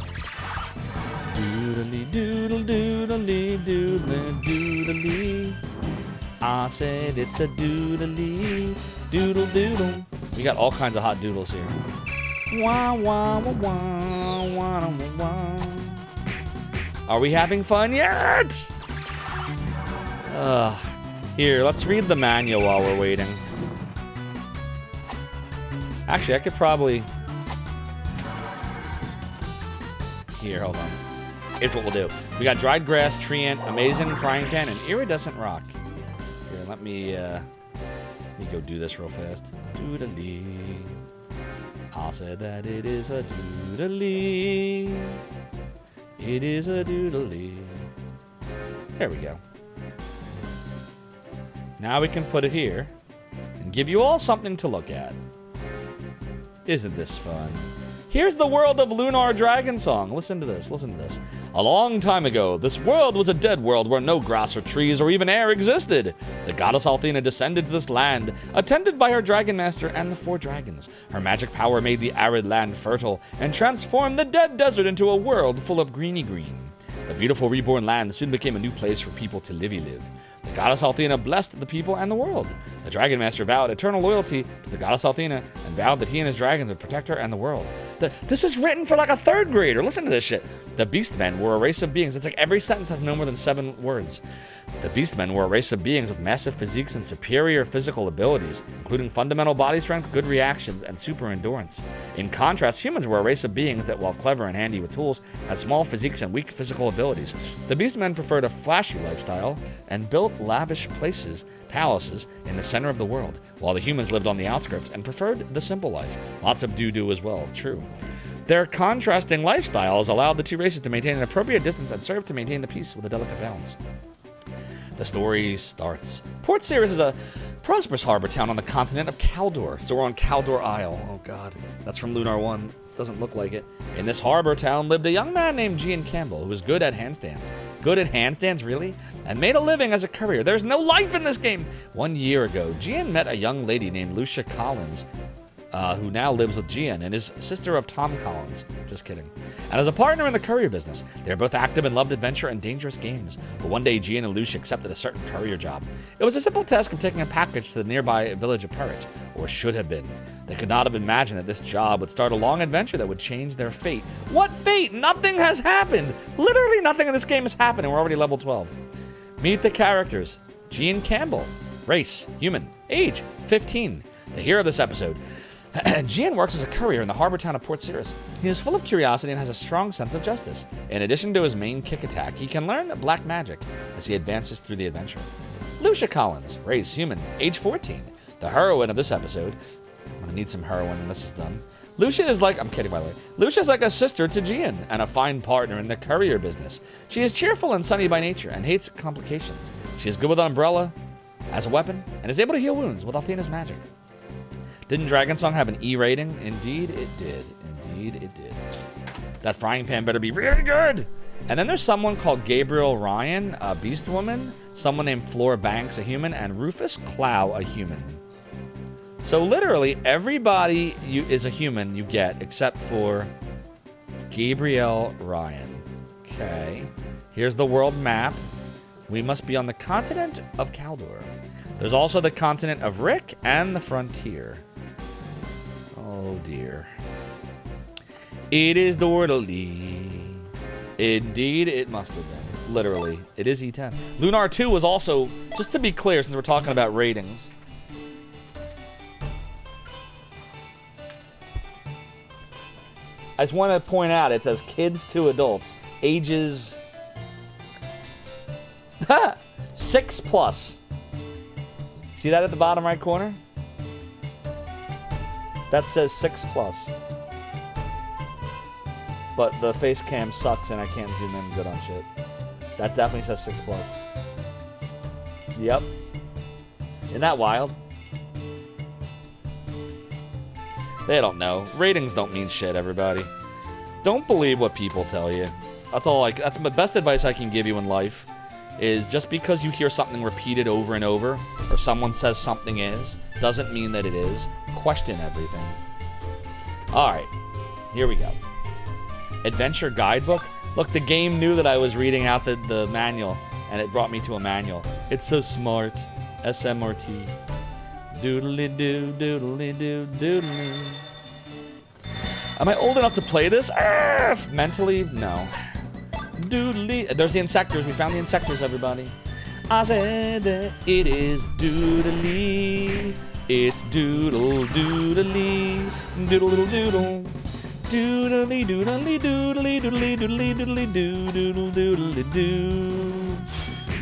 A: Doodly doodle doodly doodly doodly. I said it's a doodly doodle doodle. We got all kinds of hot doodles here. Wah wah wah wah wah wah wah. Are we having fun yet? Here, let's read the manual while we're waiting. Actually, I could probably... Here, hold on. Here's what we'll do. We got dried grass, tree ant, amazing frying pan, and iridescent rock. Here, let me go do this real fast. Doodly. I'll say that it is a doodly. It is a doodly. There we go. Now we can put it here and give you all something to look at. Isn't this fun? Here's the world of Lunar Dragon Song. Listen to this, listen to this. A long time ago, this world was a dead world where no grass or trees or even air existed. The goddess Althena descended to this land, attended by her dragon master and the 4 dragons. Her magic power made the arid land fertile and transformed the dead desert into a world full of greeny green. The beautiful reborn land soon became a new place for people to live. The goddess Althena blessed the people and the world. The dragon master vowed eternal loyalty to the goddess Althena and vowed that he and his dragons would protect her and the world. This is written for like a 3rd grader. Listen to this shit. The Beastmen were a race of beings. It's like every sentence has no more than 7 words. The Beastmen were a race of beings with massive physiques and superior physical abilities, including fundamental body strength, good reactions, and super endurance. In contrast, humans were a race of beings that, while clever and handy with tools, had small physiques and weak physical abilities. The Beastmen preferred a flashy lifestyle and built lavish palaces in the center of the world, while the humans lived on the outskirts and preferred the simple life. Lots of doo-doo as well, true. Their contrasting lifestyles allowed the 2 races to maintain an appropriate distance and served to maintain the peace with a delicate balance. The story starts. Port Cirrus is a prosperous harbor town on the continent of Caldor. So we're on Caldor Isle. Oh god, that's from Lunar 1. Doesn't look like it. In this harbor town lived a young man named Gian Campbell who was good at handstands. Good at handstands, really? And made a living as a courier. There's no life in this game! 1 year ago, Gian met a young lady named Lucia Collins, who now lives with Gian and is sister of Tom Collins. Just kidding. And as a partner in the courier business, they're both active and loved adventure and dangerous games. But one day, Gian and Lucia accepted a certain courier job. It was a simple task of taking a package to the nearby village of Perrit, or should have been. They could not have imagined that this job would start a long adventure that would change their fate. What fate? Nothing has happened! Literally nothing in this game has happened, and we're already level 12. Meet the characters. Gian Campbell. Race, human. Age, 15. The hero of this episode. Gian works as a courier in the harbor town of Port Cirrus. He is full of curiosity and has a strong sense of justice. In addition to his main kick attack, he can learn black magic as he advances through the adventure. Lucia Collins, race human, age 14. The heroine of this episode. I'm gonna need some heroin when this is done. Lucia is like, I'm kidding by the way. Lucia is like a sister to Gian and a fine partner in the courier business. She is cheerful and sunny by nature and hates complications. She is good with an umbrella as a weapon and is able to heal wounds with Athena's magic. Didn't Dragonsong have an E rating? Indeed it did. Indeed it did. That frying pan better be really good. And then there's someone called Gabriel Ryan, a beast woman, someone named Flora Banks, a human, and Rufus Clow, a human. So literally everybody is a human you get except for Gabriel Ryan. Okay. Here's the world map. We must be on the continent of Kaldor. There's also the continent of Rick and the frontier. Oh dear. It is Dortally. Indeed, it must have been. Literally, it is E10. Lunar 2 was also, just to be clear, since we're talking about ratings. I just want to point out, it says kids to adults, ages 6+. See that at the bottom right corner? That says 6+. But the face cam sucks and I can't zoom in good on shit. That definitely says 6+. Yep. Isn't that wild? They don't know. Ratings don't mean shit, everybody. Don't believe what people tell you. That's all that's the best advice I can give you in life. Is just because you hear something repeated over and over, or someone says something is, doesn't mean that it is. Question everything. Alright. Here we go. Adventure guidebook. Look, the game knew that I was reading out the manual, and it brought me to a manual. It's so smart. SMRT. Doodly doo, doodly doo, doodly. Am I old enough to play this? Mentally, no. Doodly. There's the insectors. We found the insectors, everybody. I said that it is doodly. It's doodle doodly. Doodle doodle doodle. Doodly doodly doodly doodly doodly doodly doo doodle doodly doo.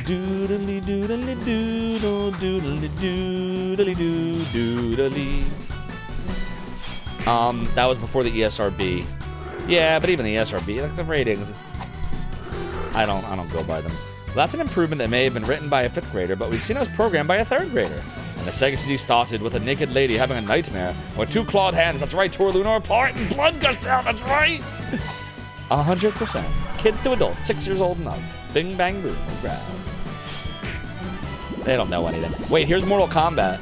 A: Doodly doodly doodle doodly doodly doo doodly. That was before the ESRB. Yeah, but even the ESRB, like the ratings, I don't go by them. That's an improvement that may have been written by a 5th grader, but we've seen it was programmed by a 3rd grader. And the Sega CD started with a naked lady having a nightmare with 2 clawed hands. That's right, tore Lunar apart and blood gushed out. That's right. 100%. Kids to adults, 6 years old and up. Bing, bang, boom. Grab. They don't know anything. Wait, here's Mortal Kombat.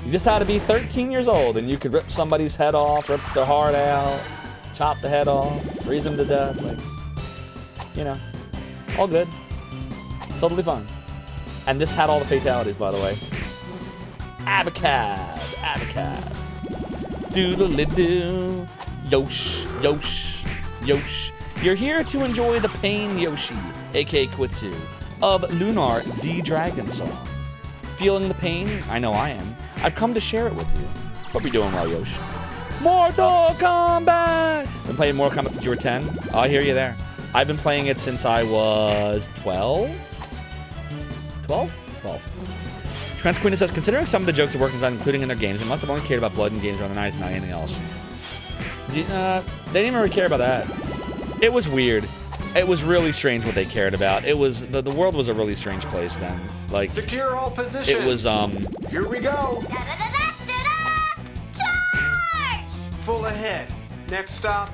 A: You just had to be 13 years old and you could rip somebody's head off, rip their heart out, chop the head off, freeze them to death. Like, you know, all good. Totally fun. And this had all the fatalities, by the way. Abacab, Abacab. Doodle-doo. Yosh, Yosh, Yosh. You're here to enjoy the pain, Yoshi, aka Quitsu, of Lunar the Dragon Song. Feeling the pain? I know I am. I've come to share it with you. Hope you're doing well, Yosh. Mortal Kombat! Been playing Mortal Kombat since you were 10? Oh, I hear you there. I've been playing it since I was 12? 12? 12. Transquina says, considering some of the jokes the workers on including in their games, they must have only cared about blood and games around the nights, not anything else. They didn't even really care about that. It was weird. It was really strange what they cared about. It was the world was a really strange place then. Like,
Q: secure all positions.
A: It was
Q: Here we go.
C: Charge!
Q: Full ahead. Next stop,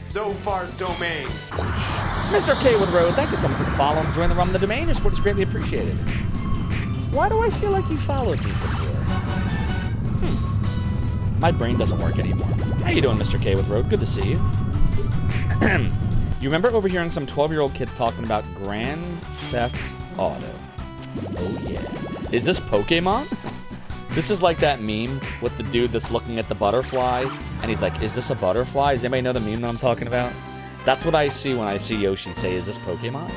Q: Zophar's domain.
A: Mr. K with Road, thank you so much for the follow and join the ROM the domain. Your support is greatly appreciated. Why do I feel like you followed me before? My brain doesn't work anymore. How you doing, Mr. K with Road? Good to see you. You remember overhearing some 12-year-old kids talking about Grand Theft Auto? Oh yeah. Is this Pokemon? This is like that meme with the dude that's looking at the butterfly, and he's like, is this a butterfly? Does anybody know the meme that I'm talking about? That's what I see when I see Yoshi say, is this Pokemon?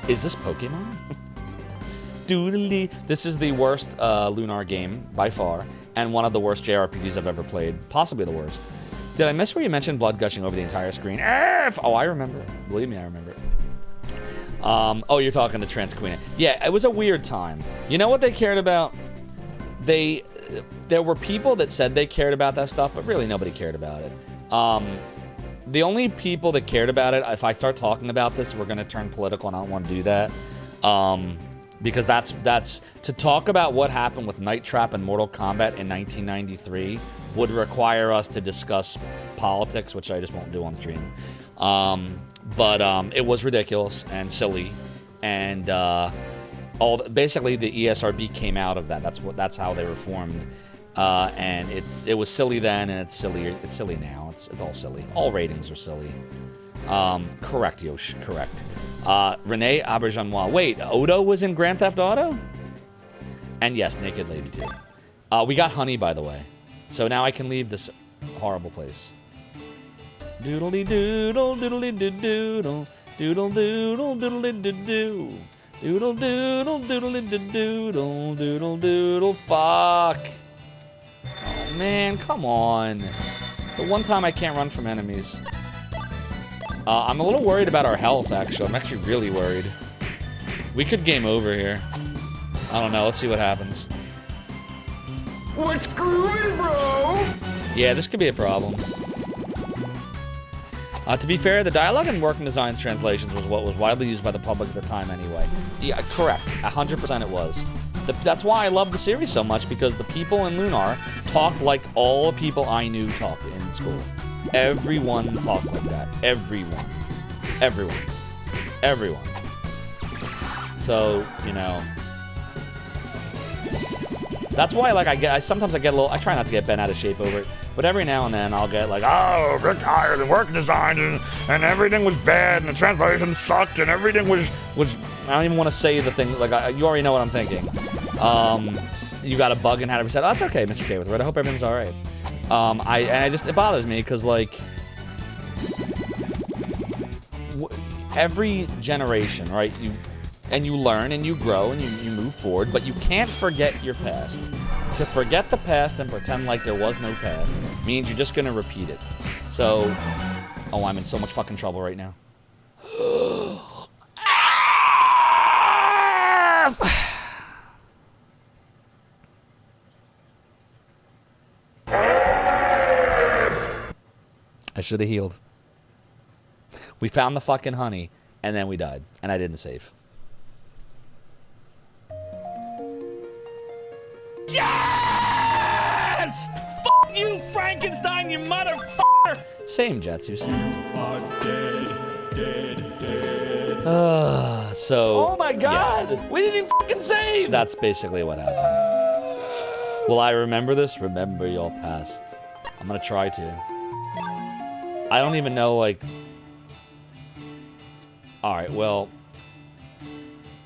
A: Is this Pokemon? Doodly. This is the worst Lunar game, by far, and one of the worst JRPGs I've ever played. Possibly the worst. Did I miss where you mentioned blood gushing over the entire screen? Oh, I remember. Believe me, I remember. Oh, you're talking to Trans Queen. Yeah, it was a weird time. You know what they cared about? There were people that said they cared about that stuff, but really nobody cared about it. The only people that cared about it, if I start talking about this, we're going to turn political, and I don't want to do that. Because that's to talk about what happened with Night Trap and Mortal Kombat in 1993 would require us to discuss politics, which I just won't do on stream. But it was ridiculous and silly, and basically the ESRB came out of that. That's how they were formed, and it was silly then, and it's silly. It's silly now. It's all silly. All ratings are silly. Correct, Yosh. Correct. Renee Auberjonois. Wait, Odo was in Grand Theft Auto? And yes, Naked Lady too. We got honey, by the way. So now I can leave this horrible place. Doodly doodle, doodly doodle, doodle doodle, doodly doodle, doodle doodle, doodly doodle, doodle doodle, fuck. Oh man, come on. The one time I can't run from enemies. I'm a little worried about our health, actually. I'm actually really worried. We could game over here. I don't know. Let's see what happens.
J: What's grooving, bro?
A: Yeah, this could be a problem. To be fair, the dialogue and working designs translations was what was widely used by the public at the time anyway. Yeah, correct. 100% it was. That's why I love the series so much, because the people in Lunar talk like all the people I knew talk in school. Everyone talked like that. Everyone. Everyone. Everyone. So, you know. That's why, like, sometimes I get a little, I try not to get bent out of shape over it, but every now and then I'll get like, oh, Rick hired and work design and everything was bad and the translation sucked and everything was, I don't even want to say the thing, like, you already know what I'm thinking. You got a bug in how to reset. Oh, that's okay, Mr. K with Red. I hope everything's all right. It bothers me because, like, every generation, right? You learn and you grow and you move forward, but you can't forget your past. To forget the past and pretend like there was no past means you're just gonna repeat it. So, oh, I'm in so much fucking trouble right now. I should have healed. We found the fucking honey, and then we died, and I didn't save. Yes! Fuck you, Frankenstein, you motherfucker! Same, Jetsu, same. So... Oh my god! Yeah. We didn't even fucking save! That's basically what happened. Will I remember this? Remember your past. I'm gonna try to. I don't even know, like... Alright, well...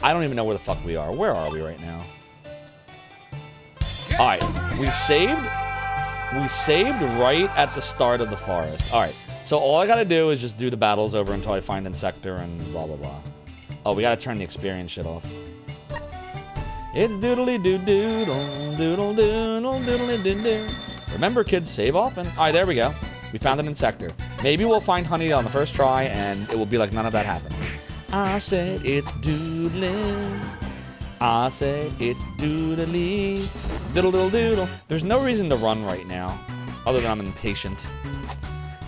A: I don't even know where the fuck we are. Where are we right now? Alright, we saved right at the start of the forest. Alright, so all I gotta do is just do the battles over until I find Insector and blah blah blah. Oh, we gotta turn the experience shit off. It's doodly doo doodle, doodle doodle, doodly doo doo. Remember, kids, save often. Alright, there we go. We found an Insector. Maybe we'll find honey on the first try and it will be like none of that happened. I said it's doodling. I said it's doodly. Doodle doodle doodle. There's no reason to run right now, other than I'm impatient.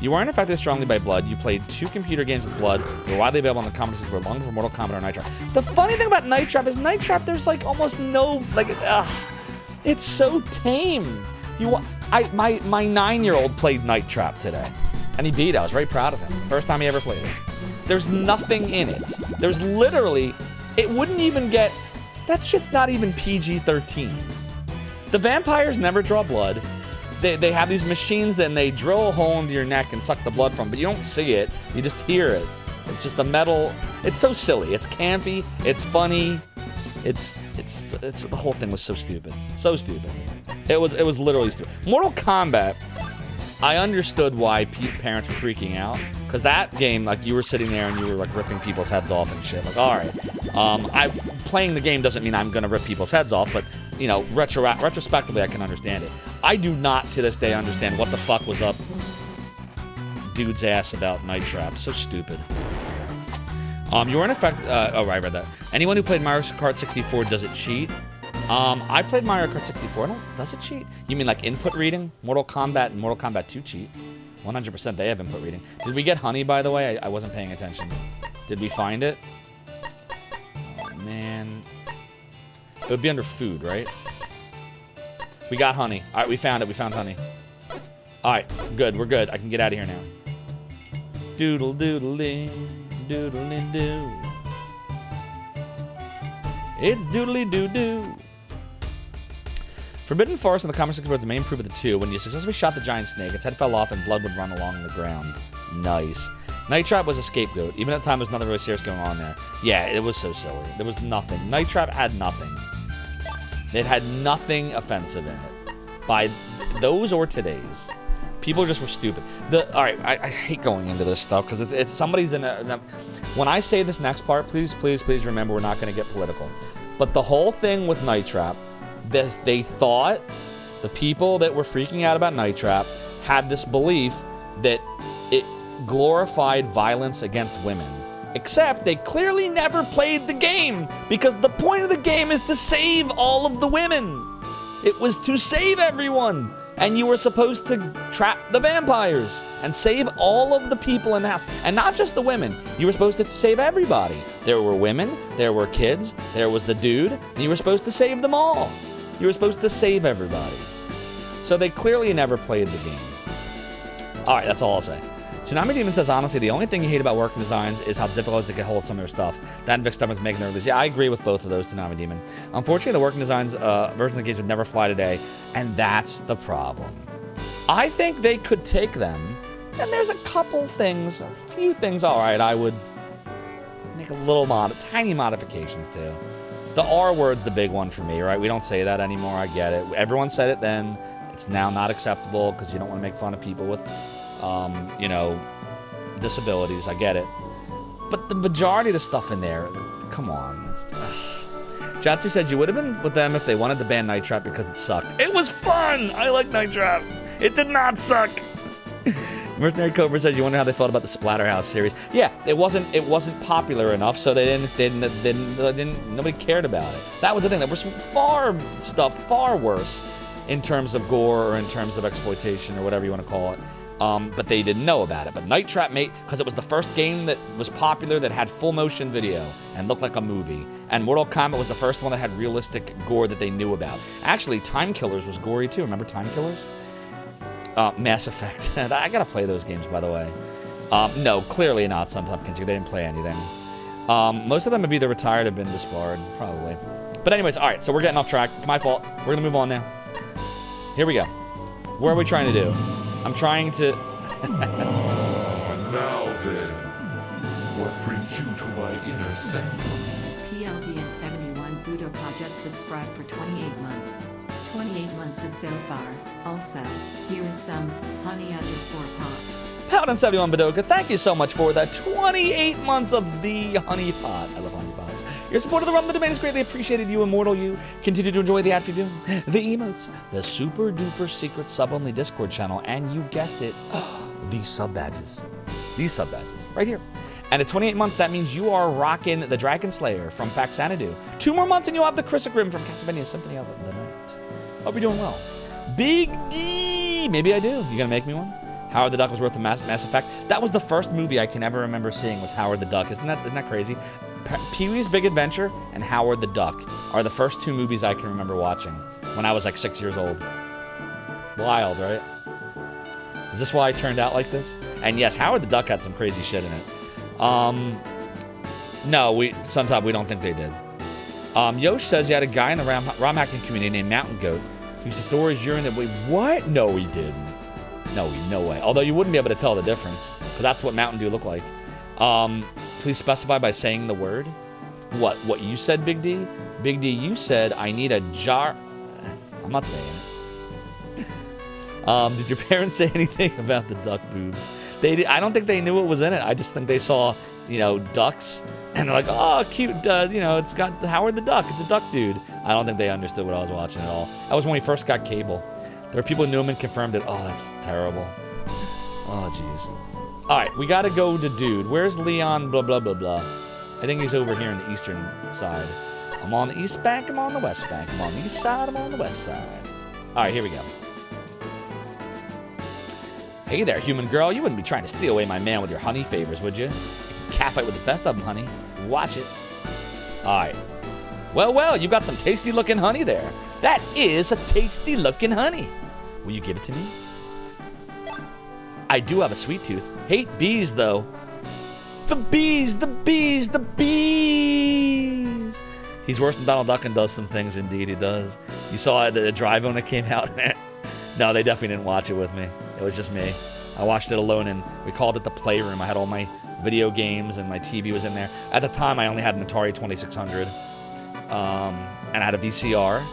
A: You weren't affected strongly by blood. You played 2 computer games with blood. They were widely available on the conferences for long before Mortal Kombat or Night Trap. The funny thing about Night Trap is Night Trap, there's like almost no, like, it's so tame. My 9-year-old played Night Trap today, and he beat it. I was very proud of him. First time he ever played it. There's nothing in it. There's literally, it wouldn't even get, that shit's not even PG-13. The vampires never draw blood. They have these machines that they drill a hole into your neck and suck the blood from, but you don't see it. You just hear it. It's just a metal. It's so silly. It's campy. It's funny. It's the whole thing was so stupid. So stupid. It was literally stupid. Mortal Kombat, I understood why parents were freaking out, because that game, like, you were sitting there and you were like ripping people's heads off and shit. Like, all right, playing the game doesn't mean I'm gonna rip people's heads off, but you know, retrospectively, I can understand it. I do not to this day understand what the fuck was up dude's ass about Night Trap. So stupid. You're in effect. Oh, right, I read that. Anyone who played Mario Kart 64, does it cheat? I played Mario Kart 64. Does it cheat? You mean like input reading? Mortal Kombat and Mortal Kombat 2 cheat. 100% they have input reading. Did we get honey, by the way? I wasn't paying attention. Did we find it? Oh, man. It would be under food, right? We got honey. All right, we found it. We found honey. All right, good. We're good. I can get out of here now. Doodle doodling, doodling doo. It's doodly doo doo. Forbidden Forest in the comics was the main proof of the two. When you successfully shot the giant snake, its head fell off and blood would run along the ground. Nice. Night Trap was a scapegoat. Even at the time, there's nothing really serious going on there. Yeah, it was so silly. There was nothing. Night Trap had nothing. It had nothing offensive in it. By those or today's. People just were stupid. All right, I hate going into this stuff because it's somebody's in a... When I say this next part, please remember we're not going to get political. But the whole thing with Night Trap, they thought the people that were freaking out about Night Trap had this belief that it glorified violence against women. Except they clearly never played the game because the point of the game is to save all of the women. It was to save everyone. And you were supposed to trap the vampires and save all of the people in the house. And not just the women. You were supposed to save everybody. There were women, there were kids, there was the dude, and you were supposed to save them all. You were supposed to save everybody. So they clearly never played the game. All right, that's all I'll say. Tsunami Demon says, honestly, the only thing you hate about working designs is how difficult it is to get hold of some of their stuff. That and Vic Stubborn's making their release. Yeah, I agree with both of those, Tsunami Demon. Unfortunately, the working designs versions of the games would never fly today, and that's the problem. I think they could take them, and there's a couple things, a few things, all right, I would make a little tiny modifications to. The R word's the big one for me, right? We don't say that anymore, I get it. Everyone said it then. It's now not acceptable because you don't want to make fun of people with... you know, disabilities. I get it. But the majority of the stuff in there, come on. Jatsu said you would have been with them if they wanted to ban Night Trap because it sucked. It was fun! I like Night Trap. It did not suck. Mercenary Cobra said you wonder how they felt about the Splatterhouse series. Yeah, it wasn't popular enough, so they didn't nobody cared about it. That was the thing. There was far worse in terms of gore or in terms of exploitation or whatever you want to call it. But they didn't know about it. But Night Trap because it was the first game that was popular that had full motion video and looked like a movie. And Mortal Kombat was the first one that had realistic gore that they knew about. Actually, Time Killers was gory too. Remember Time Killers? Mass Effect. I gotta play those games, by the way. No, clearly not. Sometimes they didn't play anything. Most of them have either retired or been disbarred, probably. But anyways, all right. So we're getting off track. It's my fault. We're gonna move on now. Here we go. What are we trying to do? I'm trying to...
P: Now then, what brings you to my inner sanctum?
L: PLD and 71 Budoka just subscribed for 28 months. 28 months of Zophar. Also, here is some honey_pot.
A: Paladin 71 Badoka, thank you so much for that 28 months of the honey pot. I love honey pots. Your support of the Realm of the Domain is greatly appreciated. You immortal you. Continue to enjoy the ad for viewing, the emotes, the super duper secret sub-only Discord channel, and you guessed it, these sub badges. These sub badges, right here. And at 28 months, that means you are rocking the Dragon Slayer from Faxanadu. 2 more months and you'll have the Chrysogrim from Castlevania Symphony of the Night. Hope you're doing well. Big D! Maybe I do. You gonna make me one? Howard the Duck was worth the Mass Effect. That was the first movie I can ever remember seeing was Howard the Duck. Isn't that crazy? Pee-wee's Big Adventure and Howard the Duck are the first 2 movies I can remember watching when I was like 6 years old. Wild, right? Is this why I turned out like this? And yes, Howard the Duck had some crazy shit in it. No, sometimes we don't think they did. Yosh says you had a guy in the ROM hacking community named Mountain Goat who used to throw his urine away. What? No, he didn't. No way. Although you wouldn't be able to tell the difference, because that's what Mountain Dew looked like. Please specify by saying the word. What you said, Big D? Big D, you said I need a jar. I'm not saying it. Did your parents say anything about the duck boobs? I don't think they knew what was in it. I just think they saw, ducks, and they're like, oh, cute, it's got Howard the Duck. It's a duck dude. I don't think they understood what I was watching at all. That was when we first got cable. There were people who knew him and confirmed it. Oh, that's terrible. Oh, jeez. All right, we got to go to dude. Where's Leon blah, blah, blah, blah? I think he's over here on the eastern side. I'm on the east bank, I'm on the west bank. I'm on the east side, I'm on the west side. All right, here we go. Hey there, human girl. You wouldn't be trying to steal away my man with your honey favors, would you? Catfight with the best of them, honey. Watch it. All right. Well, you got some tasty-looking honey there. That is a tasty-looking honey. Will you give it to me? I do have a sweet tooth. Hate bees, though. The bees, the bees, the bees. He's worse than Donald Duck and does some things. Indeed, he does. You saw the drive when it came out? No, they definitely didn't watch it with me. It was just me. I watched it alone, and we called it the playroom. I had all my video games, and my TV was in there. At the time, I only had an Atari 2600, and I had a VCR,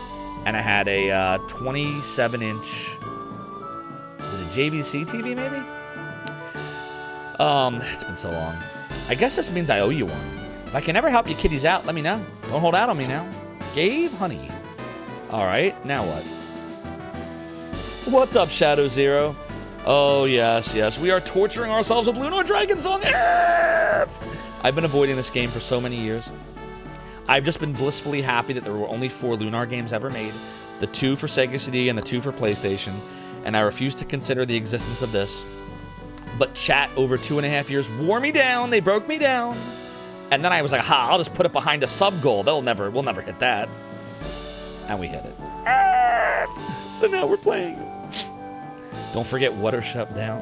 A: and I had a 27-inch, is it a JVC TV, maybe? It's been so long. I guess this means I owe you one. If I can ever help you kiddies out, let me know. Don't hold out on me now. Gave honey. All right, now what? What's up, Shadow Zero? Oh, yes. We are torturing ourselves with Lunar Dragon Song. I've been avoiding this game for so many years. I've just been blissfully happy that there were only 4 Lunar games ever made. The 2 for Sega CD and the 2 for PlayStation. And I refuse to consider the existence of this. But chat over 2.5 years wore me down. They broke me down. And then I was like, I'll just put it behind a sub goal. We'll never hit that. And we hit it. So now we're playing. Don't forget Watership Down.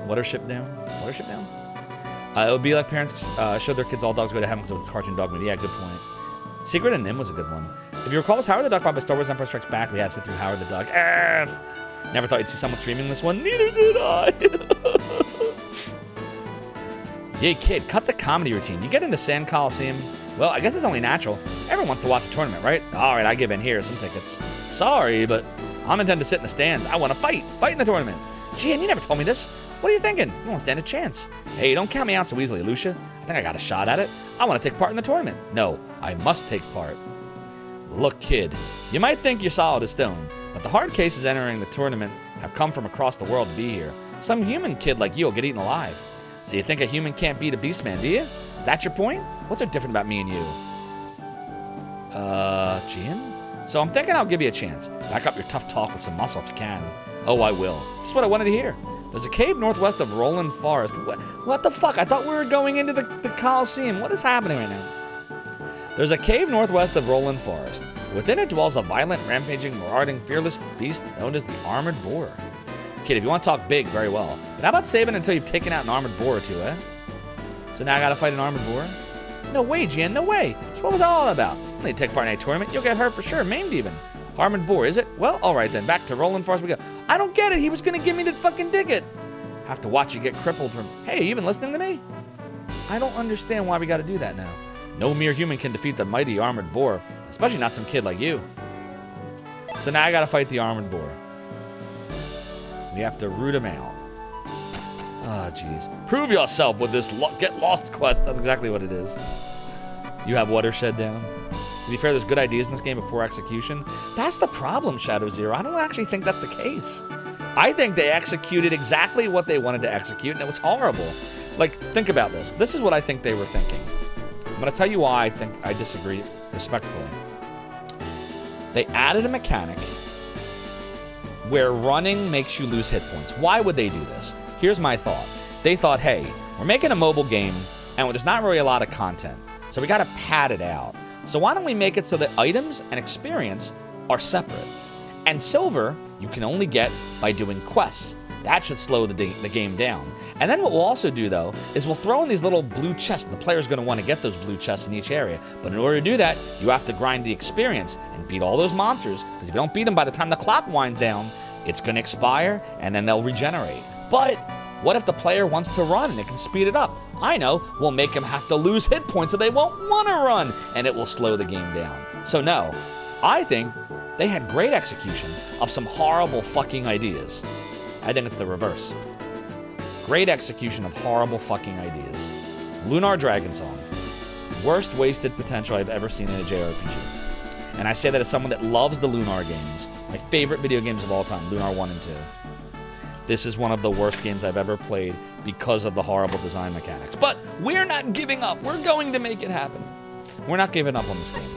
A: It would be like parents showed their kids all dogs go to heaven because it was a cartoon dog movie. Yeah, good point. Secret of Nim was a good one. If you recall, it was Howard the Duck by Star Wars Empire Strikes Back. We had to sit through Howard the Duck. Never thought you'd see someone streaming this one. Neither did I. Yay, kid, cut the comedy routine. You get into Sand Coliseum? Well, I guess it's only natural. Everyone wants to watch a tournament, right? All right, I give in. Here, some tickets. Sorry, but I'm intending to sit in the stands. I want to fight in the tournament. Gee, and you never told me this. What are you thinking? You won't stand a chance. Hey, don't count me out so easily, Lucia. I think I got a shot at it. I want to take part in the tournament. No, I must take part. Look, kid, you might think you're solid as stone, but the hard cases entering the tournament have come from across the world to be here. Some human kid like you will get eaten alive. So you think a human can't beat a beast man, do you? Is that your point? What's so different about me and you? Jin? So I'm thinking I'll give you a chance. Back up your tough talk with some muscle if you can. Oh, I will. Just what I wanted to hear. There's a cave northwest of Roland Forest. What the fuck? I thought we were going into the Coliseum. What is happening right now? There's a cave northwest of Roland Forest. Within it dwells a violent, rampaging, marauding, fearless beast known as the Armored Boar. Kid, if you want to talk big, very well. But how about saving until you've taken out an armored boar or two, eh? So now I gotta fight an armored boar? No way, Jan, no way. So what was that all about? When you take part in a tournament, you'll get hurt for sure, maimed even. Armored boar, is it? Well, alright then, back to Roland Forest we go. I don't get it, he was gonna give me the fucking ticket. Have to watch you get crippled from... Hey, you been listening to me? I don't understand why we gotta do that now. No mere human can defeat the mighty armored boar, especially not some kid like you. So now I gotta fight the armored boar. We have to root him out. Oh, jeez. Prove yourself with this get lost quest. That's exactly what it is. You have Watershed down. To be fair, there's good ideas in this game, but poor execution. That's the problem, Shadow Zero. I don't actually think that's the case. I think they executed exactly what they wanted to execute, and it was horrible. Like, think about this. This is what I think they were thinking. I'm going to tell you why I think I disagree respectfully. They added a mechanic where running makes you lose hit points. Why would they do this? Here's my thought. They thought, hey, we're making a mobile game, and there's not really a lot of content, so we got to pad it out. So why don't we make it so that items and experience are separate? And silver, you can only get by doing quests. That should slow the game down. And then what we'll also do, though, is we'll throw in these little blue chests. The player's going to want to get those blue chests in each area. But in order to do that, you have to grind the experience and beat all those monsters. Because if you don't beat them by the time the clock winds down, it's going to expire, and then they'll regenerate. But what if the player wants to run and it can speed it up? I know, we'll make them have to lose hit points so they won't want to run, and it will slow the game down. So no, I think they had great execution of some horrible fucking ideas. I think it's the reverse. Great execution of horrible fucking ideas. Lunar Dragon Song. Worst wasted potential I've ever seen in a JRPG. And I say that as someone that loves the Lunar games. My favorite video games of all time, Lunar 1 and 2. This is one of the worst games I've ever played because of the horrible design mechanics. But we're not giving up. We're going to make it happen. We're not giving up on this game.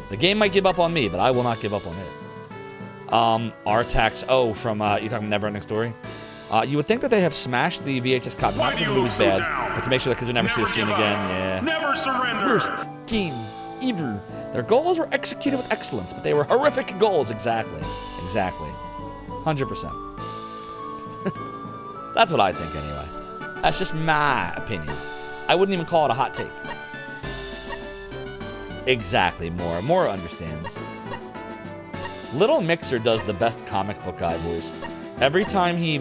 A: The game might give up on me, but I will not give up on it. Artax O from, you talking Neverending Story? You would think that they have smashed the VHS copy. Not because the movie's bad, but to make sure that kids would never see the scene again. Yeah.
D: Never surrender.
A: Worst game ever. Their goals were executed with excellence, but they were horrific goals. Exactly. 100%. That's what I think anyway. That's just my opinion. I wouldn't even call it a hot take. Exactly, Mora understands. Little Mixer does the best comic book guy voice. Every time he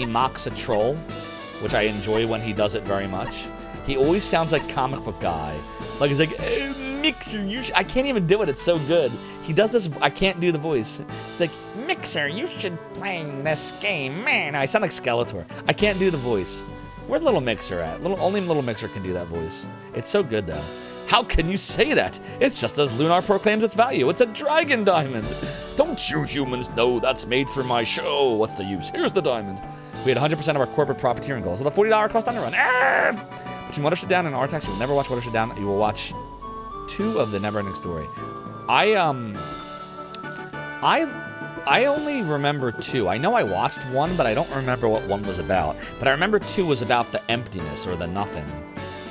A: mocks a troll, which I enjoy when he does it very much, he always sounds like comic book guy. Like he's like, Mixer, I can't even do it. It's so good. He does this. I can't do the voice. It's like, Mixer, you should play this game, man. I sound like Skeletor. I can't do the voice. Where's Little Mixer at? Only Little Mixer can do that voice. It's so good though. How can you say that? It's just as Lunar proclaims its value. It's a dragon diamond. Don't you humans know that's made for my show? What's the use? Here's the diamond. We had 100% of our corporate profiteering goals with a $40 cost underrun. Between Watership Down and Artax, you'll never watch Watership Down. You will watch 2 of the Neverending Story. I only remember 2. I know I watched 1, but I don't remember what 1 was about. But I remember 2 was about the emptiness or the nothing.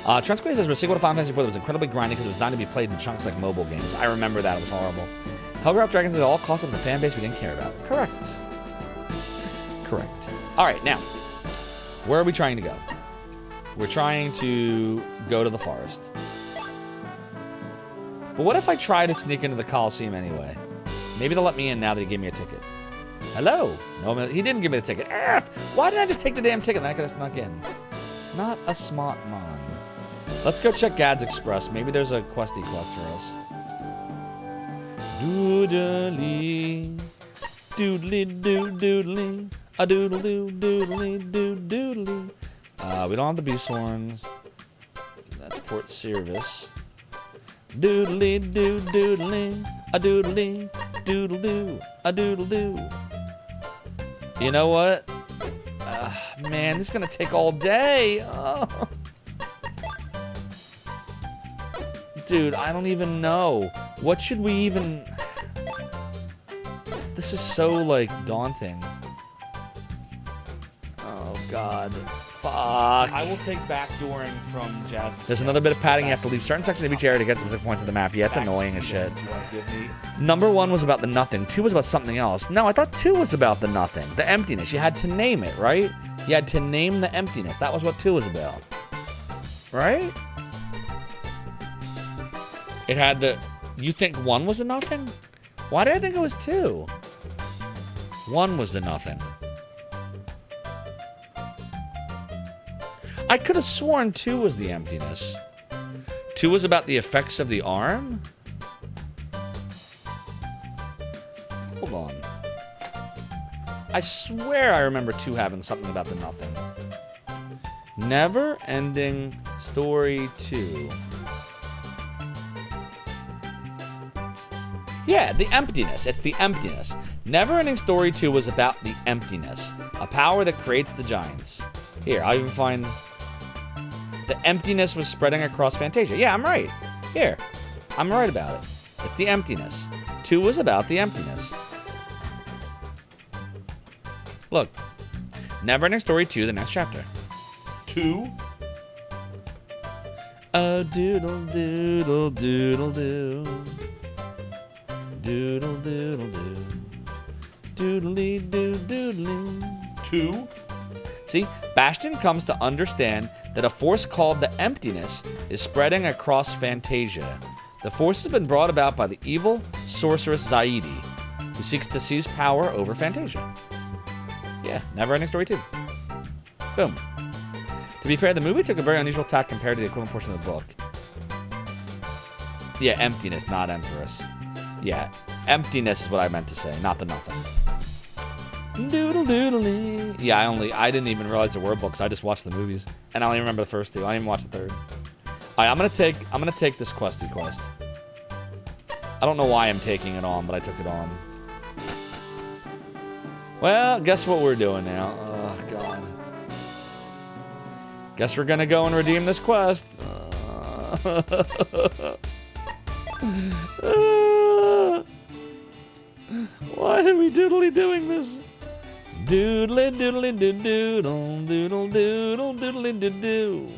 A: Transquay says, the sequel to Final Fantasy IV was incredibly grindy because it was designed to be played in chunks like mobile games. I remember that. It was horrible. Hellcraft Dragons at all costs of the fan base we didn't care about. Correct. All right, now, where are we trying to go? We're trying to go to the forest. But what if I try to sneak into the Coliseum anyway? Maybe they'll let me in now that he gave me a ticket. Hello? No, he didn't give me the ticket. Why didn't I just take the damn ticket? Then I could have snuck in. Not a smart man. Let's go check Gad's Express. Maybe there's a questy quest for us. Doodly. Doodly doo doodly. A doodle doo doodly doo doodly. We don't have the beast horns. That's Port Service. Doodly doo doodly. A doodly doodle doo. A doodle doo. You know what? Man, this is gonna take all day. Oh. Dude, I don't even know. What should we even... This is so, like, daunting. Oh, God. Fuck. I will take backdooring from Jazz. There's another bit of padding. You have to leave certain sections of each area to get to the points of the map. Yeah, it's annoying as shit. Number 1 was about the nothing. 2 was about something else. No, I thought 2 was about the nothing. The emptiness. You had to name it, right? You had to name the emptiness. That was what 2 was about. Right? It had the... You think 1 was the nothing? Why did I think it was 2? 1 was the nothing. I could have sworn 2 was the emptiness. 2 was about the effects of the arm? Hold on. I swear I remember 2 having something about the nothing. Never Ending Story 2. Yeah, the emptiness. It's the emptiness. Never Ending Story 2 was about the emptiness. A power that creates the giants. Here, I'll even find... The emptiness was spreading across Fantasia. Yeah, I'm right. Here. I'm right about it. It's the emptiness. 2 was about the emptiness. Look. Never Ending Story 2, the next chapter. 2? Oh, doodle, doodle, doodle, doo. Doodle, doodle, doo. Doodly, doo, doodly. 2? See, Bastion comes to understand that a force called the emptiness is spreading across Fantasia. The force has been brought about by the evil sorceress Zaidi, who seeks to seize power over Fantasia. Yeah, Never Ending Story 2. Boom. To be fair, the movie took a very unusual tack compared to the equivalent portion of the book. Yeah, emptiness, not empress. Yeah, emptiness is what I meant to say, not the nothing. Doodle doodly. Yeah, I didn't even realize there were books. I just watched the movies, and I only remember the first 2. I didn't even watch the third. All right, I'm gonna take this questy quest. I don't know why I'm taking it on, but I took it on. Well, guess what we're doing now? Oh God. Guess we're gonna go and redeem this quest. Why are we doodly doing this? Doodly doodly doodle doodle doodle doodly doodle.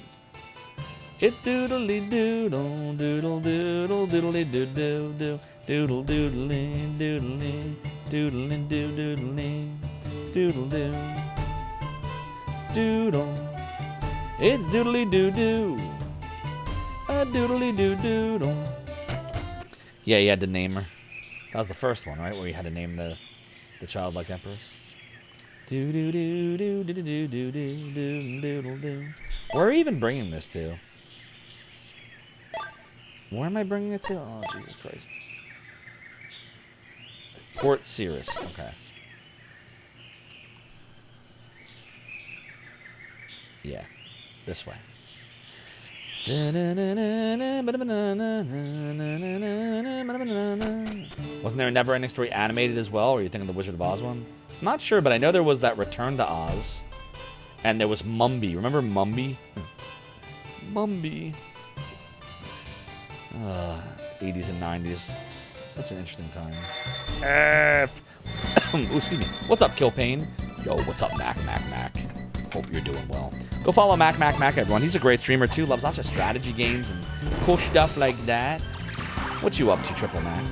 A: It's doodly doodle doodle doodle doodly doodle doodle doodling doodling doodling doodling doodle doo doodle. It's doodly doo doo. A doodly doo doodle. Yeah, you had to name her. That was the first one, right? Where you had to name the childlike empress. Do do do do do do do do do doodle do. Where are you even bringing this to? Where am I bringing it to? Oh, Jesus Christ. Port Cirrus. Okay. Yeah. This way. Wasn't there a Never-Ending Story animated as well? Or are you thinking the Wizard of Oz one? I'm not sure, but I know there was that Return to Oz. And there was Mumby. Remember Mumby? Mumby. 80s and 90s. Such an interesting time. Ooh, excuse me. What's up, Killpain? Yo, what's up, Mac? Hope you're doing well. Go follow Mac, everyone. He's a great streamer, too. Loves lots of strategy games and cool stuff like that. What you up to, Triple Mac?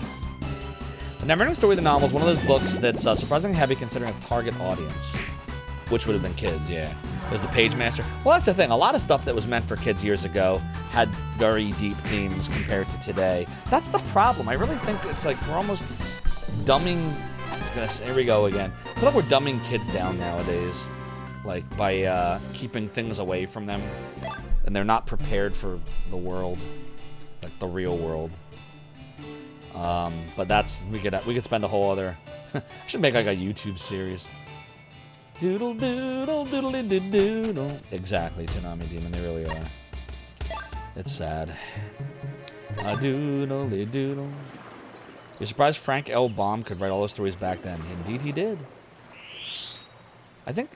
A: The Never-Ending Story, the novel, is one of those books that's surprisingly heavy considering its target audience. Which would have been kids, yeah. There's the Page Master. Well, that's the thing. A lot of stuff that was meant for kids years ago had very deep themes compared to today. That's the problem. I really think it's like we're almost dumbing... Here we go again. I feel like we're dumbing kids down nowadays. Like, by keeping things away from them. And they're not prepared for the world. Like, the real world. But that's... We could spend a whole other... I should make, like, a YouTube series. Doodle doodle doodle doodle. Exactly, Tsunami Demon. They really are. It's sad. Doodle doodle. You're surprised Frank L. Baum could write all those stories back then. Indeed, he did. I think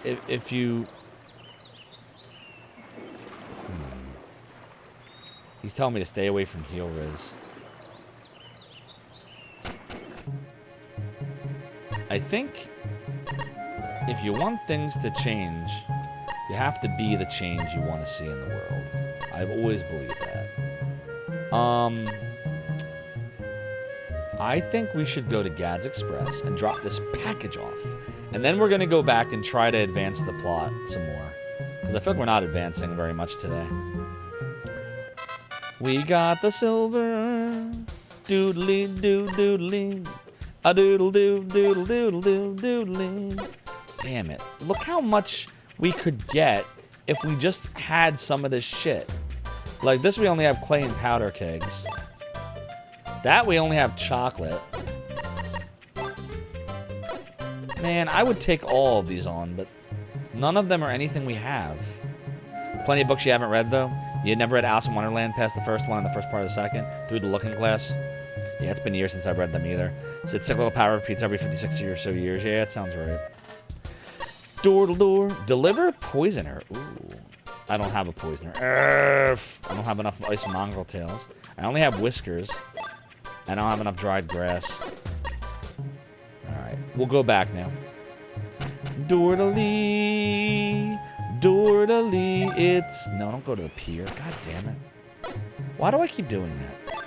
A: if you... He's telling me to stay away from Heel Riz. I think if you want things to change, you have to be the change you want to see in the world. I've always believed that. I think we should go to Gad's Express and drop this package off. And then we're going to go back and try to advance the plot some more. Because I feel like we're not advancing very much today. We got the silver. Doodly doo doodly. A doodle doo doodle doodle doo doodly. Damn it. Look how much we could get if we just had some of this shit. Like this we only have clay and powder kegs. That we only have chocolate. Man, I would take all of these on, but none of them are anything we have. Plenty of books you haven't read, though. You never read Alice in Wonderland past the first one and the first part of the second? Through the Looking Glass? Yeah, it's been years since I've read them either. Said cyclical power repeats every 56 or so years. Yeah, it sounds right. Door to door. Deliver poisoner. Ooh. I don't have a poisoner. I don't have enough ice mongrel tails. I only have whiskers. I don't have enough dried grass. Alright, we'll go back now. Doodly, doodly, it's... No, don't go to the pier. God damn it. Why do I keep doing that?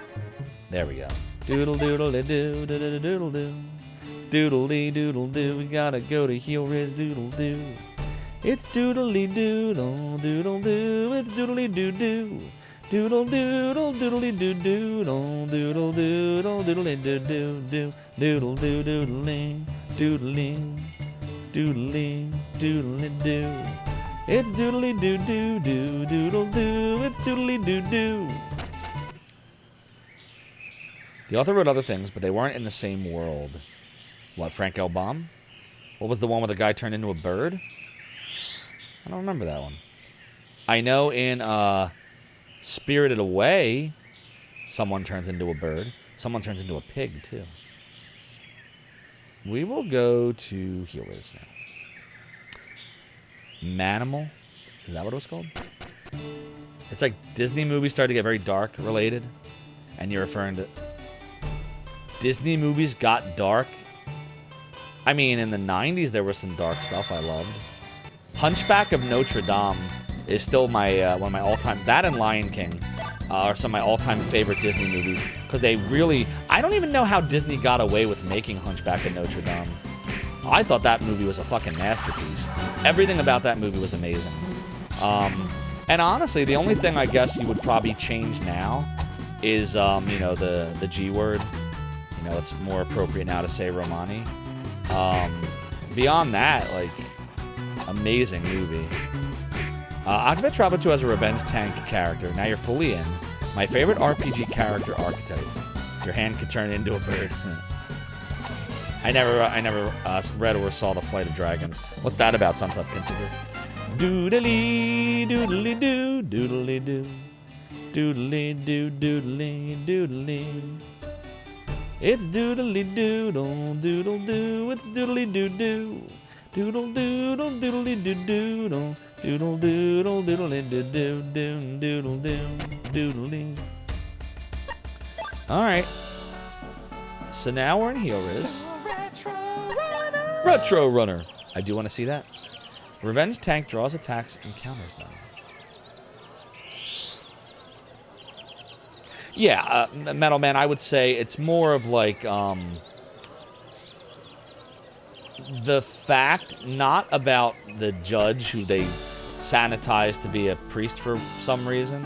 A: There we go. Doodle doodle doo doodle doodle doo. Doodly doodle doo. We gotta go to Heel Riz doodle doo. It's doodly doodle doodle doo. It's doodly doo doo. Doodle doodle doodly doo doodle doodle doodle doodly doo doo doo doodle doo doodling doodling doodling doodly doo. It's doodly doo doo doo doodle doo. It's doodly doo doo. The author wrote other things, but they weren't in the same world. What, Frank L. Baum? What was the one where the guy turned into a bird? I don't remember that one. I know in Spirited Away, someone turns into a bird. Someone turns into a pig, too. We will go to Heel Riz now. Manimal? Is that what it was called? It's like Disney movies started to get very dark related, and you're referring to Disney movies got dark. I mean, in the 90s there was some dark stuff I loved. Hunchback of Notre Dame is still my one of my all-time. That and Lion King are some of my all-time favorite Disney movies because they really. I don't even know how Disney got away with making Hunchback of Notre Dame. I thought that movie was a fucking masterpiece. Everything about that movie was amazing. And honestly, the only thing I guess you would probably change now is, you know, the G word. You know, it's more appropriate now to say Romani. Beyond that, like, amazing movie. Octopath Traveler 2 has a revenge tank character. Now you're fully in. My favorite RPG character archetype. Your hand could turn into a bird. I never read or saw The Flight of Dragons. What's that about, Sunset Consider? Doodly doodly doo doodly doo doodly doo doodly doodly. It's doodly doodle doodle doo. It's doodly doo doo doodle doodle doodly doo doodle doodle doodle doodly doo doo doo doodle doo doodly. All right. So now we're in Heelriz. Retro Runner. I do want to see that. Revenge tank draws attacks and counters them. Yeah, Metal Man, I would say it's more of like the fact, not about the judge who they sanitized to be a priest for some reason.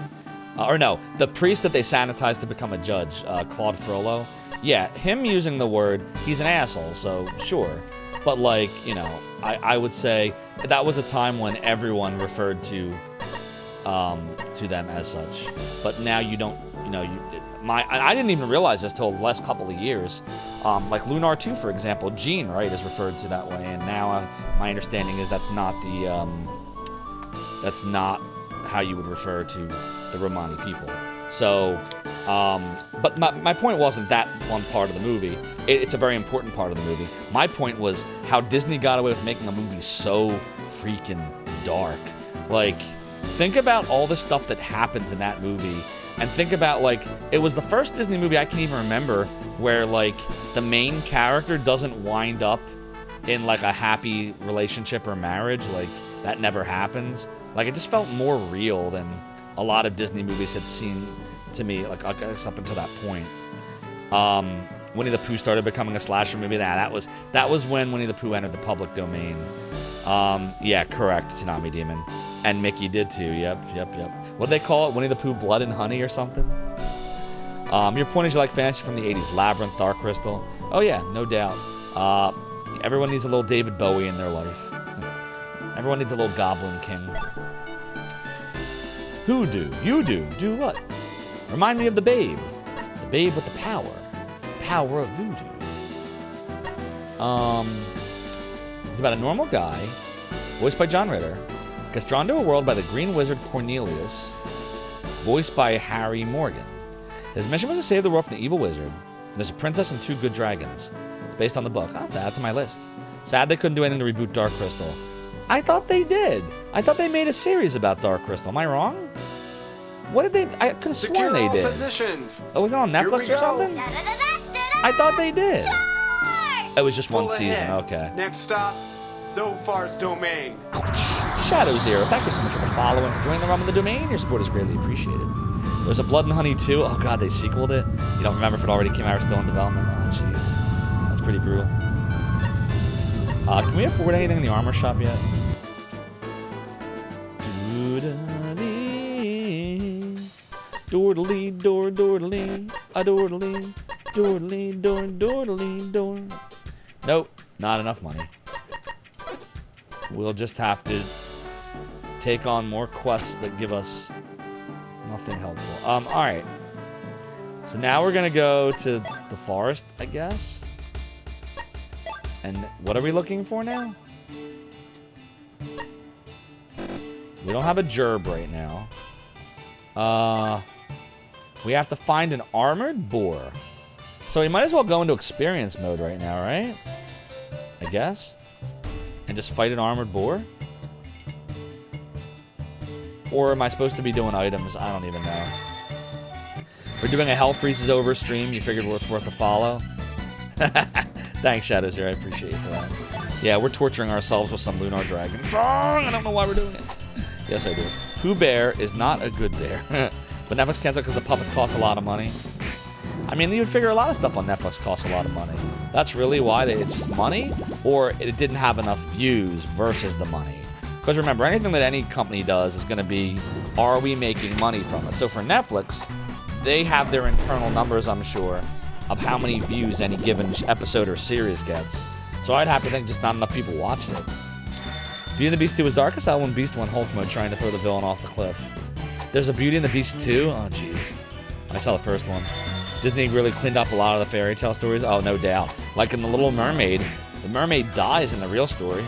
A: Or no, the priest that they sanitized to become a judge, Claude Frollo. Yeah, him using the word, he's an asshole, so sure. But like, you know, I would say that was a time when everyone referred to them as such. But now you don't, you know, I didn't even realize this till the last couple of years. Like Lunar 2, for example, Gene, right, is referred to that way, and now my understanding is that's not how you would refer to the Romani people. So, but my point wasn't that one part of the movie. It's a very important part of the movie. My point was how Disney got away with making a movie so freaking dark. Like, think about all the stuff that happens in that movie, and think about, like, it was the first Disney movie I can even remember where, like, the main character doesn't wind up in, like, a happy relationship or marriage. Like, that never happens. Like, it just felt more real than a lot of Disney movies had seemed to me, like up until that point. Winnie the Pooh started becoming a slasher movie. That was when Winnie the Pooh entered the public domain. Yeah, correct, Tsunami Demon. And Mickey did too. Yep. What do they call it? Winnie the Pooh Blood and Honey or something? Your point is you like fantasy from the 80s. Labyrinth, Dark Crystal. Oh yeah, no doubt. Everyone needs a little David Bowie in their life. Everyone needs a little Goblin King. Who do? You do. Do what? Remind me of the Babe. The Babe with the power. Power of voodoo. It's about a normal guy, voiced by John Ritter, gets drawn to a world by the Green Wizard Cornelius, voiced by Harry Morgan. His mission was to save the world from the evil wizard. There's a princess and 2 good dragons. It's based on the book. I'll add to my list. Sad they couldn't do anything to reboot Dark Crystal. I thought they did. I thought they made a series about Dark Crystal. Am I wrong? What did they? I could have sworn they did.
Q: Positions.
A: Oh, was it on Netflix or something? I thought they did. It was just one season. Okay.
Q: Next stop, Zophar's domain.
A: Shadow Zero, thank you so much for the follow and for joining the realm of the domain. Your support is greatly appreciated. There's a Blood and Honey 2. Oh god, they sequeled it. You don't remember if it already came out or still in development? Oh jeez, that's pretty brutal. Can we afford anything in the armor shop yet? Doodly, doodly, a doodly, doodly, doodly, door. Nope, not enough money. We'll just have to take on more quests that give us nothing helpful. Alright. So now we're gonna go to the forest, I guess. And what are we looking for now? We don't have a gerb right now. We have to find an armored boar. So we might as well go into experience mode right now, right? I guess. And just fight an armored boar. Or am I supposed to be doing items? I don't even know. We're doing a Hell Freezes Over stream. You figured it's worth a follow? Thanks, Shadows here. I appreciate you for that. Yeah, we're torturing ourselves with some Lunar Dragon song. I don't know why we're doing it. Yes, I do. Pooh Bear is not a good bear. But Netflix canceled because the puppets cost a lot of money. I mean, you would figure a lot of stuff on Netflix costs a lot of money. That's really why it's just money, or it didn't have enough views versus the money. Because remember, anything that any company does is going to be, are we making money from it? So for Netflix, they have their internal numbers, I'm sure, of how many views any given episode or series gets. So I'd have to think just not enough people watched it. Beauty and the Beast 2 was darkest out when Beast went Hulk mode trying to throw the villain off the cliff. There's a Beauty and the Beast 2? Oh, jeez. I saw the first one. Disney really cleaned up a lot of the fairy tale stories? Oh, no doubt. Like in The Little Mermaid, the mermaid dies in the real story.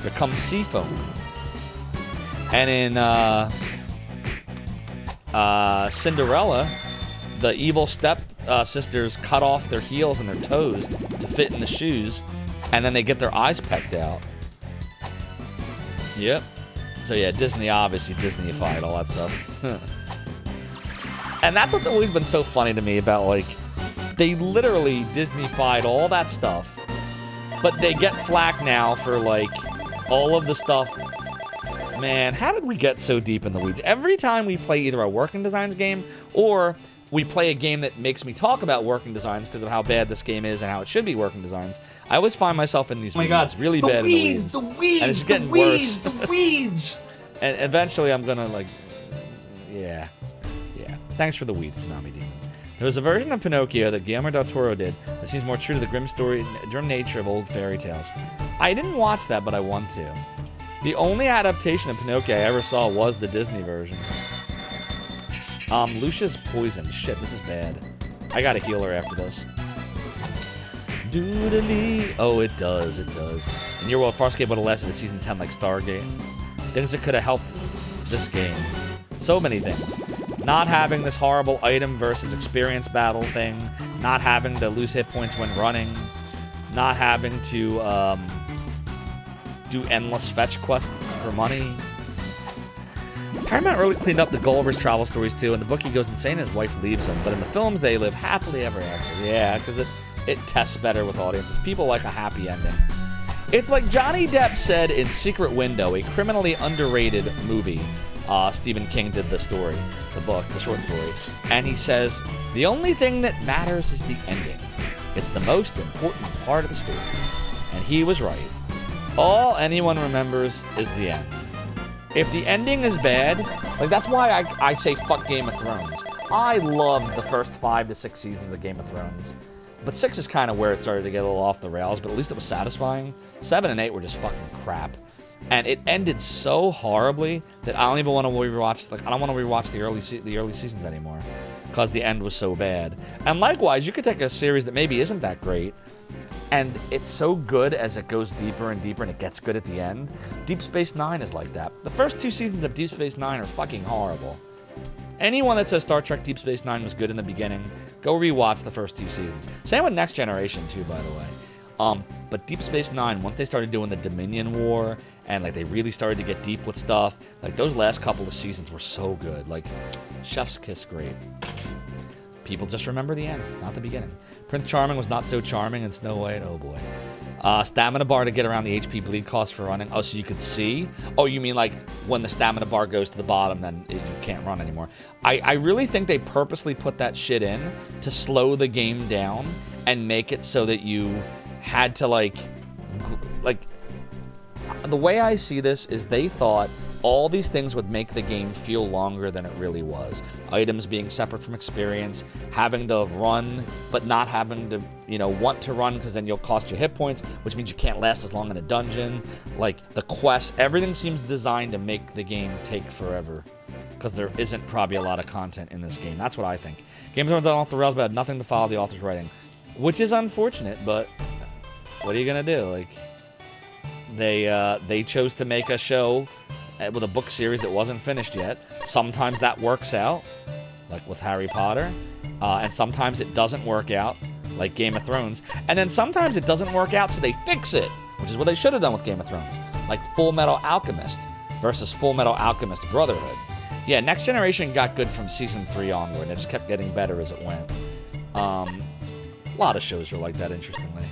A: Becomes sea foam. And in Cinderella, the evil sisters cut off their heels and their toes to fit in the shoes, and then they get their eyes pecked out. Yep. So yeah, Disney obviously Disney-ified all that stuff. And that's what's always been so funny to me about, like, they literally Disney-fied all that stuff, but they get flack now for, like, all of the stuff. Man, how did we get so deep in the weeds? Every time we play either a working designs game or we play a game that makes me talk about working designs because of how bad this game is and how it should be working designs, I always find myself in these weeds, really bad in the weeds.
N: The weeds,
A: and it's getting
N: worse.
A: The
N: weeds.
A: And eventually I'm gonna, like, yeah. Thanks for the weeds, Tsunami Demon. There was a version of Pinocchio that Guillermo del Toro did that seems more true to the grim nature of old fairy tales. I didn't watch that, but I want to. The only adaptation of Pinocchio I ever saw was the Disney version. Lucia's poisoned. Shit, this is bad. I gotta heal her after this. Doodly. Oh, it does. In your world, Farscape would have lasted to season 10 like Stargate. Things that could have helped this game. So many things. Not having this horrible item versus experience battle thing. Not having to lose hit points when running. Not having to do endless fetch quests for money. Paramount really cleaned up the Gulliver's travel stories too. In the book, he goes insane and his wife leaves him. But in the films, they live happily ever after. Yeah, because it tests better with audiences. People like a happy ending. It's like Johnny Depp said in Secret Window, a criminally underrated movie. Stephen King did the story, the book, the short story. And he says, the only thing that matters is the ending. It's the most important part of the story. And he was right. All anyone remembers is the end. If the ending is bad, like that's why I say fuck Game of Thrones. I loved the first 5 to 6 seasons of Game of Thrones. But 6 is kind of where it started to get a little off the rails, but at least it was satisfying. 7 and 8 were just fucking crap. And it ended so horribly that I don't even want to rewatch. Like I don't want to rewatch the early seasons anymore, because the end was so bad. And likewise, you could take a series that maybe isn't that great, and it's so good as it goes deeper and deeper, and it gets good at the end. Deep Space Nine is like that. The first 2 seasons of Deep Space Nine are fucking horrible. Anyone that says Star Trek Deep Space Nine was good in the beginning, go rewatch the first 2 seasons. Same with Next Generation too, by the way. But Deep Space Nine, once they started doing the Dominion War, and like they really started to get deep with stuff, like those last couple of seasons were so good. Like, chef's kiss great. People just remember the end, not the beginning. Prince Charming was not so charming in Snow White. Oh boy. Stamina bar to get around the HP bleed cost for running. Oh, so you could see? Oh, you mean like when the stamina bar goes to the bottom, then you can't run anymore. I really think they purposely put that shit in to slow the game down and make it so that you had to like the way I see this is they thought all these things would make the game feel longer than it really was. Items being separate from experience, having to run, but not having to, want to run because then you'll cost you hit points, which means you can't last as long in a dungeon. Like, the quest, everything seems designed to make the game take forever because there isn't probably a lot of content in this game. That's what I think. Game of Thrones went off the rails, but had nothing to follow the author's writing, which is unfortunate, but what are you going to do? Like, they chose to make a show with a book series that wasn't finished yet. Sometimes that works out, like with Harry Potter, and sometimes it doesn't work out, like Game of Thrones, and then sometimes it doesn't work out, so they fix it, which is what they should have done with Game of Thrones, like Full Metal Alchemist versus Full Metal Alchemist Brotherhood. Yeah, Next Generation got good from Season 3 onward. It just kept getting better as it went. A lot of shows are like that, interestingly.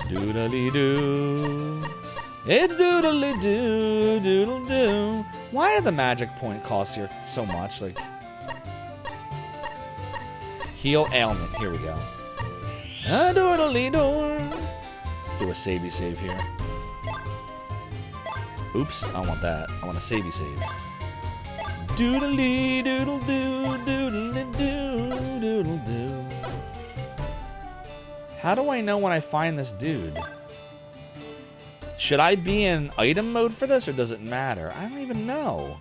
A: Doodly-doo. It's doodly-doo, doodle-doo. Why did the magic point cost here so much? Like, heal ailment. Here we go. Doodly-doo. Let's do a savey save here. Oops, I don't want that. I want a savey save. Doodly doodle doo, doodly doo, doodle doo. How do I know when I find this dude? Should I be in item mode for this, or does it matter? I don't even know.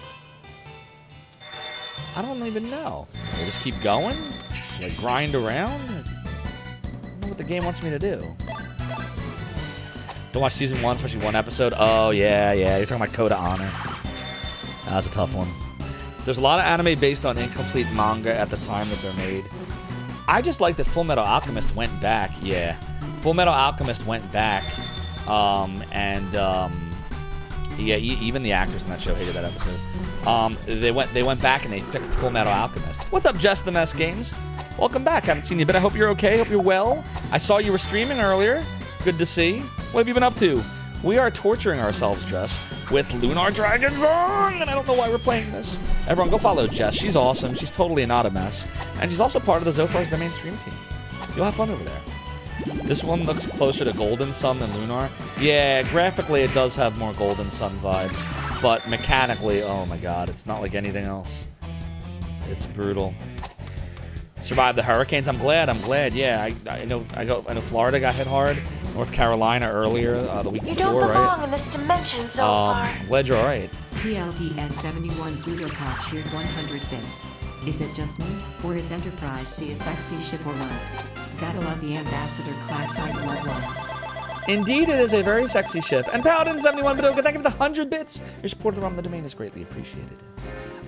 A: I don't even know. Do I just keep going? Do I grind around? I don't know what the game wants me to do. Don't watch season 1, especially one episode. Oh, yeah. You're talking about Code of Honor. That was a tough one. There's a lot of anime based on incomplete manga at the time that they're made. I just like that Full Metal Alchemist went back. Yeah. Full Metal Alchemist went back. Yeah, even the actors in that show hated that episode. They went back and they fixed Full Metal Alchemist. What's up, Jess the Mess Games? Welcome back. Haven't seen you, but I hope you're okay. Hope you're well. I saw you were streaming earlier. Good to see. What have you been up to? We are torturing ourselves, Jess, with Lunar Dragon Song, and I don't know why we're playing this. Everyone, go follow Jess. She's awesome. She's totally not a mess, and she's also part of the Zophar's the main stream team. You'll have fun over there. This one looks closer to Golden Sun than Lunar. Yeah, graphically it does have more Golden Sun vibes, but mechanically, oh my god, it's not like anything else. It's brutal. Survived the hurricanes. I'm glad. Yeah, I know Florida got hit hard. North Carolina earlier the week before, right?
C: You don't belong in this dimension, Zophar.
A: I'm glad you're all right.
L: PLDN71 Budopop cheered 100 bits. Is it just me, or is Enterprise C a sexy ship or what? Gotta love the Ambassador class fight, love.
A: Indeed, it is a very sexy ship. And Paladin71 Badoga, thank you for the 100 bits. Your support on the domain is greatly appreciated.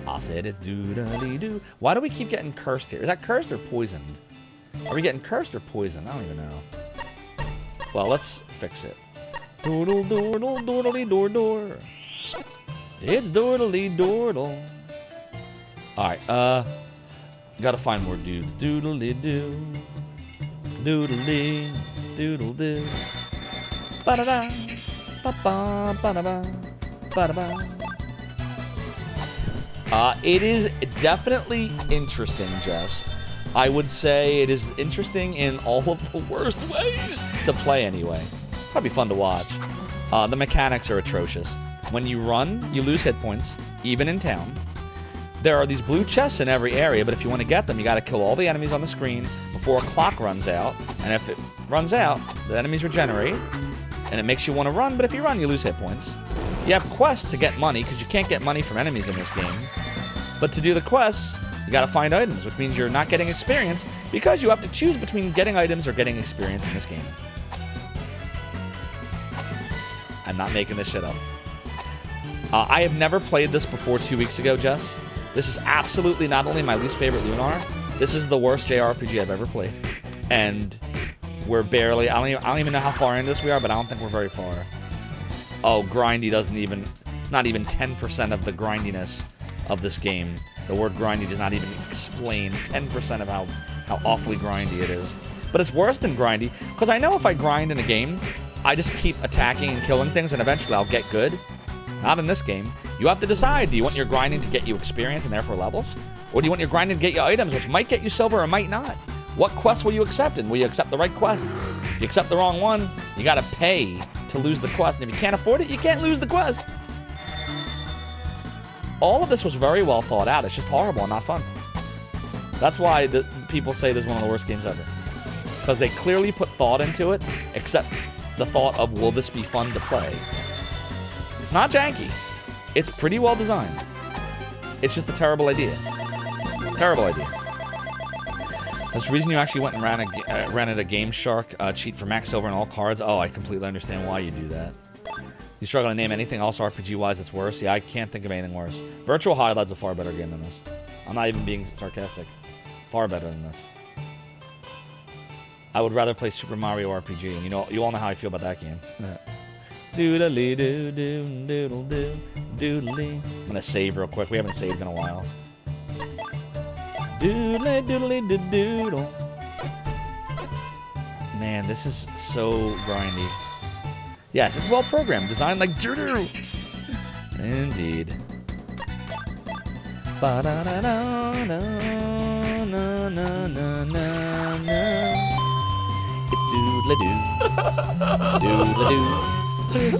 A: I said it's doodly-doo. Why do we keep getting cursed here? Is that cursed or poisoned? Are we getting cursed or poisoned? I don't even know. Well, let's fix it. Doodle doodle doodly door door. It's doodly doodle. Alright, gotta find more dudes. Doodly doo. Doodly doodle doo. Ba-da-da. Ba-ba. Ba-da-ba. Ba-da-ba. It is definitely interesting, Jess. I would say it is interesting in all of the worst ways to play anyway. Probably fun to watch. The mechanics are atrocious. When you run, you lose hit points, even in town. There are these blue chests in every area, but if you want to get them, you got to kill all the enemies on the screen before a clock runs out. And if it runs out, the enemies regenerate, and it makes you want to run, but if you run, you lose hit points. You have quests to get money, because you can't get money from enemies in this game. But to do the quests, you gotta find items, which means you're not getting experience, because you have to choose between getting items or getting experience in this game. I'm not making this shit up. I have never played this before 2 weeks ago, Jess. This is absolutely not only my least favorite Lunar, this is the worst JRPG I've ever played. And we're barely, I don't even know how far into this we are, but I don't think we're very far. Oh, grindy doesn't even, it's not even 10% of the grindiness of this game. The word grindy does not even explain 10% of how awfully grindy it is. But it's worse than grindy, because I know if I grind in a game, I just keep attacking and killing things, and eventually I'll get good. Not in this game. You have to decide, do you want your grinding to get you experience and therefore levels? Or do you want your grinding to get you items, which might get you silver or might not? What quests will you accept, and will you accept the right quests? If you accept the wrong one, you gotta pay to lose the quest, and if you can't afford it, you can't lose the quest. All of this was very well thought out. It's just horrible and not fun. That's why the people say this is one of the worst games ever. Because they clearly put thought into it, except the thought of, will this be fun to play? It's not janky. It's pretty well designed. It's just a terrible idea. Terrible idea. That's the reason you actually went and rented a Game Shark cheat for Max Silver and all cards. Oh, I completely understand why you do that. You struggle to name anything else RPG-wise that's worse? Yeah, I can't think of anything worse. Virtual Highlight's a far better game than this. I'm not even being sarcastic. Far better than this. I would rather play Super Mario RPG, and you all know how I feel about that game. Doodly doo doo doodle doo doodly. I'm gonna save real quick. We haven't saved in a while. Doodly doodly doo doodle. Man, this is so grindy. Yes, it's well programmed, designed like doo-doo. Indeed. It's doodle-doo. Doodle-doo.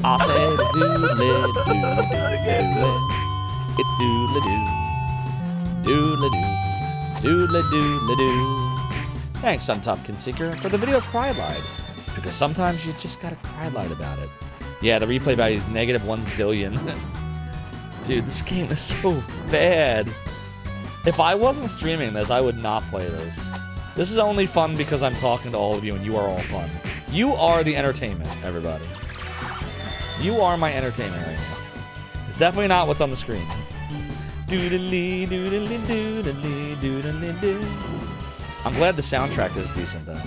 A: I said doodle-doo. Doodle-doo. It's doodle-doo. Doodle-doo. Doodle-doo-doo. Thanks, Untopkin Seeker, for the video Cry Lied. Because sometimes you just gotta cry loud about it. Yeah, the replay value is -1 zillion. Dude, this game is so bad. If I wasn't streaming this, I would not play this. This is only fun because I'm talking to all of you and you are all fun. You are the entertainment, everybody. You are my entertainment right now. It's definitely not what's on the screen. Doodly, doodly, doodly, doodly, doo. I'm glad the soundtrack is decent, though.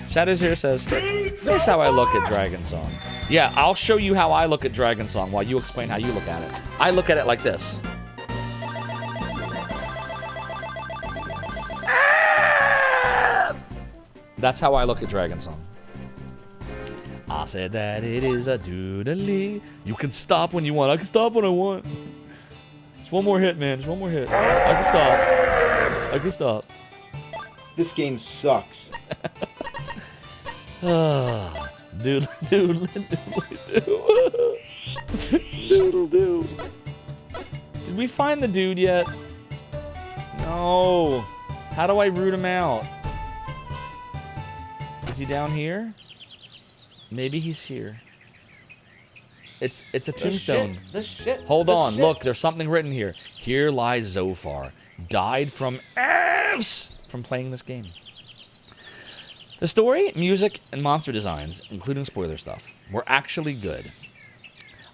A: Shadows here says, here's how I look at Dragon Song. Yeah, I'll show you how I look at Dragon Song while you explain how you look at it. I look at it like this. That's how I look at Dragon Song. I said that it is a doodly. You can stop when you want. I can stop when I want. Just one more hit, man. Just one more hit. I can stop. I can stop.
I: This game sucks.
A: Doodle doodle doodle doodle doo. Did we find the dude yet? No. How do I root him out? Is he down here? Maybe he's here. It's a tombstone.
I: This shit.
A: Hold on. Look, there's something written here. Here lies Zophar, died from F's from playing this game. The story, music, and monster designs, including spoiler stuff, were actually good.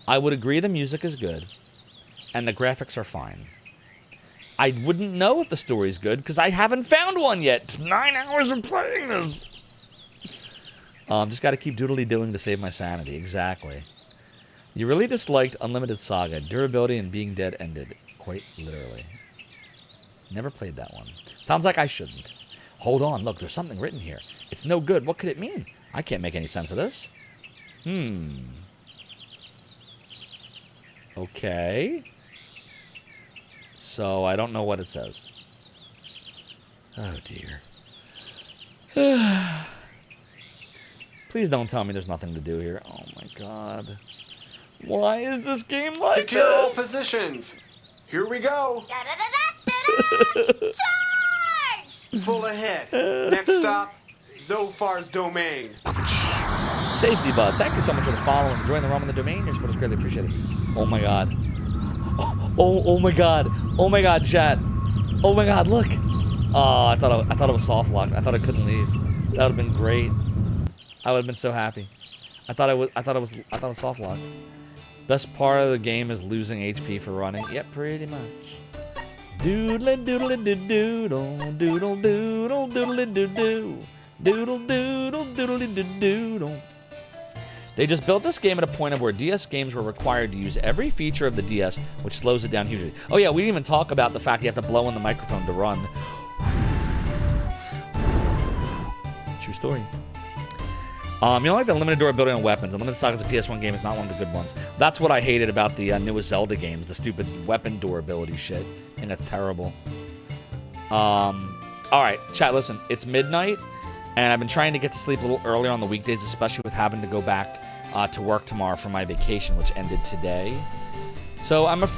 A: I would agree the music is good, and the graphics are fine. I wouldn't know if the story's good, because I haven't found one yet. 9 hours of playing this. Just got to keep doodly-doing to save my sanity. Exactly. You really disliked Unlimited Saga. Durability and being dead ended. Quite literally. Never played that one. Sounds like I shouldn't. Hold on, look, there's something written here. It's no good. What could it mean? I can't make any sense of this. Okay. So, I don't know what it says. Oh, dear. Please don't tell me there's nothing to do here. Oh, my God. Why is this game like
Q: Secure all
A: this?
Q: positions. Here we go.
C: Charge!
Q: Full ahead. Next stop, Zophar's domain.
A: Safety Bud, thank you so much for the follow and joining the realm in the domain. Your support is greatly appreciated. Oh my god. Oh my god. Oh my god, chat. Oh my god, look. Oh, I thought it was soft locked. I thought I couldn't leave. That would have been great. I would have been so happy. I thought it was soft locked. Best part of the game is losing HP for running. Yep, pretty much. Doodle doodle doodle doodle doodle doodle doodle doodle doodle doodle doodle. They just built this game at a point of where DS games were required to use every feature of the DS, which slows it down hugely. Oh yeah, we didn't even talk about the fact you have to blow in the microphone to run. True story. You don't like the limited durability on weapons. Unlimited Saga's a PS1 game is not one of the good ones. That's what I hated about the newest Zelda games, the stupid weapon durability shit. I think that's terrible. Alright, chat, listen. It's midnight, and I've been trying to get to sleep a little earlier on the weekdays, especially with having to go back to work tomorrow for my vacation, which ended today. So I'm afraid